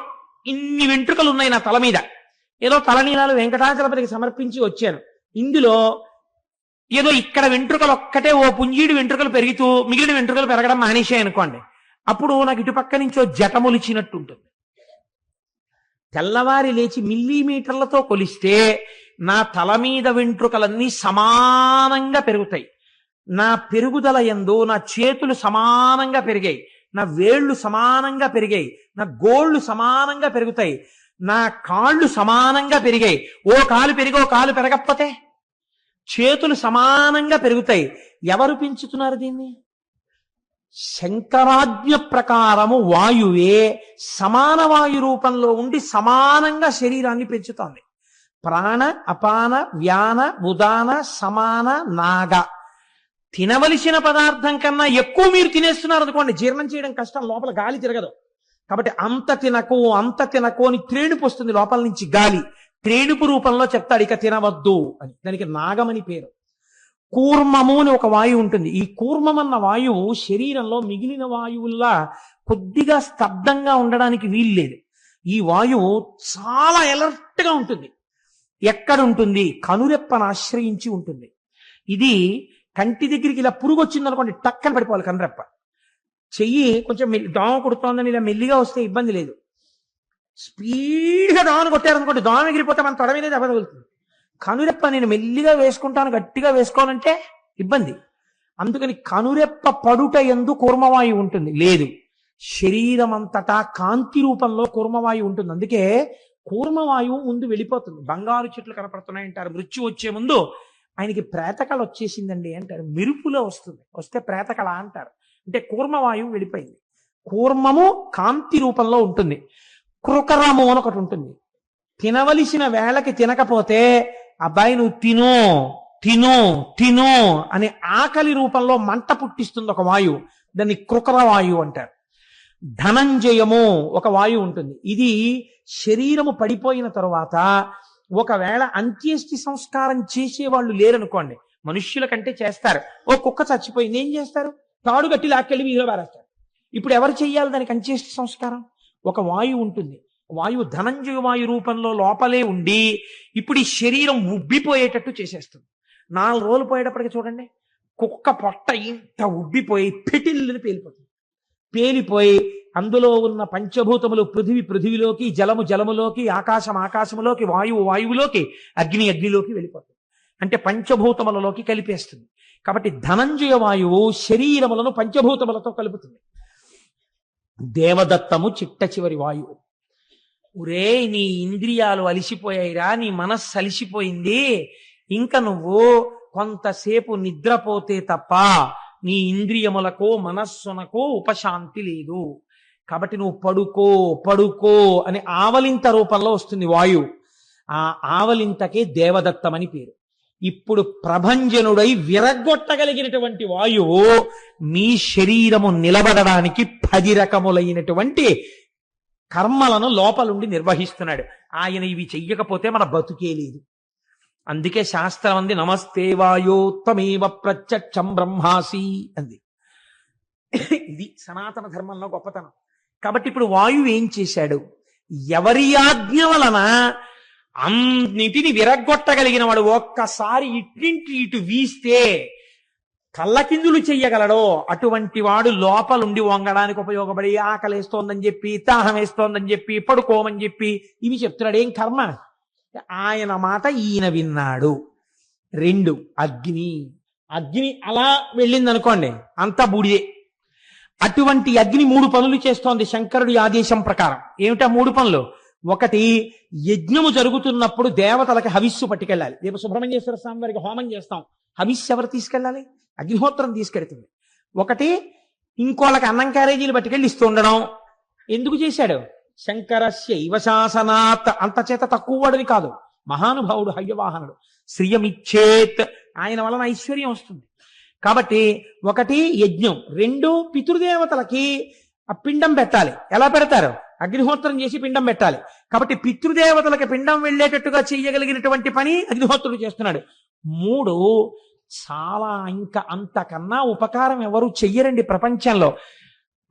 ఇన్ని వెంట్రుకలు ఉన్నాయి నా తల మీద. ఏదో తలనీలాలు వెంకటాచలపతికి సమర్పించి వచ్చాను. ఇందులో ఏదో ఇక్కడ వెంట్రుకలు ఒక్కటే ఓ పుంజీడు వెంట్రుకలు పెరుగుతూ మిగిలిన వెంట్రుకలు పెరగడం మానేశాయి అనుకోండి. అప్పుడు నాకు ఇటుపక్క నుంచో జటములిచినట్టు ఉంటుంది. తెల్లవారి లేచి మిల్లీమీటర్లతో కొలిస్తే నా తల మీద వెంట్రుకలన్నీ సమానంగా పెరుగుతాయి. నా పెరుగుదల యందు నా చేతులు సమానంగా పెరిగాయి, నా వేళ్లు సమానంగా పెరిగాయి, నా గోళ్లు సమానంగా పెరుగుతాయి, నా కాళ్ళు సమానంగా పెరిగాయి. ఓ కాలు పెరిగి ఓ కాలు పెరగకపోతే చేతులు సమానంగా పెరుగుతాయి. ఎవరు పెంచుతున్నారు దీన్ని? శంకరాజ్ఞ ప్రకారము వాయువే సమాన వాయు రూపంలో ఉండి సమానంగా శరీరాన్ని పెంచుతోంది. ప్రాణ, అపాన, వ్యాన, ఉదాన, సమాన, నాగ. తినవలసిన పదార్థం కన్నా ఎక్కువ మీరు తినేస్తున్నారు అనుకోండి, జీర్ణం చేయడం కష్టం, లోపల గాలి తిరగదు. కాబట్టి అంత తినకు అని త్రేణుపు వస్తుంది లోపల నుంచి గాలి. త్రేణుపు రూపంలో చెప్తాడు ఇక తినవద్దు అని. దానికి నాగమని పేరు. కూర్మము అని ఒక వాయువు ఉంటుంది. ఈ కూర్మం అన్న వాయువు శరీరంలో మిగిలిన వాయువుల్లా కొద్దిగా స్తబ్దంగా ఉండడానికి వీల్లేదు. ఈ వాయువు చాలా ఎలర్ట్ గా ఉంటుంది. ఎక్కడుంటుంది? కనురెప్పను ఆశ్రయించి ఉంటుంది. ఇది కంటి దగ్గరికి ఇలా పురుగు వచ్చిందనుకోండి, టక్కన పడిపోవాలి కనురెప్ప. చెయ్యి కొంచెం దోమ కుడుతోందని ఇలా మెల్లిగా వస్తే ఇబ్బంది లేదు. స్పీడ్గా దోమను కొట్టారనుకోండి, దోమ ఎగిరిపోతే మన తొడ మీద దెబ్బ తగులుతుంది. కనురెప్ప నేను మెల్లిగా వేసుకుంటాను, గట్టిగా వేసుకోవాలంటే ఇబ్బంది. అందుకని కనురెప్ప పడుట యందు కూర్మవాయువు ఉంటుంది. లేదు, శరీరం అంతటా కాంతి రూపంలో కూర్మవాయువు ఉంటుంది. అందుకే కూర్మవాయువు ముందు వెళ్ళిపోతుంది. బంగారు చెట్లు కనపడుతున్నాయంటారు. మృత్యు వచ్చే ముందు ఆయనకి ప్రేతకళ వచ్చేసిందండి అంటారు. మెరుపులో వస్తుంది, వస్తే ప్రేతకళ అంటారు. అంటే కూర్మవాయువు వెళ్ళిపోయింది. కూర్మము కాంతి రూపంలో ఉంటుంది. కృకరము అని ఒకటి ఉంటుంది. తినవలసిన వేళకి తినకపోతే అబ్బాయి నువ్వు తిను తిను తిను అని ఆకలి రూపంలో మంట పుట్టిస్తుంది ఒక వాయువు. దాన్ని కృకర వాయువు అంటారు. ధనంజయము ఒక వాయువు ఉంటుంది. ఇది శరీరము పడిపోయిన తరువాత ఒకవేళ అంత్యేష్టి సంస్కారం చేసేవాళ్ళు లేరనుకోండి, మనుష్యుల కంటే చేస్తారు. ఓ కుక్క చచ్చిపోయింది, ఏం చేస్తారు? తాడు గట్టి లాక్కెళ్ళి వీధిలో పారేస్తారు. ఇప్పుడు ఎవరు చెయ్యాలి దానికి అంత్యేష్టి సంస్కారం? ఒక వాయువు ఉంటుంది. వాయువు ధనంజయ వాయు రూపంలో లోపలే ఉండి ఇప్పుడు ఈ శరీరం ఉబ్బిపోయేటట్టు చేసేస్తుంది. 4 రోజులు పోయేటప్పటికి చూడండి, కుక్క పొట్ట ఇంత ఉబ్బిపోయి పిటిల్ని పేలిపోతుంది. పేలిపోయి అందులో ఉన్న పంచభూతములు పృథివిలోకి, జలము జలములోకి, ఆకాశం ఆకాశములోకి, వాయువు వాయువులోకి, అగ్ని అగ్నిలోకి వెళ్ళిపోతుంది. అంటే పంచభూతములలోకి కలిపేస్తుంది. కాబట్టి ధనంజయ వాయువు శరీరములను పంచభూతములతో కలుపుతుంది. దేవదత్తము చిట్ట చివరి వాయువు. ఒరే నీ ఇంద్రియాలు అలిసిపోయాయిరా, నీ మనస్సు అలిసిపోయింది, ఇంకా నువ్వు కొంతసేపు నిద్రపోతే తప్ప నీ ఇంద్రియములకు మనస్సునకు ఉపశాంతి లేదు. కాబట్టి నువ్వు పడుకో పడుకో అని ఆవలింత రూపంలో వస్తుంది వాయువు. ఆ ఆవలింతకే దేవదత్తమని పేరు. ఇప్పుడు ప్రభంజనుడై విరగొట్టగలిగినటువంటి వాయువు మీ శరీరము నిలబడడానికి 10 రకములైనటువంటి కర్మలను లోపలుండి నిర్వహిస్తున్నాడు. ఆయన ఇవి చెయ్యకపోతే మన బతుకే లేదు. అందుకే శాస్త్రం అంది నమస్తే వాయోత్తమేవ ప్రత్యక్షం బ్రహ్మాసి అంది. ఇది సనాతన ధర్మంలో గొప్పతనం. కాబట్టి ఇప్పుడు వాయువు ఏం చేశాడు? ఎవరి ఆజ్ఞ వలన అన్నిటిని విరగొట్టగలిగిన వాడు ఒక్కసారి ఇట్టింటి ఇటు వీస్తే కళ్ళకిందులు చెయ్యగలడో అటువంటి వాడు లోపలుండి వంగడానికి ఉపయోగపడి ఆకలేస్తోందని చెప్పి, దాహం వేస్తోందని చెప్పి, పడుకోమని చెప్పి ఇవి చెప్తున్నాడు. ఏం కర్మ? ఆయన మాట ఈయన విన్నాడు. 2 అగ్ని. అగ్ని అలా వెళ్ళిందనుకోండి అంతా బూడిదే. అటువంటి అగ్ని 3 పనులు చేస్తోంది శంకరుడి ఆదేశం ప్రకారం. ఏమిటా 3 పనులు? ఒకటి, యజ్ఞము జరుగుతున్నప్పుడు దేవతలకి హవిస్సు పట్టుకెళ్ళాలి. రేపు సుబ్రహ్మణ్యేశ్వర స్వామి వారికి హోమం చేస్తాం, హవిస్సు ఎవరు తీసుకెళ్ళాలి? అగ్నిహోత్రం తీసుకెడుతుంది. ఒకటి, ఇంకోళ్ళకి అన్నం క్యారేజీలు పట్టుకెళ్ళి ఇస్తూ ఉండడం. ఎందుకు చేశాడు? శంకరస్య ఇవశాసనాత్, అంత చేత తక్కువ వాడిని కాదు, మహానుభావుడు హవ్యవాహనుడు. శ్రియమిచ్చేత్, ఆయన వలన ఐశ్వర్యం వస్తుంది. కాబట్టి ఒకటి యజ్ఞం, రెండు పితృదేవతలకి ఆ పిండం పెట్టాలి. ఎలా పెడతారు? అగ్నిహోత్రం చేసి పిండం పెట్టాలి. కాబట్టి పితృదేవతలకి పిండం వెళ్ళేటట్టుగా చేయగలిగినటువంటి పని అగ్నిహోత్రుడు చేస్తున్నాడు. మూడు, చాలా ఇంకా అంతకన్నా ఉపకారం ఎవరు చెయ్యరండి ప్రపంచంలో.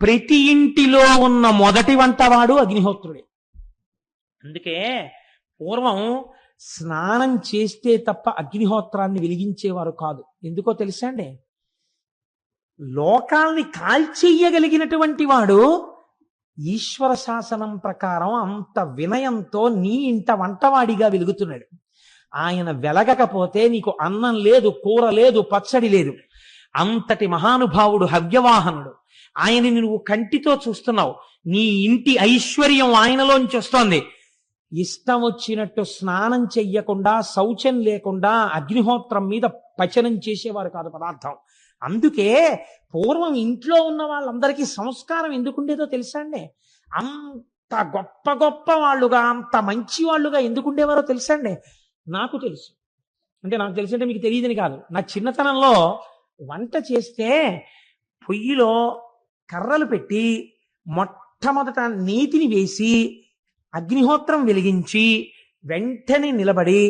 ప్రతి ఇంటిలో ఉన్న మొదటి వంటవాడు అగ్నిహోత్రుడే. అందుకే పూర్వం స్నానం చేస్తే తప్ప అగ్నిహోత్రాన్ని వెలిగించేవారు కాదు. ఎందుకో తెలుసా అండి? లోకాల్ని కాల్చెయ్యగలిగినటువంటి వాడు ఈశ్వర శాసనం ప్రకారం అంత వినయంతో నీ ఇంట వంటవాడిగా వెలుగుతున్నాడు. ఆయన వెలగకపోతే నీకు అన్నం లేదు, కూర లేదు, పచ్చడి లేదు. అంతటి మహానుభావుడు హవ్యవాహనుడు. ఆయనని నువ్వు కంటితో చూస్తున్నావు. నీ ఇంటి ఐశ్వర్యం ఆయనలోంచి వస్తోంది. ఇష్టం వచ్చినట్టు స్నానం చెయ్యకుండా, శౌచం లేకుండా అగ్నిహోత్రం మీద పచనం చేసేవారు కాదు పదార్థం. అందుకే పూర్వం ఇంట్లో ఉన్న వాళ్ళందరికీ సంస్కారం ఎందుకుండేదో తెలుసా అండి? అంత గొప్ప గొప్ప వాళ్ళుగా, అంత మంచి వాళ్ళుగా ఎందుకుండేవారో తెలుసా అండి? నాకు తెలుసు. నాకు తెలిసి అంటే మీకు తెలియదని కాదు. నా చిన్నతనంలో వంట చేస్తే పొయ్యిలో కర్రలు పెట్టి మొట్టమొదట నీతిని వేసి అగ్నిహోత్రం వెలిగించి వెంటనే నిలబడి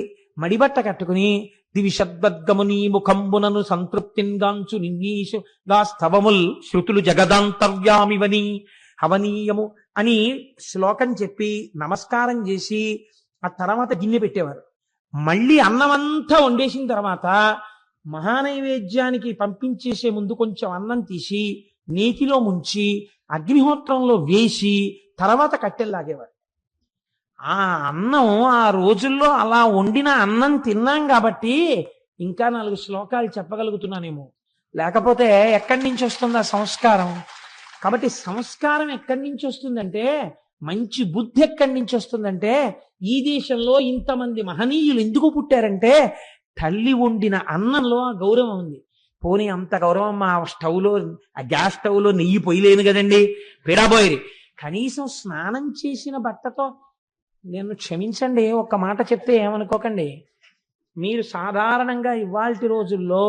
మడిబట్ట కట్టుకుని దివిషద్వద్గముని ముఖంబునను సంతృప్తింగాంచు నిన్నీషు గా స్తవముల్ శృతులు జగదాంతర్యామివని హవనీయము అని శ్లోకం చెప్పి నమస్కారం చేసి ఆ తర్వాత గిన్నె పెట్టేవారు. మళ్ళీ అన్నమంతా వండేసిన తర్వాత మహానైవేద్యానికి పంపించేసే ముందు కొంచెం అన్నం తీసి నేతిలో ముంచి అగ్నిహోత్రంలో వేసి తర్వాత కట్టెల్లాగేవారు. ఆ అన్నం ఆ రోజుల్లో అలా వండిన అన్నం తిన్నాం కాబట్టి ఇంకా 4 శ్లోకాలు చెప్పగలుగుతున్నానేమో. లేకపోతే ఎక్కడి నుంచి వస్తుంది ఆ సంస్కారం? కాబట్టి సంస్కారం ఎక్కడి నుంచి వస్తుందంటే, మంచి బుద్ధి ఎక్కడి నుంచి వస్తుందంటే, ఈ దేశంలో ఇంతమంది మహనీయులు ఎందుకు పుట్టారంటే తల్లి వండిన అన్నంలో ఆ గౌరవం ఉంది. పోనీ అంత గౌరవం ఆ స్టవ్లో, ఆ గ్యాస్ స్టవ్లో నెయ్యి పొయ్యలేను కదండి, పీడాబోయేది. కనీసం స్నానం చేసిన బట్టతో, నేను క్షమించండి ఒక్క మాట చెప్తే ఏమనుకోకండి, మీరు సాధారణంగా ఇవాల్టి రోజుల్లో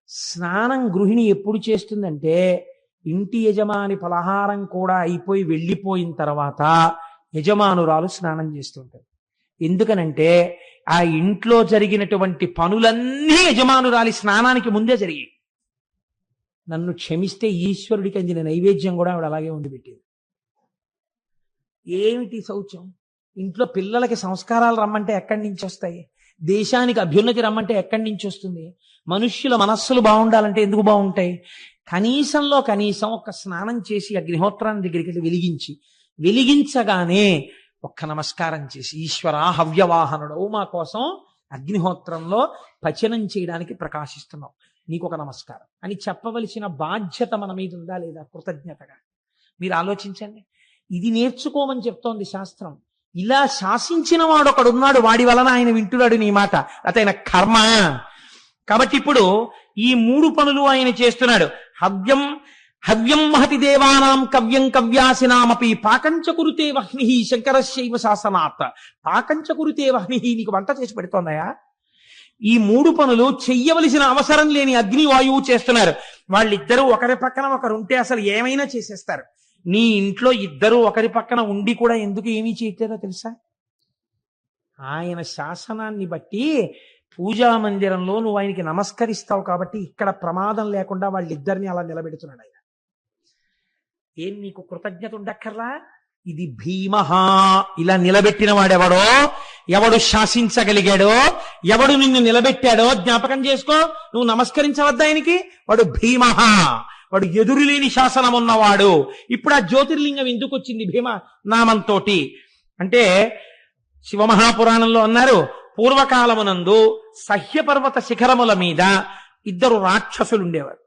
స్నానం గృహిణి ఎప్పుడు చేస్తుందంటే ఇంటి యజమాని పలహారం కూడా అయిపోయి వెళ్ళిపోయిన తర్వాత యజమానురాలు స్నానం చేస్తుంటారు. ఎందుకనంటే ఆ ఇంట్లో జరిగినటువంటి పనులన్నీ యజమానురాలి స్నానానికి ముందే జరిగాయి. నన్ను క్షమిస్తే ఈశ్వరుడికి అందిన నైవేద్యం కూడా ఆవిడ అలాగే వండి పెట్టేది. ఏమిటి శౌచం? ఇంట్లో పిల్లలకి సంస్కారాలు రమ్మంటే ఎక్కడి నుంచి వస్తాయి? దేశానికి అభ్యున్నతి రమ్మంటే ఎక్కడి నుంచి వస్తుంది? మనుష్యుల మనస్సులు బాగుండాలంటే ఎందుకు బాగుంటాయి? కనీసంలో కనీసం ఒక స్నానం చేసి అగ్నిహోత్రాన్ని దగ్గరికి వెళ్ళి వెలిగించగానే ఒక్క నమస్కారం చేసి, ఈశ్వర హవ్యవాహనుడు మా కోసం అగ్నిహోత్రంలో పచనం చేయడానికి ప్రకాశిస్తున్నావు, నీకు ఒక నమస్కారం అని చెప్పవలసిన బాధ్యత మన మీద ఉందా లేదా? కృతజ్ఞతగా మీరు ఆలోచించండి. ఇది నేర్చుకోమని చెప్తోంది శాస్త్రం. ఇలా శాసించిన వాడు ఒకడున్నాడు, వాడి వలన ఆయన వింటున్నాడు నీ మాట, అతని కర్మ. కాబట్టి ఇప్పుడు ఈ 3 పనులు ఆయన చేస్తున్నాడు. హవ్యం మహతి దేవానాం కవ్యం కవ్యాసినామపి పాకంచ కురుతే వహ్ని శంకరశైవ శాసనాత్. పాకంచ కురుతే వహ్ని, నీకు వంట చేసి పెడుతోందయా? ఈ 3 పనులు చెయ్యవలసిన అవసరం లేని అగ్నివాయువు చేస్తున్నారు. వాళ్ళిద్దరూ ఒకరి పక్కన ఒకరు ఉంటే అసలు ఏమైనా చేసేస్తారు. నీ ఇంట్లో ఇద్దరు ఒకరి పక్కన ఉండి కూడా ఎందుకు ఏమీ చేయట్లేదో తెలుసా? ఆయన శాసనాన్ని బట్టి పూజా మందిరంలో నువ్వు ఆయనకి నమస్కరిస్తావు కాబట్టి ఇక్కడ ప్రమాదం లేకుండా వాళ్ళిద్దరిని అలా నిలబెడుతున్నాడు ఆయన. ఏం నీకు కృతజ్ఞత ఉండక్కర్లా? ఇది భీమహ. ఇలా నిలబెట్టిన వాడెవడో, ఎవడు శాసించగలిగాడో, ఎవడు నిన్ను నిలబెట్టాడో జ్ఞాపకం చేసుకో. నువ్వు నమస్కరించవద్దా ఆయనకి? వాడు భీమహ, వాడు ఎదురులేని శాసనం ఉన్నవాడు. ఇప్పుడు ఆ జ్యోతిర్లింగం ఎందుకు వచ్చింది భీమ నామంతో అంటే, శివమహాపురాణంలో అన్నారు, పూర్వకాలమునందు సహ్యపర్వత శిఖరముల మీద 2 రాక్షసులు ఉండేవారు.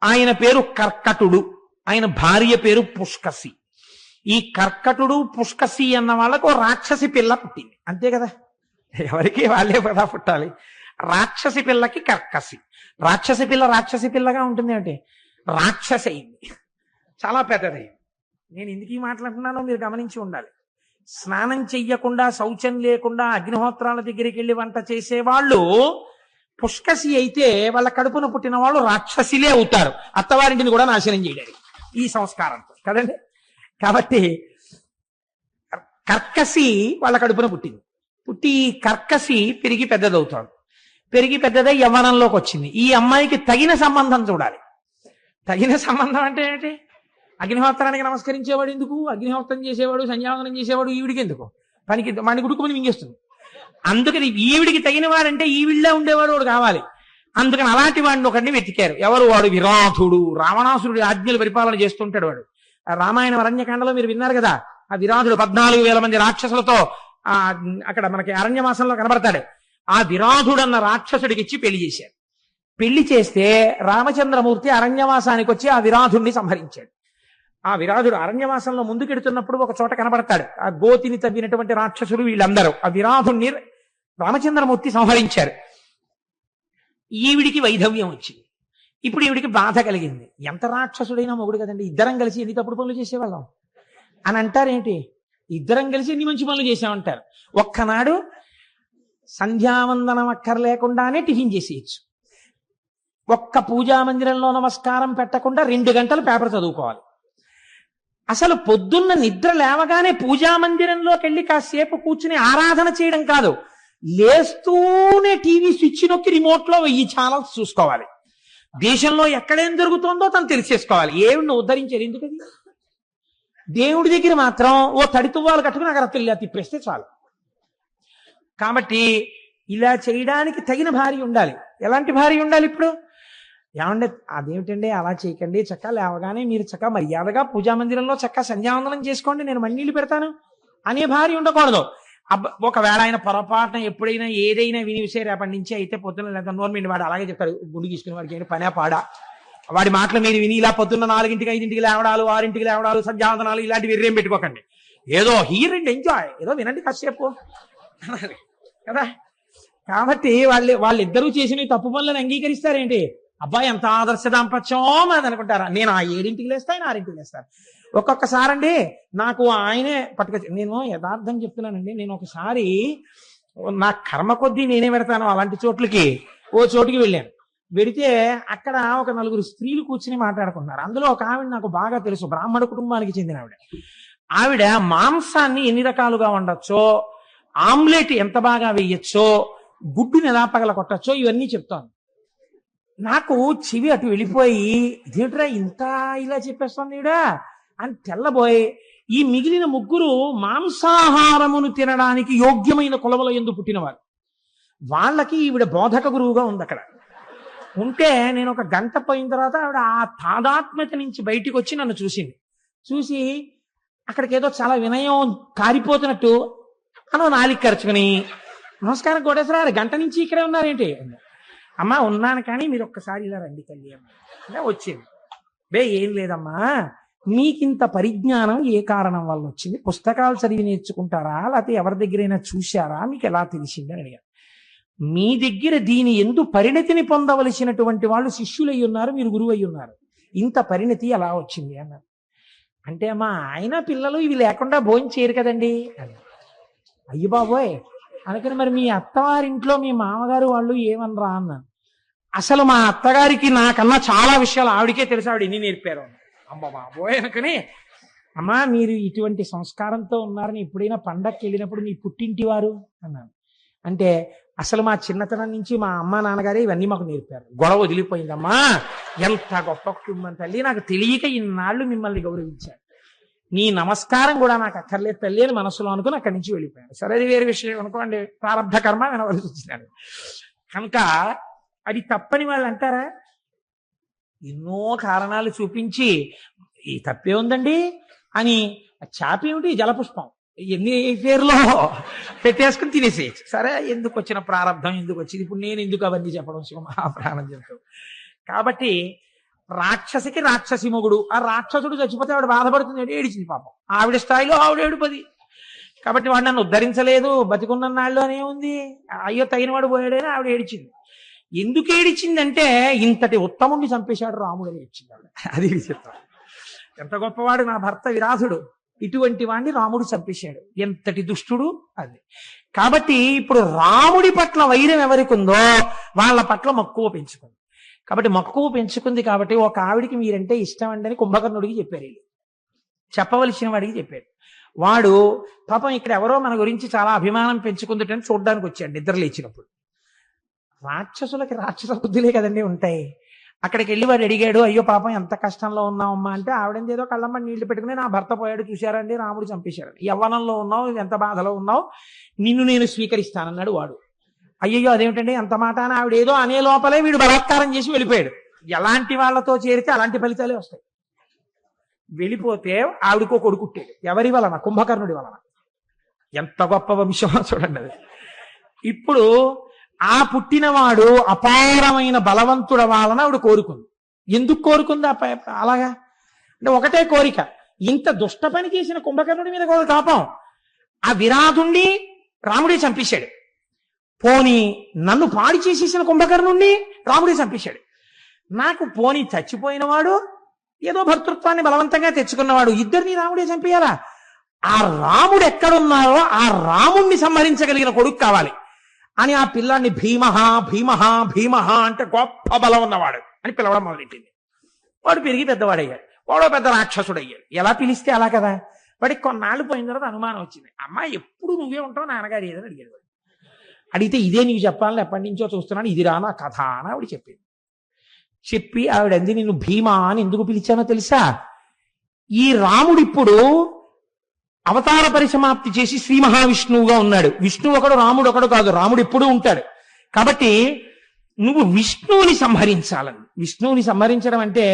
ఆయన పేరు కర్కటుడు, ఆయన భార్య పేరు పుష్కసి. ఈ కర్కటుడు పుష్కసి అన్న వాళ్ళకు ఓ రాక్షసి పిల్ల పుట్టింది, అంతే కదా, ఎవరికి వాళ్ళే కదా పుట్టాలి. రాక్షసి పిల్లకి కర్కసి, రాక్షసి పిల్లగా ఉంటుంది అంటే రాక్షసి అయింది, చాలా పెద్దదయింది. నేను ఎందుకు ఈ మాట్లాడుతున్నానో మీరు గమనించి ఉండాలి. స్నానం చెయ్యకుండా శౌచం లేకుండా అగ్నిహోత్రాల దగ్గరికి వెళ్ళి వంట చేసేవాళ్ళు పుష్కసి అయితే వాళ్ళ కడుపున పుట్టిన వాళ్ళు రాక్షసిలే అవుతారు, అత్తవారింటిని కూడా నాశనం చేయడానికి ఈ సంస్కారంతో కదండి. కాబట్టి కర్కసి వాళ్ళ కడుపున పుట్టింది. పుట్టి కర్కసి పెరిగి పెద్దదవుతాడు, పెరిగి పెద్దదై యవ్వనంలోకి వచ్చింది. ఈ అమ్మాయికి తగిన సంబంధం చూడాలి. తగిన సంబంధం అంటే ఏంటి? అగ్నిహోత్రానికి నమస్కరించేవాడు ఎందుకు, అగ్నిహోత్రం చేసేవాడు సంధ్యావందనం చేసేవాడు ఈవిడికి ఎందుకు, పనికి మన గుడుకుమని మింగేస్తుంది. అందుకని ఈవిడికి తగిన వాడంటే ఈవిళ్ళే ఉండేవాడు వాడు కావాలి. అందుకని అలాంటి వాడిని ఒకడిని వెతికారు. ఎవరు వాడు? విరాధుడు. రావణాసురుడి ఆజ్ఞలు పరిపాలన చేస్తుంటాడు వాడు. రామాయణ అరణ్యకాండలో మీరు విన్నారు కదా, ఆ విరాధుడు 14,000 మంది రాక్షసులతో అక్కడ మనకి అరణ్యమాసంలో కనబడతాడు. ఆ విరాధుడు అన్న రాక్షసుడికి ఇచ్చి పెళ్లి చేశారు. పెళ్లి చేస్తే రామచంద్రమూర్తి అరణ్యవాసానికి వచ్చి ఆ విరాధుడిని సంహరించాడు. ఆ విరాధుడు అరణ్యవాసంలో ముందుకెడుతున్నప్పుడు ఒక చోట కనబడతాడు. ఆ గోతిని తవ్వినటువంటి రాక్షసులు వీళ్ళందరూ ఆ విరాధుడిని రామచంద్రమూర్తి సంహరించారు. ఈవిడికి వైధవ్యం వచ్చింది. ఇప్పుడు ఈవిడికి బాధ కలిగింది. ఎంత రాక్షసుడైనా మొగుడు కదండి, ఇద్దరం కలిసి ఎన్ని తప్పుడు పనులు చేసేవాళ్ళం అని అంటారేంటి? ఇద్దరం కలిసి ఎన్ని మంచి పనులు చేసామంటారు. ఒక్కనాడు సంధ్యావందనం అక్కర్లేకుండానే టిఫిన్ చేసేయచ్చు. ఒక్క పూజా మందిరంలో నమస్కారం పెట్టకుండా 2 గంటలు పేపర్ చదువుకోవాలి. అసలు పొద్దున్న నిద్ర లేవగానే పూజా మందిరంలోకి వెళ్ళి కాసేపు కూర్చుని ఆరాధన చేయడం కాదు, లేస్తూనే టీవీ స్విచ్ నొక్కి రిమోట్ లో 1000 ఛానల్స్ చూసుకోవాలి. దేశంలో ఎక్కడేం జరుగుతుందో తను తెలిసేసుకోవాలి. ఏమిడిని ఉద్ధరించారు ఎందుకది? దేవుడి దగ్గర మాత్రం ఓ తడితువ్వాలు కట్టుకుని అక్కడ తెల్లి తిప్పేస్తే చాలు. కాబట్టి ఇలా చేయడానికి తగిన భార్య ఉండాలి. ఎలాంటి భార్య ఉండాలి? ఇప్పుడు ఏమంటే అదేమిటండి అలా చేయకండి, చక్కగా లేవగానే మీరు చక్కగా మర్యాదగా పూజా మందిరంలో చక్కగా సంధ్యావందనం చేసుకోండి, నేను మన్నీళ్ళు పెడతాను అనే భార్య ఉండకూడదు. ఒకవేళ ఆయన పొరపాటున ఎప్పుడైనా ఏదైనా వినివిసే రేపటి నుంచి అయితే పొద్దున్న లేదా నోర్మిండి వాడు అలాగే చెప్తాడు, గుడి తీసుకుని వాడికి ఏంటి పనే పాడా, వాడి మాటలు మీరు విని ఇలా పొద్దున్న 4ంటికి 5ంటికి లేవడాలు 6ంటికి లేవడాలు సంధ్యావందనాలు ఇలాంటివి వెర్రేం పెట్టుకోకండి. ఏదో హీర్ అండ్ ఎంజాయ్, ఏదో వినండి కాసేపు కదా. కాబట్టి వాళ్ళిద్దరూ చేసిన తప్పు పనులను అంగీకరిస్తారేంటి? అబ్బాయి ఎంత ఆదర్శ దాంపత్యం అది అనుకుంటారా? నేను ఆ 7ంటికి లేస్తా, ఆయన 6ంటికి లేస్తాను. ఒక్కొక్కసారండి నాకు ఆయనే పట్టుకొచ్చి, నేను యథార్థం చెప్తున్నానండి, నేను ఒకసారి నా కర్మ కొద్దీ నేనే పెడతాను అలాంటి చోట్లకి. ఓ చోటుకి వెళ్ళాను. వెడితే అక్కడ ఒక 4 స్త్రీలు కూర్చుని మాట్లాడుకున్నారు. అందులో ఒక ఆవిడ నాకు బాగా తెలుసు, బ్రాహ్మణ కుటుంబానికి చెందిన ఆవిడ. ఆవిడ మాంసాన్ని ఎన్ని రకాలుగా వండొచ్చో, ఆమ్లెట్ ఎంత బాగా వేయచ్చో, గుడ్డుని ఎలా పగల కొట్టచ్చో ఇవన్నీ చెప్తాను. నాకు చెవి అటు వెళ్ళిపోయి, ఇదేంట్రా ఇంత ఇలా చెప్పేస్తుంది ఈవిడ అని తెల్లబోయి, ఈ మిగిలిన 3 మాంసాహారమును తినడానికి యోగ్యమైన కులముల యందు పుట్టినవారు. వాళ్ళకి ఈవిడ బోధక గురువుగా ఉంది. అక్కడ ఉంటే నేను ఒక గంట పోయిన తర్వాత ఆవిడ ఆ తాదాత్మ్యత నుంచి బయటికి వచ్చి నన్ను చూసింది. చూసి అక్కడికి ఏదో చాలా వినయం కారిపోతున్నట్టు అను నాలిక ఖర్చుకుని, నమస్కారం కోటేశ్వర, గంట నుంచి ఇక్కడే ఉన్నారేంటి? అమ్మా ఉన్నాను, కానీ మీరు ఒక్కసారి ఇలా రండి తల్లి అమ్మా. వచ్చింది. ఏం లేదమ్మా, మీకింత పరిజ్ఞానం ఏ కారణం వల్ల వచ్చింది? పుస్తకాలు చదివి నేర్చుకుంటారా, లేకపోతే ఎవరి దగ్గరైనా చూశారా, మీకు ఎలా తెలిసింది అని అడిగారు. మీ దగ్గర దీని ఎందు పరిణతిని పొందవలసినటువంటి వాళ్ళు శిష్యులు అయి ఉన్నారు, మీరు గురువు అయి ఉన్నారు. ఇంత పరిణతి ఎలా వచ్చింది అన్నారు. అంటే మా ఆయన పిల్లలు ఇవి లేకుండా భోజనం చేయరు కదండి అని. అయ్యి బాబోయ్ అనుకుని, మరి మీ అత్తవారింట్లో మీ మామగారు వాళ్ళు ఏమనరా అన్నాను. అసలు మా అత్తగారికి నాకన్నా చాలా విషయాలు ఆవిడికే తెలుసు, ఆవిడ ఎన్ని నేర్పారు. అమ్మ బాబోయ్ అనుకుని, అమ్మా మీరు ఇటువంటి సంస్కారంతో ఉన్నారని ఎప్పుడైనా పండగకి వెళ్ళినప్పుడు మీ పుట్టింటి వారు అన్నాను. అంటే అసలు మా చిన్నతనం నుంచి మా అమ్మ నాన్నగారే ఇవన్నీ మాకు నేర్పారు. గొడవ వదిలిపోయిందమ్మా, ఎంత గొప్ప కుటుంబం తల్లి, నాకు తెలియక ఇన్నాళ్ళు మిమ్మల్ని గౌరవించాను, నీ నమస్కారం కూడా నాకు అక్కర్లేదు తల్లి అని మనసులో అనుకుని అక్కడి నుంచి వెళ్ళిపోయాను. సరే అది వేరే విషయం అనుకోండి, ప్రారంభ కర్మ వినవలసి వచ్చినాడు కనుక అది తప్పని వాళ్ళు అంటారా? ఎన్నో కారణాలు చూపించి ఈ తప్పే ఉందండి అని, చాపేమిటి జలపుష్పం ఎన్ని పేర్లో పెట్టేసుకుని తినేసేయచ్చు. సరే ఎందుకు వచ్చిన ప్రారంభం, ఎందుకు వచ్చింది, ఇప్పుడు నేను ఎందుకు అవన్నీ చెప్పడం, మహాప్రాణం చెప్తాను. కాబట్టి రాక్షసికి రాక్షసి మొగుడు. ఆ రాక్షసుడు చచ్చిపోతే ఆవిడ బాధపడుతుంది, ఏడిచింది పాపం. ఆవిడ స్థాయిలో ఆవిడ ఏడుపది. కాబట్టి వాడు నన్ను ఉద్ధరించలేదు, బతికున్న నాళ్ళు అనే ఉంది, అయ్యో తగిన వాడు పోయాడని ఆవిడ ఏడిచింది. ఎందుకు ఏడిచిందంటే ఇంతటి ఉత్తముణ్ణి చంపేశాడు రాముడు అని ఏడ్చింది ఆవిడ. అది విచిత్రం. ఎంత గొప్పవాడు నా భర్త విరాధుడు, ఇటువంటి వాడిని రాముడు చంపేశాడు, ఎంతటి దుష్టుడు అది. కాబట్టి ఇప్పుడు రాముడి పట్ల వైరం ఎవరికి ఉందో వాళ్ళ పట్ల మక్కువ పెంచుకుంది. కాబట్టి మక్కువ పెంచుకుంది కాబట్టి ఒక ఆవిడికి మీరంటే ఇష్టం అండి అని కుంభకర్ణుడికి చెప్పారు. వీళ్ళు చెప్పవలసిన వాడికి చెప్పాడు. వాడు పాపం ఇక్కడ ఎవరో మన గురించి చాలా అభిమానం పెంచుకుందటని చూడ్డానికి వచ్చాడు నిద్ర లేచినప్పుడు. రాక్షసులకి రాక్షస బుద్ధులే కదండి ఉంటాయి. అక్కడికి వెళ్ళి వాడు అడిగాడు, అయ్యో పాపం ఎంత కష్టంలో ఉన్నావమ్మా అంటే, ఆవిడని ఏదో కళ్ళమ్మ నీళ్లు పెట్టుకుని, నా భర్త పోయాడు చూశారండి, రాముడు చంపేశాడు, యవ్వనంలో ఉన్నావు, ఎంత బాధలో ఉన్నావు, నిన్ను నేను స్వీకరిస్తానన్నాడు వాడు. అయ్యయ్యో అదేమిటండి అంత మాట అని ఆవిడ ఏదో అనే లోపలే వీడు బలాత్కారం చేసి వెళ్ళిపోయాడు. ఎలాంటి వాళ్ళతో చేరితే అలాంటి ఫలితాలే వస్తాయి. వెళ్ళిపోతే ఆవిడకో కొడుకుట్టాడు. ఎవరి వలన? కుంభకర్ణుడి వలన. ఎంత గొప్ప వంశమో చూడండి అది. ఇప్పుడు ఆ పుట్టినవాడు అపారమైన బలవంతుడ వాళ్ళని ఆవిడ కోరుకుంది. ఎందుకు కోరుకుంది అలాగా అంటే ఒకటే కోరిక, ఇంత దుష్ట పని చేసిన కుంభకర్ణుడి మీద కూడా తాపం. ఆ విరాధుణ్ణి రాముడే చంపేశాడు. పోని నన్ను పాడి చేసేసిన కుంభకర్ణుణ్ణి రాముడే చంపేశాడు. నాకు పోని చచ్చిపోయినవాడు ఏదో భర్తృత్వాన్ని బలవంతంగా తెచ్చుకున్నవాడు, ఇద్దరిని రాముడే చంపేయాలా? ఆ రాముడు ఎక్కడున్నారో ఆ రాముణ్ణి సంహరించగలిగిన కొడుకు కావాలి అని ఆ పిల్లాన్ని భీమహ భీమహ భీమహ అంటే గొప్ప బలం ఉన్నవాడు అని పిలవడం మొదలెట్టింది. వాడు పెరిగి పెద్దవాడయ్యాడు. వాడో పెద్ద రాక్షసుడు అయ్యాడు. ఎలా పిలిస్తే అలా కదా. వాడికి కొన్నాళ్ళు పోయిన తర్వాత అనుమానం వచ్చింది. అమ్మా ఎప్పుడు నువ్వే ఉంటావు నాన్నగారు ఏదని అడిగాడు. వాడు అడిగితే ఇదే నీకు చెప్పాలని ఎప్పటి నుంచో చూస్తున్నాను, ఇది రానా కథ అని ఆవిడ చెప్పింది. చెప్పి ఆవిడ అంది, నిన్ను భీమా అని ఎందుకు పిలిచానో తెలుసా? ఈ రాముడు ఇప్పుడు అవతార పరిసమాప్తి చేసి శ్రీ మహావిష్ణువుగా ఉన్నాడు. విష్ణువు ఒకడు, రాముడు ఒకడు కాదు. రాముడు ఎప్పుడూ ఉంటాడు. కాబట్టి నువ్వు విష్ణువుని సంహరించాలని. విష్ణువుని సంహరించడం అంటే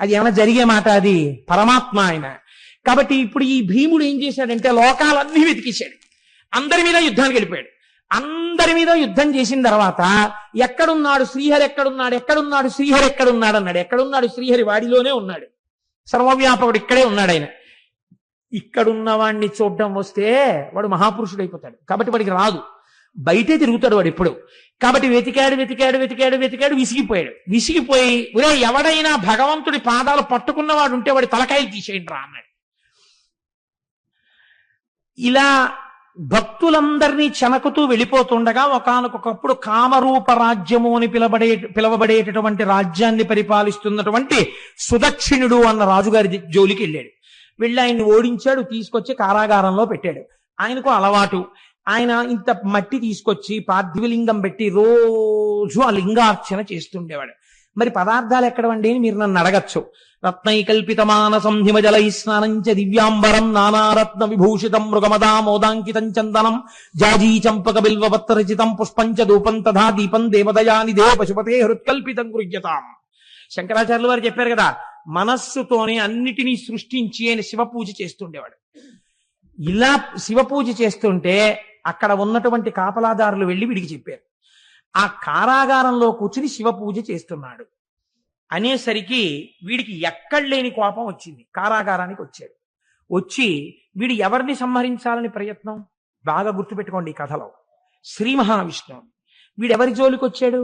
అది ఏమైనా జరిగే మాట? అది పరమాత్మ ఆయన. కాబట్టి ఇప్పుడు ఈ భీముడు ఏం చేశాడంటే లోకాలన్నీ వెతికేశాడు, అందరి మీద యుద్ధానికి వెళ్ళిపోయాడు. అందరి మీద యుద్ధం చేసిన తర్వాత ఎక్కడున్నాడు శ్రీహరి, ఎక్కడున్నాడు, ఎక్కడున్నాడు శ్రీహరి, ఎక్కడున్నాడు అన్నాడు. ఎక్కడున్నాడు శ్రీహరి? వాడిలోనే ఉన్నాడు. సర్వవ్యాపకుడు ఇక్కడే ఉన్నాడు ఆయన. ఇక్కడున్న వాడిని చూడడం వస్తే వాడు మహాపురుషుడు అయిపోతాడు. కాబట్టి వాడికి రాదు, బయటే తిరుగుతాడు వాడు ఎప్పుడు. కాబట్టి వెతికాడు వెతికాడు వెతికాడు వెతికాడు, విసిగిపోయాడు. విసిగిపోయి ఒరే ఎవడైనా భగవంతుడి పాదాలు పట్టుకున్నవాడు ఉంటే వాడి తలకాయలు తీసేయండి రా అన్నాడు. ఇలా భక్తులందరినీ చెనకుతూ వెళ్ళిపోతుండగా ఒకానొకప్పుడు కామరూప రాజ్యము అని పిలవబడేటటువంటి రాజ్యాన్ని పరిపాలిస్తున్నటువంటి సుదక్షిణుడు అన్న రాజుగారి జోలికి వెళ్ళాడు. వెళ్ళి ఆయన్ని ఓడించాడు, తీసుకొచ్చి కారాగారంలో పెట్టాడు. ఆయనకు అలవాటు, ఆయన ఇంత మట్టి తీసుకొచ్చి పార్థివలింగం పెట్టి రోజు ఆ లింగార్చన చేస్తుండేవాడు. మరి పదార్థాలు ఎక్కడవండి అని మీరు నన్ను అడగచ్చు. రత్నైకల్పితమానసం హిమజలై స్నానంచ దివ్యాంబరం నానారత్న విభూషితం మృగమదా మోదాంకితం చందనం జాజీ చంపక బిల్వపత్రచితం పుష్పంచ ధూపం తథా దీపం దేవదయాని దేవ పశుపతే హృత్కల్పితం గృహ్యతాం. శంకరాచార్యులు వారు చెప్పారు కదా, మనస్సుతోనే అన్నిటినీ సృష్టించి ఆయన శివపూజ చేస్తుండేవాడు. ఇలా శివపూజ చేస్తుంటే అక్కడ ఉన్నటువంటి కాపలాదారులు వెళ్ళి వీడికి చెప్పారు, ఆ కారాగారంలో కూర్చుని శివపూజ చేస్తున్నాడు అనేసరికి వీడికి ఎక్కడలేని కోపం వచ్చింది. కారాగారానికి వచ్చాడు. వచ్చి వీడు ఎవరిని సంహరించాలని ప్రయత్నం? బాగా గుర్తుపెట్టుకోండి ఈ కథలో, శ్రీ మహావిష్ణువు. వీడెవరి జోలికి వచ్చాడు?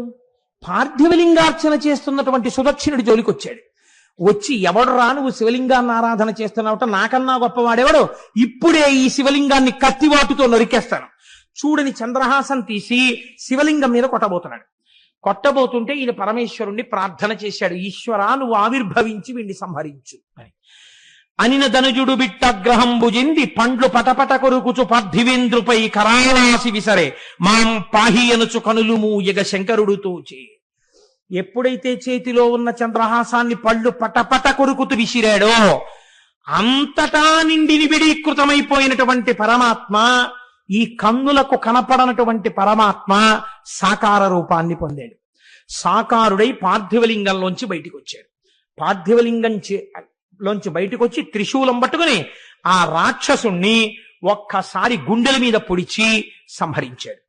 పార్థివలింగార్చన చేస్తున్నటువంటి సుదక్షిణుడి జోలికి వచ్చాడు. వచ్చి ఎవడు రా నువ్వు శివలింగాన్ని ఆరాధన చేస్తున్నావుట, నాకన్నా గొప్పవాడెవడు, ఇప్పుడే ఈ శివలింగాన్ని కత్తివాటుతో నరికేస్తాను చూడని చంద్రహాసం తీసి శివలింగం మీద కొట్టబోతున్నాడు. కొట్టబోతుంటే ఈయన పరమేశ్వరుణ్ణి ప్రార్థన చేశాడు, ఈశ్వరా నువ్వు ఆవిర్భవించి వీడిని సంహరించు అని. అనిన ధనుజుడు బిట్టగ్రహం భుజింది పండ్లు పటపట కొరుకుచు పార్థివేంద్రుపై కరాళాసి విసరే మాం పాహి అనుచు కనులు మూయగ శంకరుడు తోచే. ఎప్పుడైతే చేతిలో ఉన్న చంద్రహాసాన్ని పళ్ళు పటపట కొరుకుతూ విసిరాడో అంతటా నిండి నిబిడీకృతమైపోయినటువంటి పరమాత్మ, ఈ కన్నులకు కనపడనటువంటి పరమాత్మ సాకార రూపాన్ని పొందాడు. సాకారుడై పార్థివలింగంలోంచి బయటికి వచ్చాడు. పార్థివలింగం లోంచి బయటకు వచ్చి త్రిశూలం పట్టుకుని ఆ రాక్షసుణ్ణి ఒక్కసారి గుండెల మీద పొడిచి సంహరించాడు.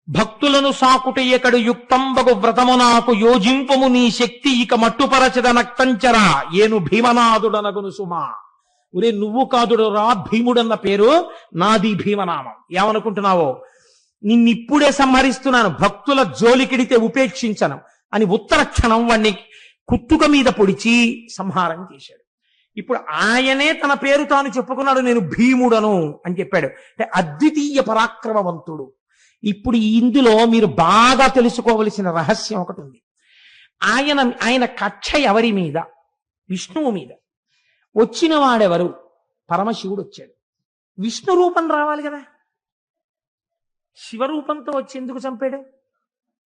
భక్తులను సాకుటయ్యకడు యుక్తంబగు వ్రతము నాకు యోజింపము నీ శక్తి ఇక మట్టుపరచద నక్తంచరా ఏను భీమనాథుడనగును సుమా. ఒరే నువ్వు కాదుడురా భీముడన్న పేరు, నాది భీమనామం. ఏమనుకుంటున్నావో? నిన్నిప్పుడే సంహరిస్తున్నాను, భక్తుల జోలికిడితే ఉపేక్షించను అని ఉత్తర క్షణం వాణ్ణి కుత్తుక మీద పొడిచి సంహారం చేశాడు. ఇప్పుడు ఆయనే తన పేరు తాను చెప్పుకున్నాడు, నేను భీముడను అని చెప్పాడు. అంటే అద్వితీయ పరాక్రమవంతుడు. ఇప్పుడు ఇందులో మీరు బాగా తెలుసుకోవలసిన రహస్యం ఒకటి ఉంది. ఆయన కక్ష ఎవరి మీద? విష్ణువు మీద. వచ్చిన వాడెవరు? పరమశివుడు వచ్చాడు. విష్ణు రూపం రావాలి కదా, శివరూపంతో వచ్చి ఎందుకు చంపాడు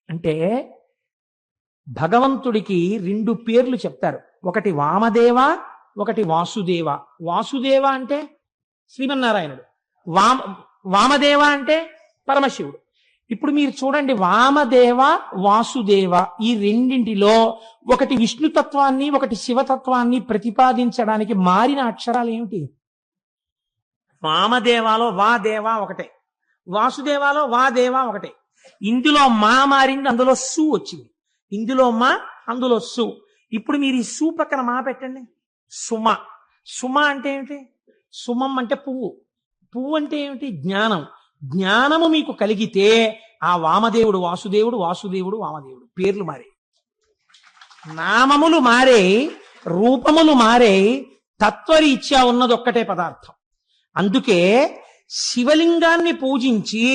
అంటే, భగవంతుడికి 2 పేర్లు చెప్తారు. ఒకటి వామదేవ, ఒకటి వాసుదేవ. వాసుదేవ అంటే శ్రీమన్నారాయణుడు, వామదేవ అంటే పరమశివుడు. ఇప్పుడు మీరు చూడండి, వామదేవ వాసుదేవ ఈ రెండింటిలో ఒకటి విష్ణుతత్వాన్ని ఒకటి శివతత్వాన్ని ప్రతిపాదించడానికి మారిన అక్షరాలు ఏమిటి? వామదేవాలో వా దేవ ఒకటే, వాసుదేవాలో వా దేవ ఒకటే. ఇందులో మా మారింది, అందులో సు వచ్చింది. ఇందులో మా, అందులో సు. ఇప్పుడు మీరు ఈ సు పక్కన మా పెట్టండి. సుమ. సుమ అంటే ఏమిటి? సుమం అంటే పువ్వు. పువ్వు అంటే ఏమిటి? జ్ఞానం. జ్ఞానము మీకు కలిగితే ఆ వామదేవుడు వాసుదేవుడు, వాసుదేవుడు వామదేవుడు. పేర్లు మారే, నామములు మారే, రూపములు మారే, తత్వరీత్యా ఉన్నది ఒక్కటే పదార్థం. అందుకే శివలింగాన్ని పూజించి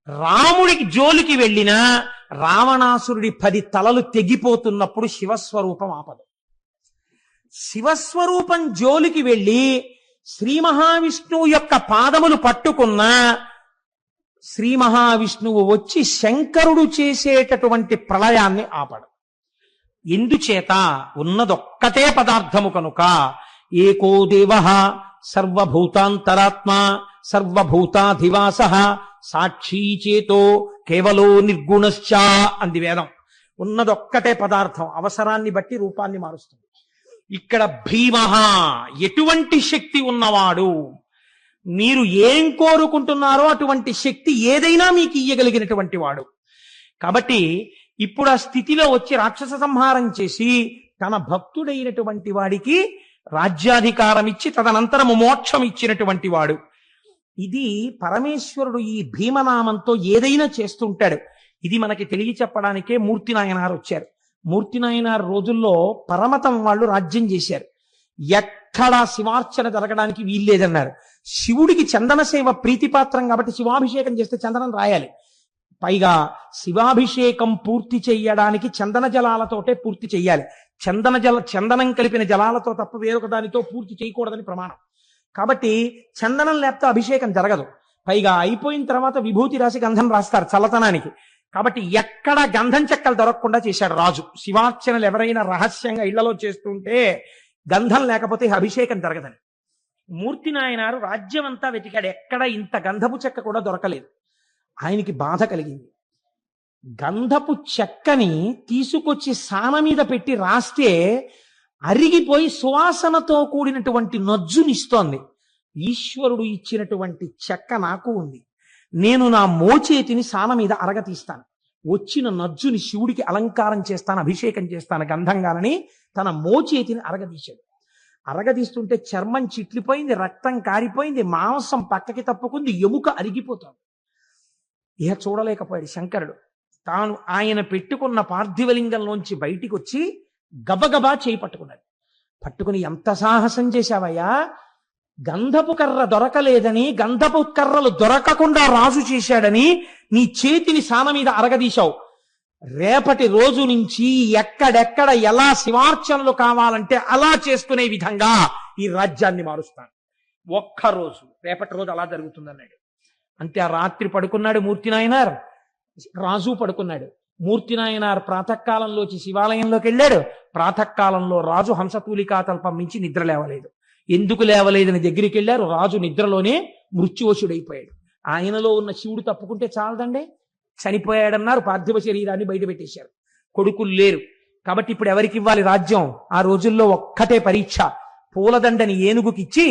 రాముడికి జోలికి వెళ్ళిన రావణాసురుడి 10 తలలు తెగిపోతున్నప్పుడు శివస్వరూపం ఆపదు. శివస్వరూపం జోలికి వెళ్ళి శ్రీ మహావిష్ణువు యొక్క పాదములు పట్టుకున్న శ్రీ మహావిష్ణువు వచ్చి శంకరుడు చేసేటటువంటి ప్రళయాన్ని ఆపడు. ఎందుచేత? ఉన్నదొక్కటే పదార్థము కనుక. ఏకో దేవ సర్వభూతాంతరాత్మ సర్వభూతాధివాస సాక్షీ చేతో కేవలో నిర్గుణశ్చ అంది వేదం. ఉన్నదొక్కటే పదార్థం, అవసరాన్ని బట్టి రూపాన్ని మారుస్తుంది. ఇక్కడ భీమః ఎటువంటి శక్తి ఉన్నవాడు, మీరు ఏం కోరుకుంటున్నారో అటువంటి శక్తి ఏదైనా మీకు ఇయ్యగలిగినటువంటి వాడు. కాబట్టి ఇప్పుడు ఆ స్థితిలో వచ్చి రాక్షస సంహారం చేసి తన భక్తుడైనటువంటి వాడికి రాజ్యాధికారం ఇచ్చి తదనంతరము మోక్షం ఇచ్చినటువంటి వాడు. ఇది పరమేశ్వరుడు ఈ భీమనామంతో ఏదైనా చేస్తుంటాడు. ఇది మనకి తెలియ చెప్పడానికే మూర్తి నాయనారు వచ్చారు. మూర్తి నాయనారు రోజుల్లో పరమతం వాళ్ళు రాజ్యం చేశారు. ఎక్కడా శివార్చన జరగడానికి వీల్లేదన్నారు. శివుడికి చందన సేవ ప్రీతిపాత్రం కాబట్టి శివాభిషేకం చేస్తే చందనం రాయాలి. పైగా శివాభిషేకం పూర్తి చెయ్యడానికి చందన జలాలతోటే పూర్తి చెయ్యాలి. చందనం కలిపిన జలాలతో తప్ప వేరొక దానితో పూర్తి చేయకూడదని ప్రమాణం. కాబట్టి చందనం లేకపోతే అభిషేకం జరగదు. పైగా అయిపోయిన తర్వాత విభూతి రాసి గంధం రాస్తారు చల్లతనానికి. కాబట్టి ఎక్కడ గంధం చెక్కలు దొరకకుండా చేశాడు రాజు. శివార్చనలు ఎవరైనా రహస్యంగా ఇళ్లలో చేస్తుంటే గంధం లేకపోతే అభిషేకం జరగదని. మూర్తి నాయనారు రాజ్యం అంతా వెతికాడు, ఎక్కడ ఇంత గంధపు చెక్క కూడా దొరకలేదు. ఆయనకి బాధ కలిగింది. గంధపు చెక్కని తీసుకొచ్చి సాన మీద పెట్టి రాస్తే అరిగిపోయి సువాసనతో కూడినటువంటి నజ్జునిస్తోంది. ఈశ్వరుడు ఇచ్చినటువంటి చెక్క నాకు ఉంది, నేను నా మోచేతిని సాన మీద అరగతీస్తాను, వచ్చిన నజ్జుని శివుడికి అలంకారం చేస్తాను, అభిషేకం చేస్తాను గంధంగానని తన మోచేతిని అరగదీశాడు. అరగదీస్తుంటే చర్మం చిట్లిపోయింది, రక్తం కారిపోయింది, మాంసం పక్కకి తప్పుకుంది, ఎముక అరిగిపోతుంది. ఇహ చూడలేకపోయాడు శంకరుడు. తాను ఆయన పెట్టుకున్న పార్థివలింగంలోంచి బయటికి వచ్చి గబగబా చేయి పట్టుకున్నాడు. పట్టుకుని, ఎంత సాహసం చేశావయ్యా, గంధపు కర్ర దొరకలేదని, గంధపు కర్రలు దొరకకుండా రాజు చేశాడని నీ చేతిని సాన మీద అరగదీశావు. రేపటి రోజు నుంచి ఎక్కడెక్కడ ఎలా శివార్చనలు కావాలంటే అలా చేసుకునే విధంగా ఈ రాజ్యాన్ని మారుస్తాను. ఒక్కరోజు, రేపటి రోజు అలా జరుగుతుందన్నాడు. అంతే. ఆ రాత్రి పడుకున్నాడు మూర్తి నాయనార్, రాజు పడుకున్నాడు. మూర్తి నాయనార్ ప్రాతకాలంలోకి శివాలయంలోకి వెళ్ళాడు. ప్రాతకాలంలో రాజు హంసతూలికా తల్పం మించి నిద్ర లేవలేదు. ఎందుకు లేవలేదని దగ్గరికి వెళ్ళారు. రాజు నిద్రలోనే మృత్యువశుడైపోయాడు. ఆయనలో ఉన్న శివుడు తప్పుకుంటే చాలదండి, చనిపోయాడన్నారు. పార్థివ శరీరాన్ని బయట పెట్టేశారు. కొడుకులు లేరు కాబట్టి ఇప్పుడు ఎవరికి ఇవ్వాలి రాజ్యం? ఆ రోజుల్లో ఒక్కటే పరీక్ష. పూలదండని ఏనుగుకిచ్చి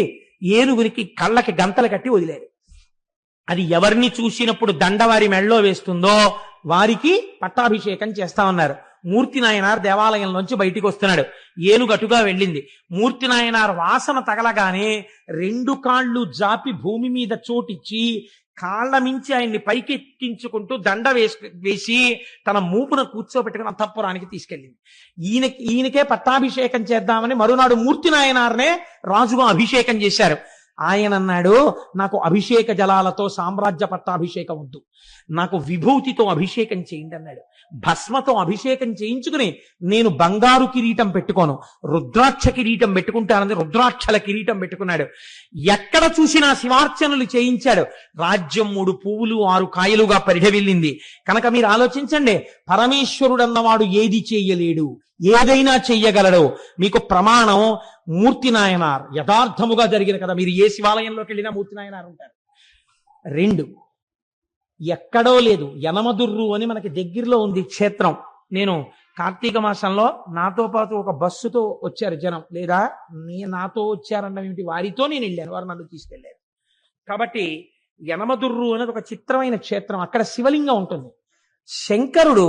ఏనుగునికి కళ్ళకి గంతలు కట్టి వదిలేరు. అది ఎవరిని చూసినప్పుడు దండ వారి మెళ్ళో వేస్తుందో వారికి పట్టాభిషేకం చేస్తా ఉన్నారు. మూర్తి నాయనార్ దేవాలయంలోంచి బయటికి వస్తున్నాడు. ఏనుగటుగా వెళ్ళింది. మూర్తి నాయనార్ వాసన తగలగానే 2 కాళ్ళు జాపి భూమి మీద చోటిచ్చి కాళ్ల మించి ఆయన్ని పైకెక్కించుకుంటూ దండ వేసి తన మూపున కూర్చోబెట్టుకుని అంతఃపురానికి తీసుకెళ్ళింది. ఈయనకే పట్టాభిషేకం చేద్దామని మరునాడు మూర్తి నాయనార్నే రాజుగా అభిషేకం చేశారు. ఆయన అన్నాడు, నాకు అభిషేక జలాలతో సామ్రాజ్య పట్టాభిషేకం వద్దు, నాకు విభూతితో అభిషేకం చేయండి అన్నాడు. భస్మతో అభిషేకం చేయించుకుని నేను బంగారు కిరీటం పెట్టుకోను, రుద్రాక్ష కిరీటం పెట్టుకుంటానని రుద్రాక్షల కిరీటం పెట్టుకున్నాడు. ఎక్కడ చూసినా శివార్చనలు చేయించాడు. రాజ్యం 3 పువ్వులు 6 కాయలుగా పరిఢవిల్లింది. కనుక మీరు ఆలోచించండి, పరమేశ్వరుడు అన్నవాడు ఏది చెయ్యలేడు, ఏదైనా చెయ్యగలడు. మీకు ప్రమాణం మూర్తి నాయనార్ యథార్థముగా జరిగిన కదా. మీరు ఏ శివాలయంలోకి వెళ్ళినా మూర్తి నాయనార్ ఉంటారు. 2 ఎక్కడో లేదు, యనమదుర్రు అని మనకి దగ్గరలో ఉంది క్షేత్రం. నేను కార్తీక మాసంలో నాతో పాటు ఒక బస్సుతో వచ్చారు జనం, లేదా నాతో వచ్చారన్న ఏమిటి, వారితో నేను వెళ్ళాను, వారు నన్ను తీసుకెళ్లారు. కాబట్టి యనమదుర్రు అనేది ఒక చిత్రమైన క్షేత్రం. అక్కడ శివలింగం ఉంటుంది. శంకరుడు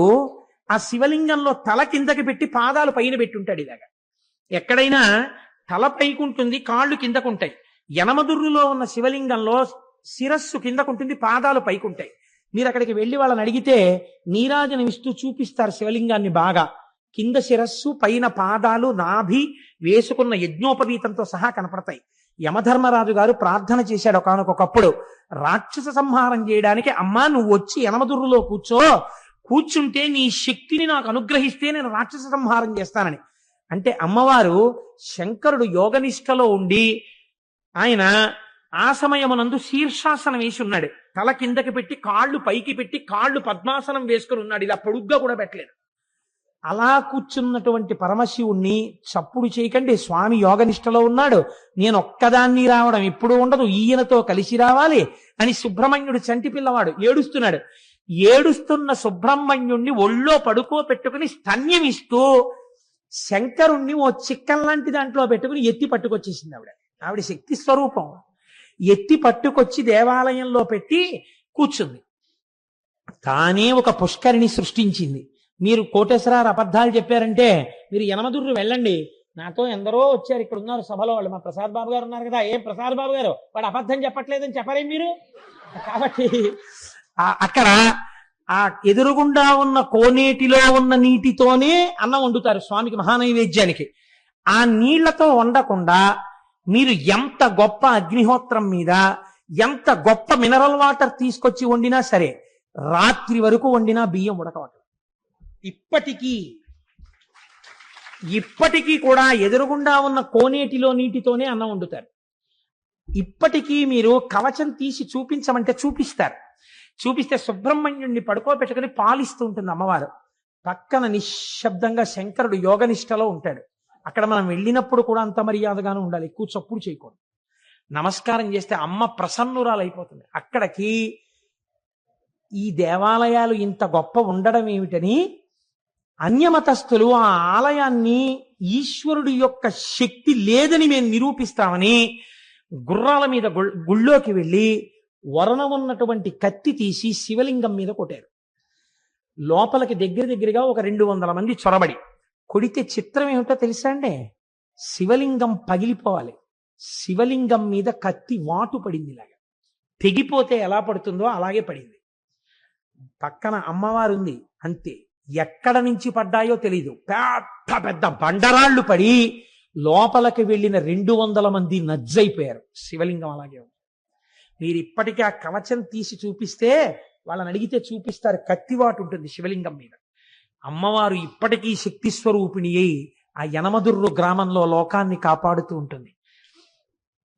ఆ శివలింగంలో తల కిందకి పెట్టి పాదాలు పైన పెట్టుంటాడు. ఇలాగా ఎక్కడైనా తల పైకుంటుంది, కాళ్ళు కిందకుంటాయి. యనమదుర్రులో ఉన్న శివలింగంలో శిరస్సు కిందకుంటుంది, పాదాలు పైకుంటాయి. మీరు అక్కడికి వెళ్ళి వాళ్ళని అడిగితే నీరాజనం ఇస్తూ చూపిస్తారు శివలింగాన్ని బాగా. కింద శిరస్సు, పైన పాదాలు, నాభి వేసుకున్న యజ్ఞోపవీతంతో సహా కనపడతాయి. యమధర్మరాజు గారు ప్రార్థన చేశాడు ఒకానొకప్పుడు, రాక్షస సంహారం చేయడానికి అమ్మా నువ్వు వచ్చి యనమదుర్రులో కూర్చుంటే నీ శక్తిని నాకు అనుగ్రహిస్తే నేను రాక్షస సంహారం చేస్తానని. అంటే అమ్మవారు శంకరుడు యోగనిష్టలో ఉండి ఆయన ఆ సమయమునందు శీర్షాసనం వేసి ఉన్నాడు. తల కిందకి పెట్టి కాళ్ళు పైకి పెట్టి కాళ్ళు పద్మాసనం వేసుకుని ఉన్నాడు. ఇలా పొడుగ్గా కూడా పెట్టలేదు. అలా కూర్చున్నటువంటి పరమశివుణ్ణి చప్పుడు చేయకండి, స్వామి యోగనిష్టలో ఉన్నాడు, నేను ఒక్కదాన్ని రావడం ఎప్పుడు ఉండదు, ఈయనతో కలిసి రావాలి అని సుబ్రహ్మణ్యుడు చంటి పిల్లవాడు ఏడుస్తున్నాడు. ఏడుస్తున్న సుబ్రహ్మణ్యుణ్ణి ఒళ్ళో పడుకోపెట్టుకుని స్తన్యమిస్తూ శంకరుణ్ణి ఓ చిక్కం లాంటి దాంట్లో పెట్టుకుని ఎత్తి పట్టుకొచ్చేసింది ఆవిడ శక్తి స్వరూపం. ఎత్తి పట్టుకొచ్చి దేవాలయంలో పెట్టి కూర్చుంది. తానే ఒక పుష్కరిణి సృష్టించింది. మీరు కోటేశ్వరారు అబద్ధాలు చెప్పారంటే మీరు యనమదుర్రు వెళ్ళండి, నాతో ఎందరో వచ్చారు, ఇక్కడ ఉన్నారు సభలో వాళ్ళు, మా ప్రసాద్ బాబు గారు ఉన్నారు కదా, ఏం ప్రసాద్ బాబు గారు వాడు అబద్ధం చెప్పట్లేదని చెప్పరేం మీరు. కాబట్టి అక్కడ ఆ ఎదురుగుండా ఉన్న కోనేటిలో ఉన్న నీటితోనే అన్నం వండుతారు స్వామికి మహానైవేద్యానికి. ఆ నీళ్లతో వండకుండా మీరు ఎంత గొప్ప అగ్నిహోత్రం మీద ఎంత గొప్ప మినరల్ వాటర్ తీసుకొచ్చి వండినా సరే రాత్రి వరకు వండినా బియ్యం ఉడకవట. ఇప్పటికీ కూడా ఎదురుగుండా ఉన్న కోనేటిలో నీటితోనే అన్నం వండుతారు. ఇప్పటికీ మీరు కవచం తీసి చూపించమంటే చూపిస్తే సుబ్రహ్మణ్యుడిని పడుకోబెట్టుకుని పాలిస్తూ ఉంటుంది అమ్మవారు. పక్కన నిశ్శబ్దంగా శంకరుడు యోగనిష్టలో ఉంటాడు. అక్కడ మనం వెళ్ళినప్పుడు కూడా అంత మర్యాదగానే ఉండాలి, ఎక్కువ చప్పుడు చేయకూడదు. నమస్కారం చేస్తే అమ్మ ప్రసన్నురాలైపోతుంది. అక్కడికి ఈ దేవాలయాలు ఇంత గొప్ప ఉండడం ఏమిటని అన్యమతస్థులు ఆ ఆలయాన్ని ఈశ్వరుడి యొక్క శక్తి లేదని మేము నిరూపిస్తామని గుర్రాల మీద గుళ్ళోకి వెళ్ళి వరణ ఉన్నటువంటి కత్తి తీసి శివలింగం మీద కొట్టారు. లోపలికి దగ్గరగా ఒక 200 మంది చొరబడి కొడితే చిత్రం ఏమిటో తెలుసా అండి, శివలింగం పగిలిపోవాలి. శివలింగం మీద కత్తి వాటు పడింది, ఇలాగా తెగిపోతే ఎలా పడుతుందో అలాగే పడింది. పక్కన అమ్మవారు ఉంది, అంతే. ఎక్కడ నుంచి పడ్డాయో తెలీదు, పెద్ద పెద్ద బండరాళ్లు పడి లోపలికి వెళ్ళిన 200 మంది నజ్జైపోయారు. శివలింగం అలాగే ఉంది. మీరు ఇప్పటికీ ఆ కవచం తీసి చూపిస్తే వాళ్ళని అడిగితే చూపిస్తారు, కత్తివాటు ఉంటుంది శివలింగం మీద. అమ్మవారు ఇప్పటికీ శక్తి స్వరూపిణి అయి ఆ యనమదుర్రు గ్రామంలో లోకాన్ని కాపాడుతూ ఉంటుంది.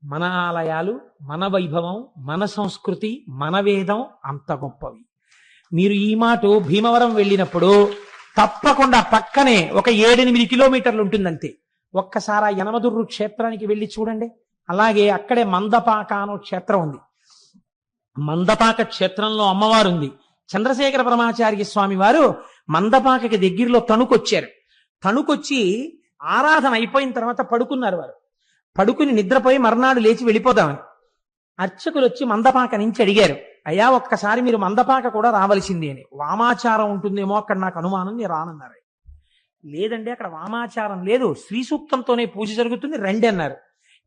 మన ఆలయాలు, మన వైభవం, మన సంస్కృతి, మన వేదం అంత గొప్పవి. మీరు ఈ మాట భీమవరం వెళ్ళినప్పుడు తప్పకుండా పక్కనే ఒక 7-8 కిలోమీటర్లు ఉంటుందంతే. ఒక్కసారి ఆ యనమదుర్రు క్షేత్రానికి వెళ్ళి చూడండి. అలాగే అక్కడే మందపాక అనే క్షేత్రం ఉంది. మందపాక క్షేత్రంలో అమ్మవారు ఉంది. చంద్రశేఖర పరమాచార్య స్వామి వారు మందపాకకి దగ్గరలో తణుకొచ్చారు. తణుకొచ్చి ఆరాధన అయిపోయిన తర్వాత పడుకున్నారు. వారు పడుకుని నిద్రపోయి మర్నాడు లేచి వెళ్ళిపోదామని అర్చకులు వచ్చి మందపాక నుంచి అడిగారు, అయ్యా ఒక్కసారి మీరు మందపాక కూడా రావలసింది అని. వామాచారం ఉంటుందేమో అక్కడ, నాకు అనుమానం, నేను రానన్నారు. లేదండి అక్కడ వామాచారం లేదు, శ్రీ సూక్తంతోనే పూజ జరుగుతుంది, రండి అన్నారు.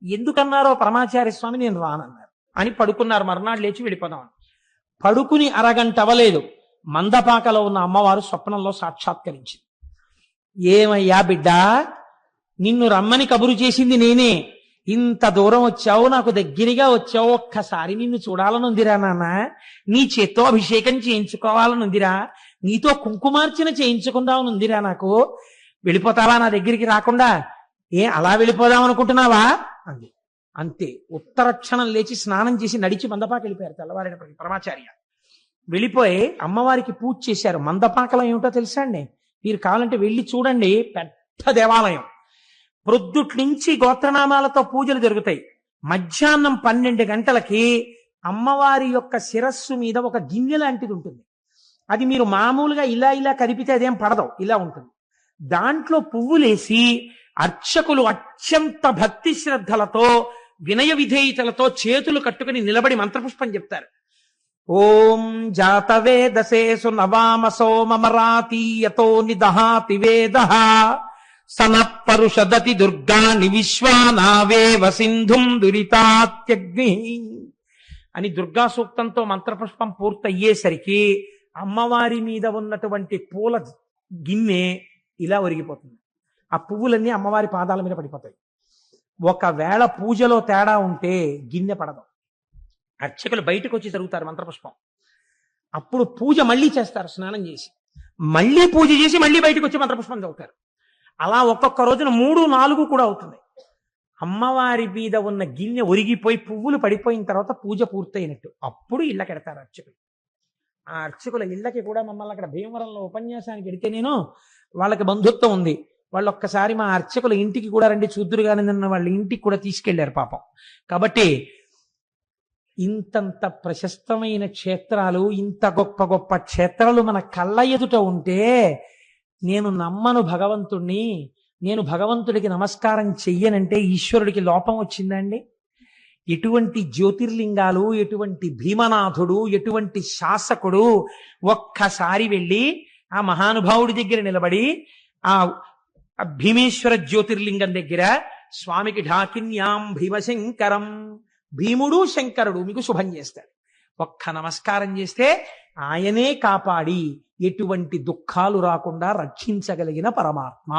ఎందుకన్నారో పరమాచార్య స్వామి, నేను రానన్నారు అని పడుకున్నారు. మర్నాడు లేచి వెళ్ళిపోదాం. పడుకుని అరగంట అవ్వలేదు, మందపాకలో ఉన్న అమ్మవారు స్వప్నంలో సాక్షాత్కరించింది. ఏమయ్యా బిడ్డ, నిన్ను రమ్మని కబురు చేసింది నేనే, ఇంత దూరం వచ్చావు, నాకు దగ్గరగా వచ్చావు, ఒక్కసారి నిన్ను చూడాలనుందిరా నాన్న, నీ చేత్తో అభిషేకం చేయించుకోవాలనుందిరా, నీతో కుంకుమార్చన చేయించుకుందామనుందిరా, నాకు వెళ్ళిపోతావా నా దగ్గరికి రాకుండా? అలా వెళ్ళిపోదాం అనుకుంటున్నావా అంది. అంతే, ఉత్తరక్షణం లేచి స్నానం చేసి నడిచి మందపాక వెళ్ళిపోయారు. తెల్లవారినప్పటికీ పరమాచార్య వెళ్ళిపోయి అమ్మవారికి పూజ చేశారు. మందపాకలో ఏమిటో తెలుసా అండి, మీరు కావాలంటే వెళ్ళి చూడండి, పెద్ద దేవాలయం. ప్రొద్దుటి నుంచి గోత్రనామాలతో పూజలు జరుగుతాయి. మధ్యాహ్నం 12 గంటలకి అమ్మవారి యొక్క శిరస్సు మీద ఒక గిన్నె లాంటిది ఉంటుంది. అది మీరు మామూలుగా ఇలా ఇలా కదిపితే అదేం పడదు, ఇలా ఉంటుంది. దాంట్లో పువ్వులేసి అర్చకులు అత్యంత భక్తి శ్రద్ధలతో వినయ విధేయతలతో చేతులు కట్టుకుని నిలబడి మంత్రపుష్పం చెప్తారు. ఓం జాతవేదసేసు నవామసో మమరాతీయతో నిదహాతి వేదః సనఃపరుషదతి దుర్గాని విశ్వానావేవ సింధుం దురితాత్యగ్ని అని దుర్గా సూక్తంతో మంత్రపుష్పం పూర్తయ్యేసరికి అమ్మవారి మీద ఉన్నటువంటి పూల గిన్నె ఇలా ఒరిగిపోతుంది. ఆ పువ్వులన్నీ అమ్మవారి పాదాల మీద పడిపోతాయి. ఒకవేళ పూజలో తేడా ఉంటే గిన్నె పడదు. అర్చకులు బయటకు వచ్చి జరుగుతారు మంత్రపుష్పం. అప్పుడు పూజ మళ్ళీ చేస్తారు, స్నానం చేసి మళ్ళీ పూజ చేసి మళ్ళీ బయటకు వచ్చి మంత్రపుష్పం చదువుతారు. అలా ఒక్కొక్క రోజున 3, 4 కూడా అవుతుంది. అమ్మవారి మీద ఉన్న గిన్నె ఒరిగిపోయి పువ్వులు పడిపోయిన తర్వాత పూజ పూర్తయినట్టు. అప్పుడు ఇళ్ళకెడతారు అర్చకులు. ఆ అర్చకుల ఇళ్ళకి కూడా మమ్మల్ని అక్కడ భీమవరంలో ఉపన్యాసానికి వెడితే నేను, వాళ్ళకి బంధుత్వం ఉంది, వాళ్ళు ఒక్కసారి మా అర్చకుల ఇంటికి కూడా రండి చూద్దురు కానీ నన్ను వాళ్ళ ఇంటికి కూడా తీసుకెళ్లారు పాపం. కాబట్టి ఇంతంత ప్రశస్తమైన క్షేత్రాలు, ఇంత గొప్ప గొప్ప క్షేత్రాలు మన కళ్ళ ఎదుట ఉంటే నేను నమ్మను భగవంతుణ్ణి, నేను భగవంతుడికి నమస్కారం చెయ్యనంటే ఈశ్వరుడికి లోపం వచ్చిందండి? ఎటువంటి జ్యోతిర్లింగాలు, ఎటువంటి భీమనాథుడు, ఎటువంటి శాసకుడు ఒక్కసారి వెళ్ళి ఆ మహానుభావుడి దగ్గర నిలబడి ఆ భీమేశ్వర జ్యోతిర్లింగం దగ్గర స్వామికి ఢాకిన్యాం భీమశంకరం, భీముడు శంకరుడు మీకు శుభం చేస్తాడు. ఒక్క నమస్కారం చేస్తే ఆయనే కాపాడి ఎటువంటి దుఃఖాలు రాకుండా రక్షించగలిగిన పరమాత్మ.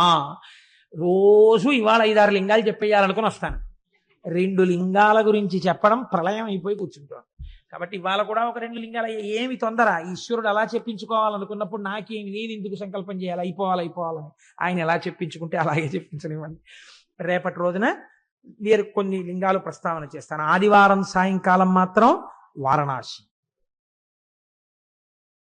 రోజు ఇవాళ 5-6 లింగాలు చెప్పేయాలనుకుని వస్తాను. 2 లింగాల గురించి చెప్పడం ప్రళయం అయిపోయి కూర్చుంటాను. కాబట్టి ఇవాళ కూడా ఒక 2 లింగాలు ఏమి తొందర, ఈశ్వరుడు అలా చెప్పించుకోవాలనుకున్నప్పుడు నాకేమి, నేను ఎందుకు సంకల్పం చేయాలి, అయిపోవాలని. ఆయన ఎలా చెప్పించుకుంటే అలాగే చెప్పించనివ్వండి. రేపటి రోజున వేరు కొన్ని లింగాలు ప్రస్తావన చేస్తాను. ఆదివారం సాయంకాలం మాత్రం వారణాసి.